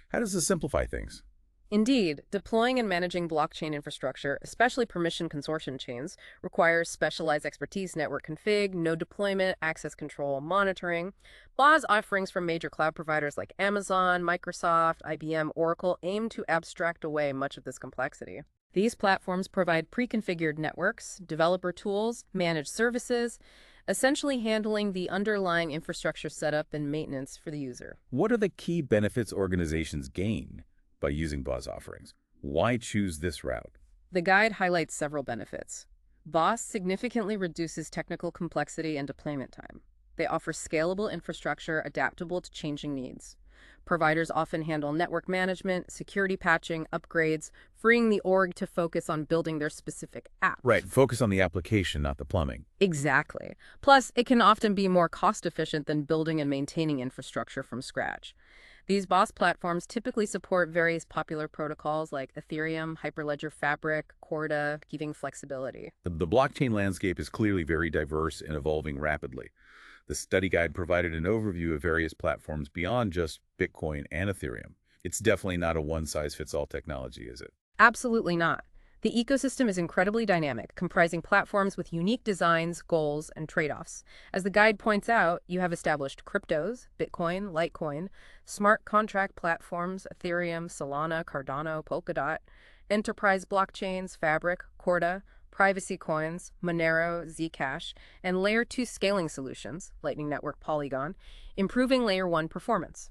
How does this simplify things? Indeed, deploying and managing blockchain infrastructure, especially permission consortium chains, requires specialized expertise, network config, node deployment, access control, monitoring. BaaS offerings from major cloud providers like Amazon, Microsoft, IBM, Oracle aim to abstract away much of this complexity. These platforms provide pre-configured networks, developer tools, managed services, essentially handling the underlying infrastructure setup and maintenance for the user. What are the key benefits organizations gain by using BaaS offerings? Why choose this route? The guide highlights several benefits. BaaS significantly reduces technical complexity and deployment time. They offer scalable infrastructure adaptable to changing needs. Providers often handle network management, security patching, upgrades, freeing the org to focus on building their specific app. Right, focus on the application, not the plumbing. Exactly. Plus, it can often be more cost-efficient than building and maintaining infrastructure from scratch. These BaaS platforms typically support various popular protocols like Ethereum, Hyperledger Fabric, Corda, giving flexibility. The blockchain landscape is clearly very diverse and evolving rapidly. The study guide provided an overview of various platforms beyond just Bitcoin and Ethereum. It's definitely not a one-size-fits-all technology, is it? Absolutely not. The ecosystem is incredibly dynamic, comprising platforms with unique designs, goals, and trade-offs. As the guide points out, you have established cryptos, Bitcoin, Litecoin, smart contract platforms, Ethereum, Solana, Cardano, Polkadot, enterprise blockchains, Fabric, Corda, privacy coins, Monero, Zcash, and Layer 2 scaling solutions, Lightning Network Polygon, improving Layer 1 performance.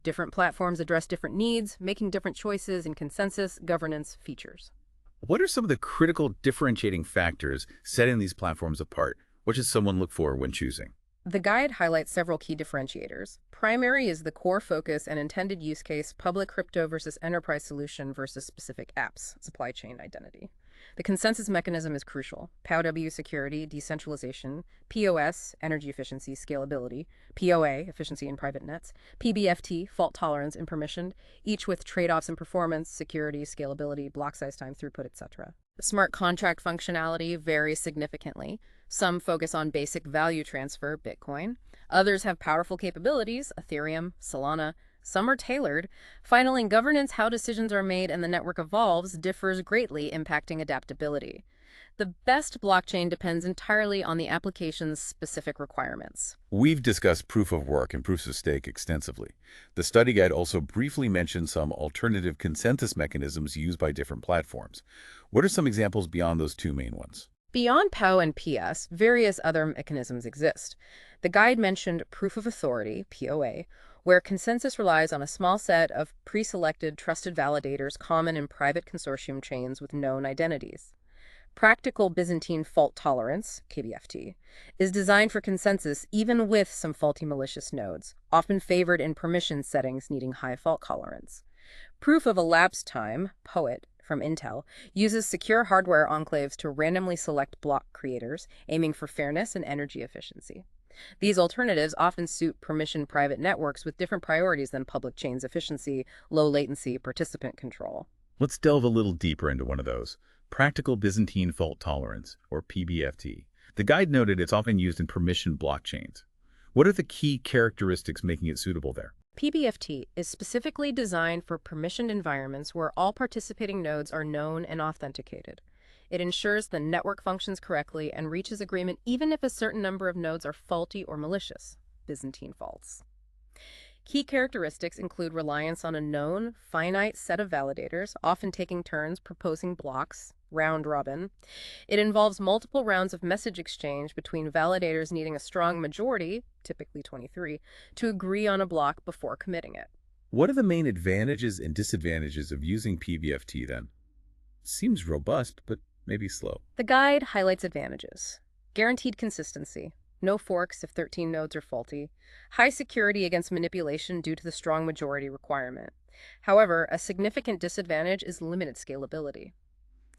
Different platforms address different needs, making different choices in consensus, governance, features. What are some of the critical differentiating factors setting these platforms apart? What should someone look for when choosing? The guide highlights several key differentiators. Primary is the core focus and intended use case, public crypto versus enterprise solution versus specific apps, supply chain identity. The consensus mechanism is crucial. POW security, decentralization, POS, energy efficiency, scalability, POA, efficiency in private nets, PBFT, fault tolerance and permissioned, each with trade-offs in performance, security, scalability, block size time, throughput, etc. Smart contract functionality varies significantly. Some focus on basic value transfer, Bitcoin. Others have powerful capabilities, Ethereum, Solana. Some are tailored. Finally, governance, how decisions are made and the network evolves, differs greatly, impacting adaptability. The best blockchain depends entirely on the application's specific requirements. We've discussed proof of work and proofs of stake extensively. The study guide also briefly mentioned some alternative consensus mechanisms used by different platforms. What are some examples beyond those two main ones? Beyond POW and PS, various other mechanisms exist. The guide mentioned proof of authority, POA, where consensus relies on a small set of pre-selected trusted validators common in private consortium chains with known identities. Practical Byzantine fault tolerance, KBFT, is designed for consensus even with some faulty malicious nodes, often favored in permission settings needing high fault tolerance. Proof of elapsed time, POET, from Intel, uses secure hardware enclaves to randomly select block creators, aiming for fairness and energy efficiency. These alternatives often suit permission private networks with different priorities than public chains: efficiency, low latency, participant control. Let's delve a little deeper into one of those. Practical Byzantine Fault Tolerance, or PBFT. The guide noted it's often used in permission blockchains. What are the key characteristics making it suitable there? PBFT is specifically designed for permissioned environments where all participating nodes are known and authenticated. It ensures the network functions correctly and reaches agreement even if a certain number of nodes are faulty or malicious, Byzantine faults. Key characteristics include reliance on a known, finite set of validators, often taking turns proposing blocks, round robin. It involves multiple rounds of message exchange between validators needing a strong majority, typically 23, to agree on a block before committing it. What are the main advantages and disadvantages of using PBFT then? Seems robust, but maybe slow. The guide highlights advantages. Guaranteed consistency. No forks if 13 nodes are faulty. High security against manipulation due to the strong majority requirement. However, a significant disadvantage is limited scalability.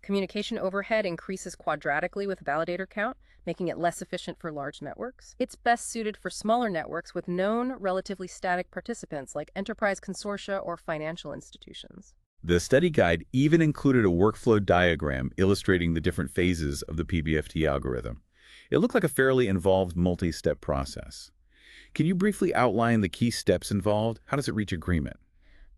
Communication overhead increases quadratically with validator count, making it less efficient for large networks. It's best suited for smaller networks with known, relatively static participants like enterprise consortia or financial institutions. The study guide even included a workflow diagram illustrating the different phases of the PBFT algorithm. It looked like a fairly involved multi-step process. Can you briefly outline the key steps involved? How does it reach agreement?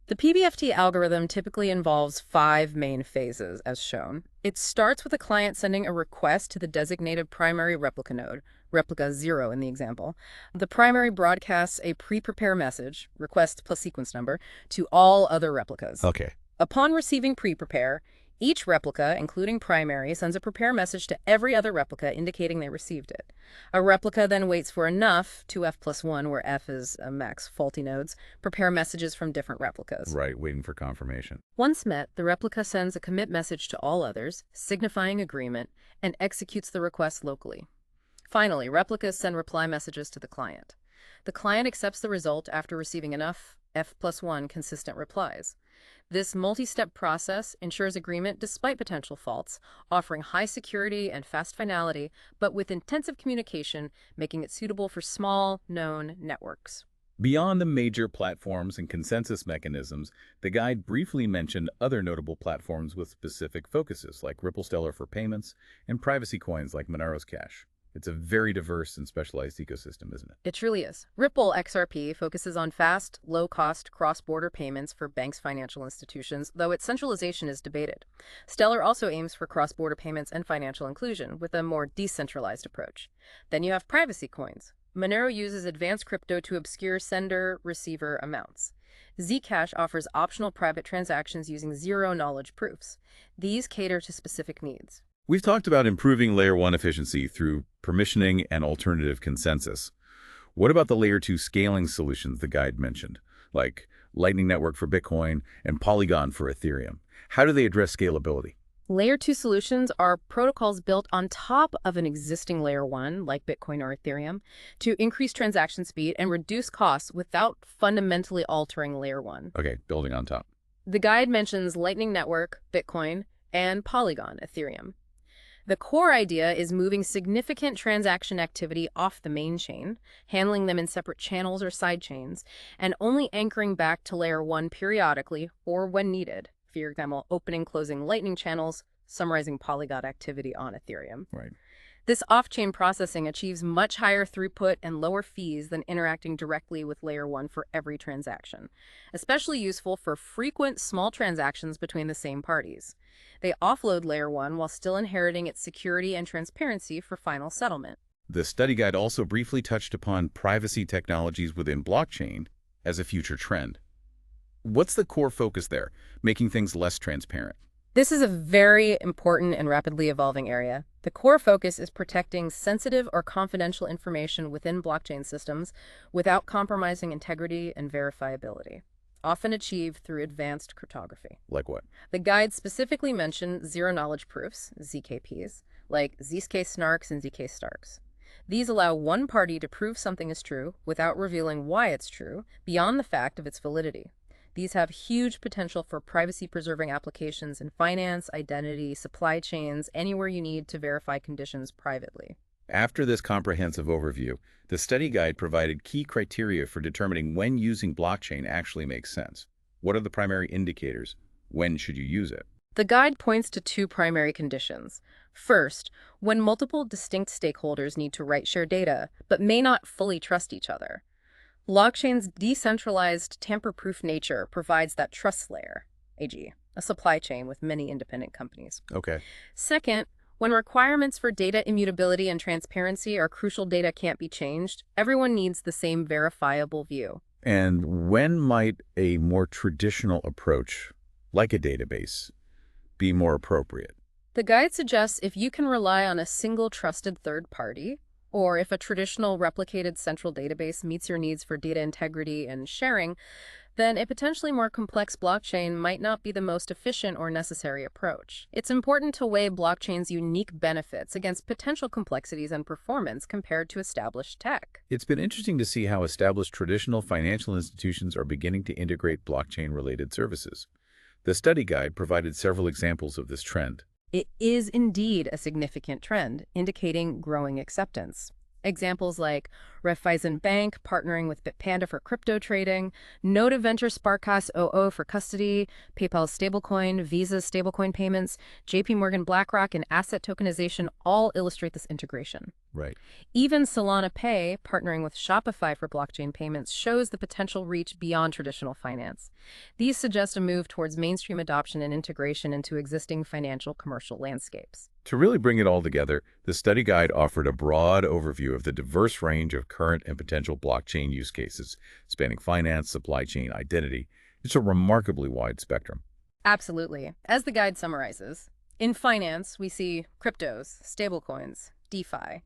The PBFT algorithm typically involves 5 main phases, as shown. It starts with a client sending a request to the designated primary replica node, replica 0 in the example. The primary broadcasts a pre-prepare message, request plus sequence number, to all other replicas. Okay. Upon receiving pre-prepare, each replica, including primary, sends a prepare message to every other replica indicating they received it. A replica then waits for enough, 2f+1, where f is a max faulty nodes, prepare messages from different replicas. Right, waiting for confirmation. Once met, the replica sends a commit message to all others, signifying agreement, and executes the request locally. Finally, replicas send reply messages to the client. The client accepts the result after receiving enough f+1 consistent replies. This multi-step process ensures agreement despite potential faults, offering high security and fast finality, but with intensive communication, making it suitable for small, known networks. Beyond the major platforms and consensus mechanisms, the guide briefly mentioned other notable platforms with specific focuses, like Ripple Stellar for payments and privacy coins like Monero's Cash. It's a very diverse and specialized ecosystem, isn't it? It truly is. Ripple XRP focuses on fast, low-cost, cross-border payments for banks' financial institutions, though its centralization is debated. Stellar also aims for cross-border payments and financial inclusion, with a more decentralized approach. Then you have privacy coins. Monero uses advanced crypto to obscure sender-receiver amounts. Zcash offers optional private transactions using zero-knowledge proofs. These cater to specific needs. We've talked about improving Layer 1 efficiency through permissioning and alternative consensus. What about the Layer 2 scaling solutions the guide mentioned, like Lightning Network for Bitcoin and Polygon for Ethereum? How do they address scalability? Layer 2 solutions are protocols built on top of an existing Layer 1, like Bitcoin or Ethereum, to increase transaction speed and reduce costs without fundamentally altering Layer 1. Okay, building on top. The guide mentions Lightning Network, Bitcoin, and Polygon, Ethereum. The core idea is moving significant transaction activity off the main chain, handling them in separate channels or side chains, and only anchoring back to Layer 1 periodically or when needed. For example, opening, closing Lightning channels, summarizing Polygon activity on Ethereum. Right. This off-chain processing achieves much higher throughput and lower fees than interacting directly with Layer 1 for every transaction, especially useful for frequent small transactions between the same parties. They offload Layer 1 while still inheriting its security and transparency for final settlement. The study guide also briefly touched upon privacy technologies within blockchain as a future trend. What's the core focus there, making things less transparent? This is a very important and rapidly evolving area. The core focus is protecting sensitive or confidential information within blockchain systems without compromising integrity and verifiability, often achieved through advanced cryptography. Like what? The guide specifically mentioned zero-knowledge proofs, ZKPs, like Zk snarks and Zk starks. These allow one party to prove something is true without revealing why it's true, beyond the fact of its validity. These have huge potential for privacy-preserving applications in finance, identity, supply chains, anywhere you need to verify conditions privately. After this comprehensive overview, the study guide provided key criteria for determining when using blockchain actually makes sense. What are the primary indicators? When should you use it? The guide points to 2 primary conditions. First, when multiple distinct stakeholders need to share data, but may not fully trust each other. Blockchain's decentralized, tamper-proof nature provides that trust layer, e.g., a supply chain with many independent companies. Okay. Second, when requirements for data immutability and transparency or crucial data can't be changed, everyone needs the same verifiable view. And when might a more traditional approach, like a database, be more appropriate? The guide suggests if you can rely on a single trusted third party, or if a traditional replicated central database meets your needs for data integrity and sharing, then a potentially more complex blockchain might not be the most efficient or necessary approach. It's important to weigh blockchain's unique benefits against potential complexities and performance compared to established tech. It's been interesting to see how established traditional financial institutions are beginning to integrate blockchain-related services. The study guide provided several examples of this trend. It is indeed a significant trend, indicating growing acceptance. Examples like Raiffeisen Bank partnering with Bitpanda for crypto trading, Node Venture Sparkas OO for custody, PayPal's stablecoin, Visa's stablecoin payments, JP Morgan BlackRock, and asset tokenization all illustrate this integration. Right. Even Solana Pay, partnering with Shopify for blockchain payments, shows the potential reach beyond traditional finance. These suggest a move towards mainstream adoption and integration into existing financial commercial landscapes. To really bring it all together, the study guide offered a broad overview of the diverse range of current and potential blockchain use cases, spanning finance, supply chain, identity. It's a remarkably wide spectrum. Absolutely. As the guide summarizes, in finance, we see cryptos, stablecoins, DeFi.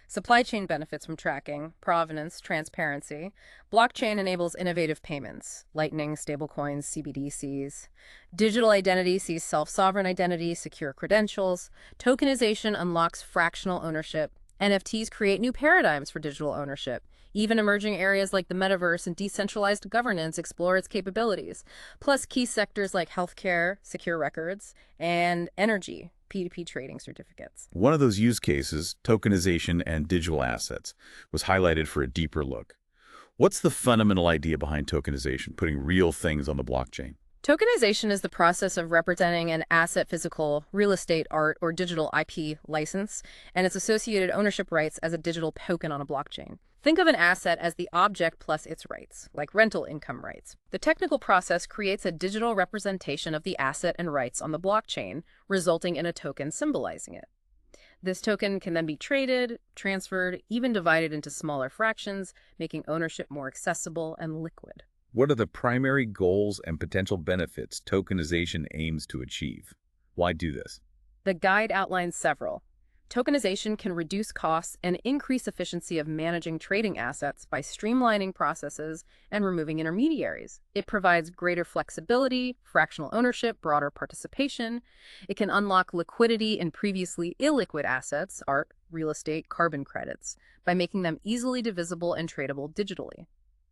Supply chain benefits from tracking, provenance, transparency. Blockchain enables innovative payments, Lightning, stablecoins, CBDCs. Digital identity sees self-sovereign identity, secure credentials. Tokenization unlocks fractional ownership. NFTs create new paradigms for digital ownership. Even emerging areas like the metaverse and decentralized governance explore its capabilities. Plus, key sectors like healthcare, secure records, and energy, P2P trading certificates. One of those use cases, tokenization and digital assets, was highlighted for a deeper look. What's the fundamental idea behind tokenization, putting real things on the blockchain? Tokenization is the process of representing an asset, physical, real estate, art, or digital IP license, and its associated ownership rights as a digital token on a blockchain. Think of an asset as the object plus its rights, like rental income rights. The technical process creates a digital representation of the asset and rights on the blockchain, resulting in a token symbolizing it. This token can then be traded, transferred, even divided into smaller fractions, making ownership more accessible and liquid. What are the primary goals and potential benefits tokenization aims to achieve? Why do this? The guide outlines several. Tokenization can reduce costs and increase efficiency of managing trading assets by streamlining processes and removing intermediaries. It provides greater flexibility, fractional ownership, broader participation. It can unlock liquidity in previously illiquid assets, art, real estate, carbon credits, by making them easily divisible and tradable digitally.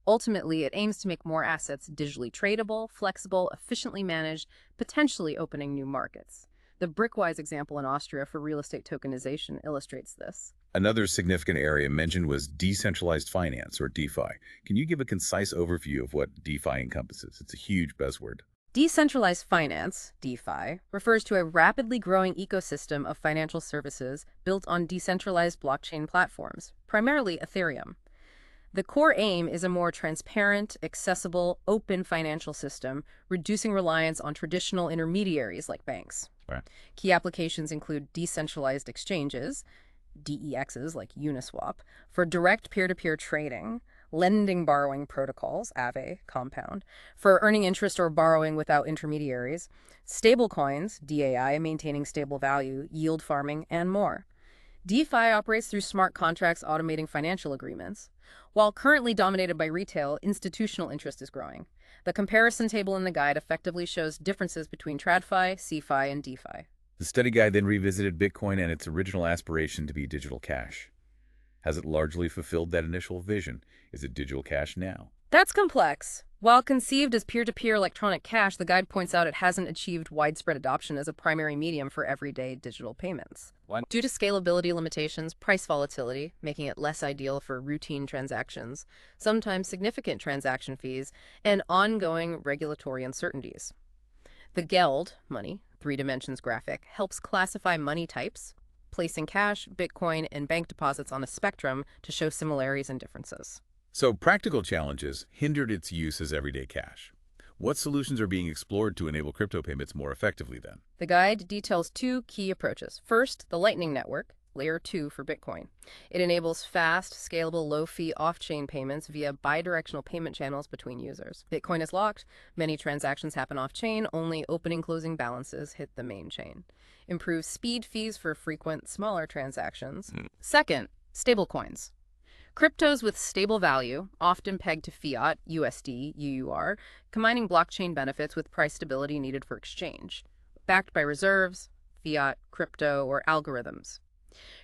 Ultimately, it aims to make more assets digitally tradable, flexible, efficiently managed, potentially opening new markets. The Brickwise example in Austria for real estate tokenization illustrates this. Another significant area mentioned was decentralized finance, or DeFi. Can you give a concise overview of what DeFi encompasses? It's a huge buzzword. Decentralized finance, DeFi, refers to a rapidly growing ecosystem of financial services built on decentralized blockchain platforms, primarily Ethereum. The core aim is a more transparent, accessible, open financial system, reducing reliance on traditional intermediaries like banks. Right. Key applications include decentralized exchanges, DEXs like Uniswap, for direct peer-to-peer trading, lending borrowing protocols, Aave, Compound, for earning interest or borrowing without intermediaries, stablecoins, DAI, maintaining stable value, yield farming, and more. DeFi operates through smart contracts automating financial agreements. While currently dominated by retail, institutional interest is growing. The comparison table in the guide effectively shows differences between TradFi, CeFi, and DeFi. The study guide then revisited Bitcoin and its original aspiration to be digital cash. Has it largely fulfilled that initial vision? Is it digital cash now? That's complex. While conceived as peer-to-peer electronic cash, the guide points out it hasn't achieved widespread adoption as a primary medium for everyday digital payments. Why? Due to scalability limitations, price volatility, making it less ideal for routine transactions, sometimes significant transaction fees, and ongoing regulatory uncertainties. The Geld, money, 3 dimensions graphic, helps classify money types, placing cash, Bitcoin, and bank deposits on a spectrum to show similarities and differences. So practical challenges hindered its use as everyday cash. What solutions are being explored to enable crypto payments more effectively then? The guide details 2 key approaches. First, the Lightning Network, Layer 2 for Bitcoin. It enables fast, scalable, low-fee off-chain payments via bidirectional payment channels between users. Bitcoin is locked. Many transactions happen off-chain. Only opening closing balances hit the main chain. Improves speed fees for frequent, smaller transactions. Second, stablecoins. Cryptos with stable value, often pegged to fiat, USD, UUR, combining blockchain benefits with price stability needed for exchange, backed by reserves, fiat, crypto, or algorithms.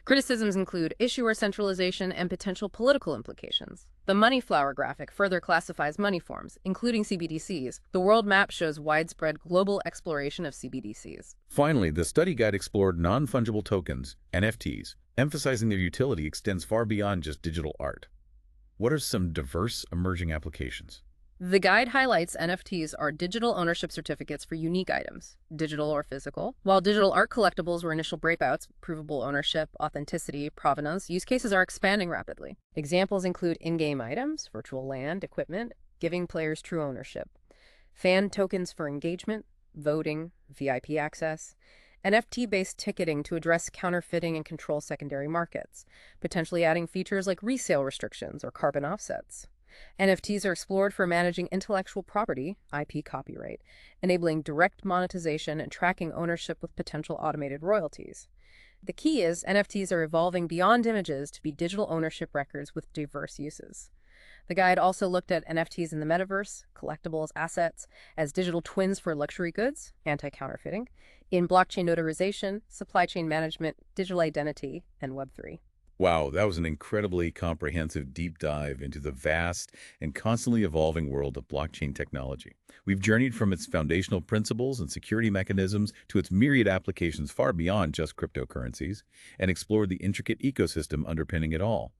Criticisms include issuer centralization and potential political implications. The money flower graphic further classifies money forms, including CBDCs. The world map shows widespread global exploration of CBDCs. Finally, the study guide explored non-fungible tokens, NFTs, emphasizing their utility extends far beyond just digital art. What are some diverse emerging applications? The guide highlights NFTs are digital ownership certificates for unique items, digital or physical. While digital art collectibles were initial breakouts, provable ownership, authenticity, provenance, use cases are expanding rapidly. Examples include in-game items, virtual land, equipment, giving players true ownership, fan tokens for engagement, voting, VIP access, NFT-based ticketing to address counterfeiting and control secondary markets, potentially adding features like resale restrictions or carbon offsets. NFTs are explored for managing intellectual property, IP copyright, enabling direct monetization and tracking ownership with potential automated royalties. The key is NFTs are evolving beyond images to be digital ownership records with diverse uses. The guide also looked at NFTs in the metaverse, collectibles, assets, as digital twins for luxury goods, anti-counterfeiting, in blockchain notarization, supply chain management, digital identity, and Web3. Wow, that was an incredibly comprehensive deep dive into the vast and constantly evolving world of blockchain technology. We've journeyed from its foundational principles and security mechanisms to its myriad applications far beyond just cryptocurrencies and explored the intricate ecosystem underpinning it all.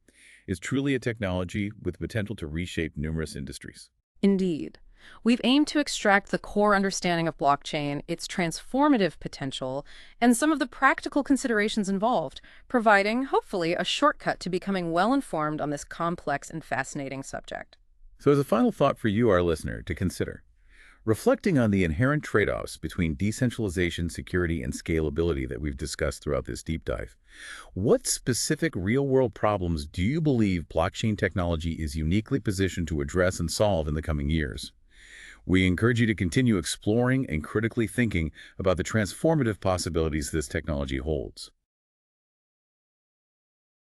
It's truly a technology with the potential to reshape numerous industries. Indeed. We've aimed to extract the core understanding of blockchain, its transformative potential, and some of the practical considerations involved, providing, hopefully, a shortcut to becoming well-informed on this complex and fascinating subject. So as a final thought for you, our listener, to consider, reflecting on the inherent trade-offs between decentralization, security, and scalability that we've discussed throughout this deep dive, what specific real-world problems do you believe blockchain technology is uniquely positioned to address and solve in the coming years? We encourage you to continue exploring and critically thinking about the transformative possibilities this technology holds.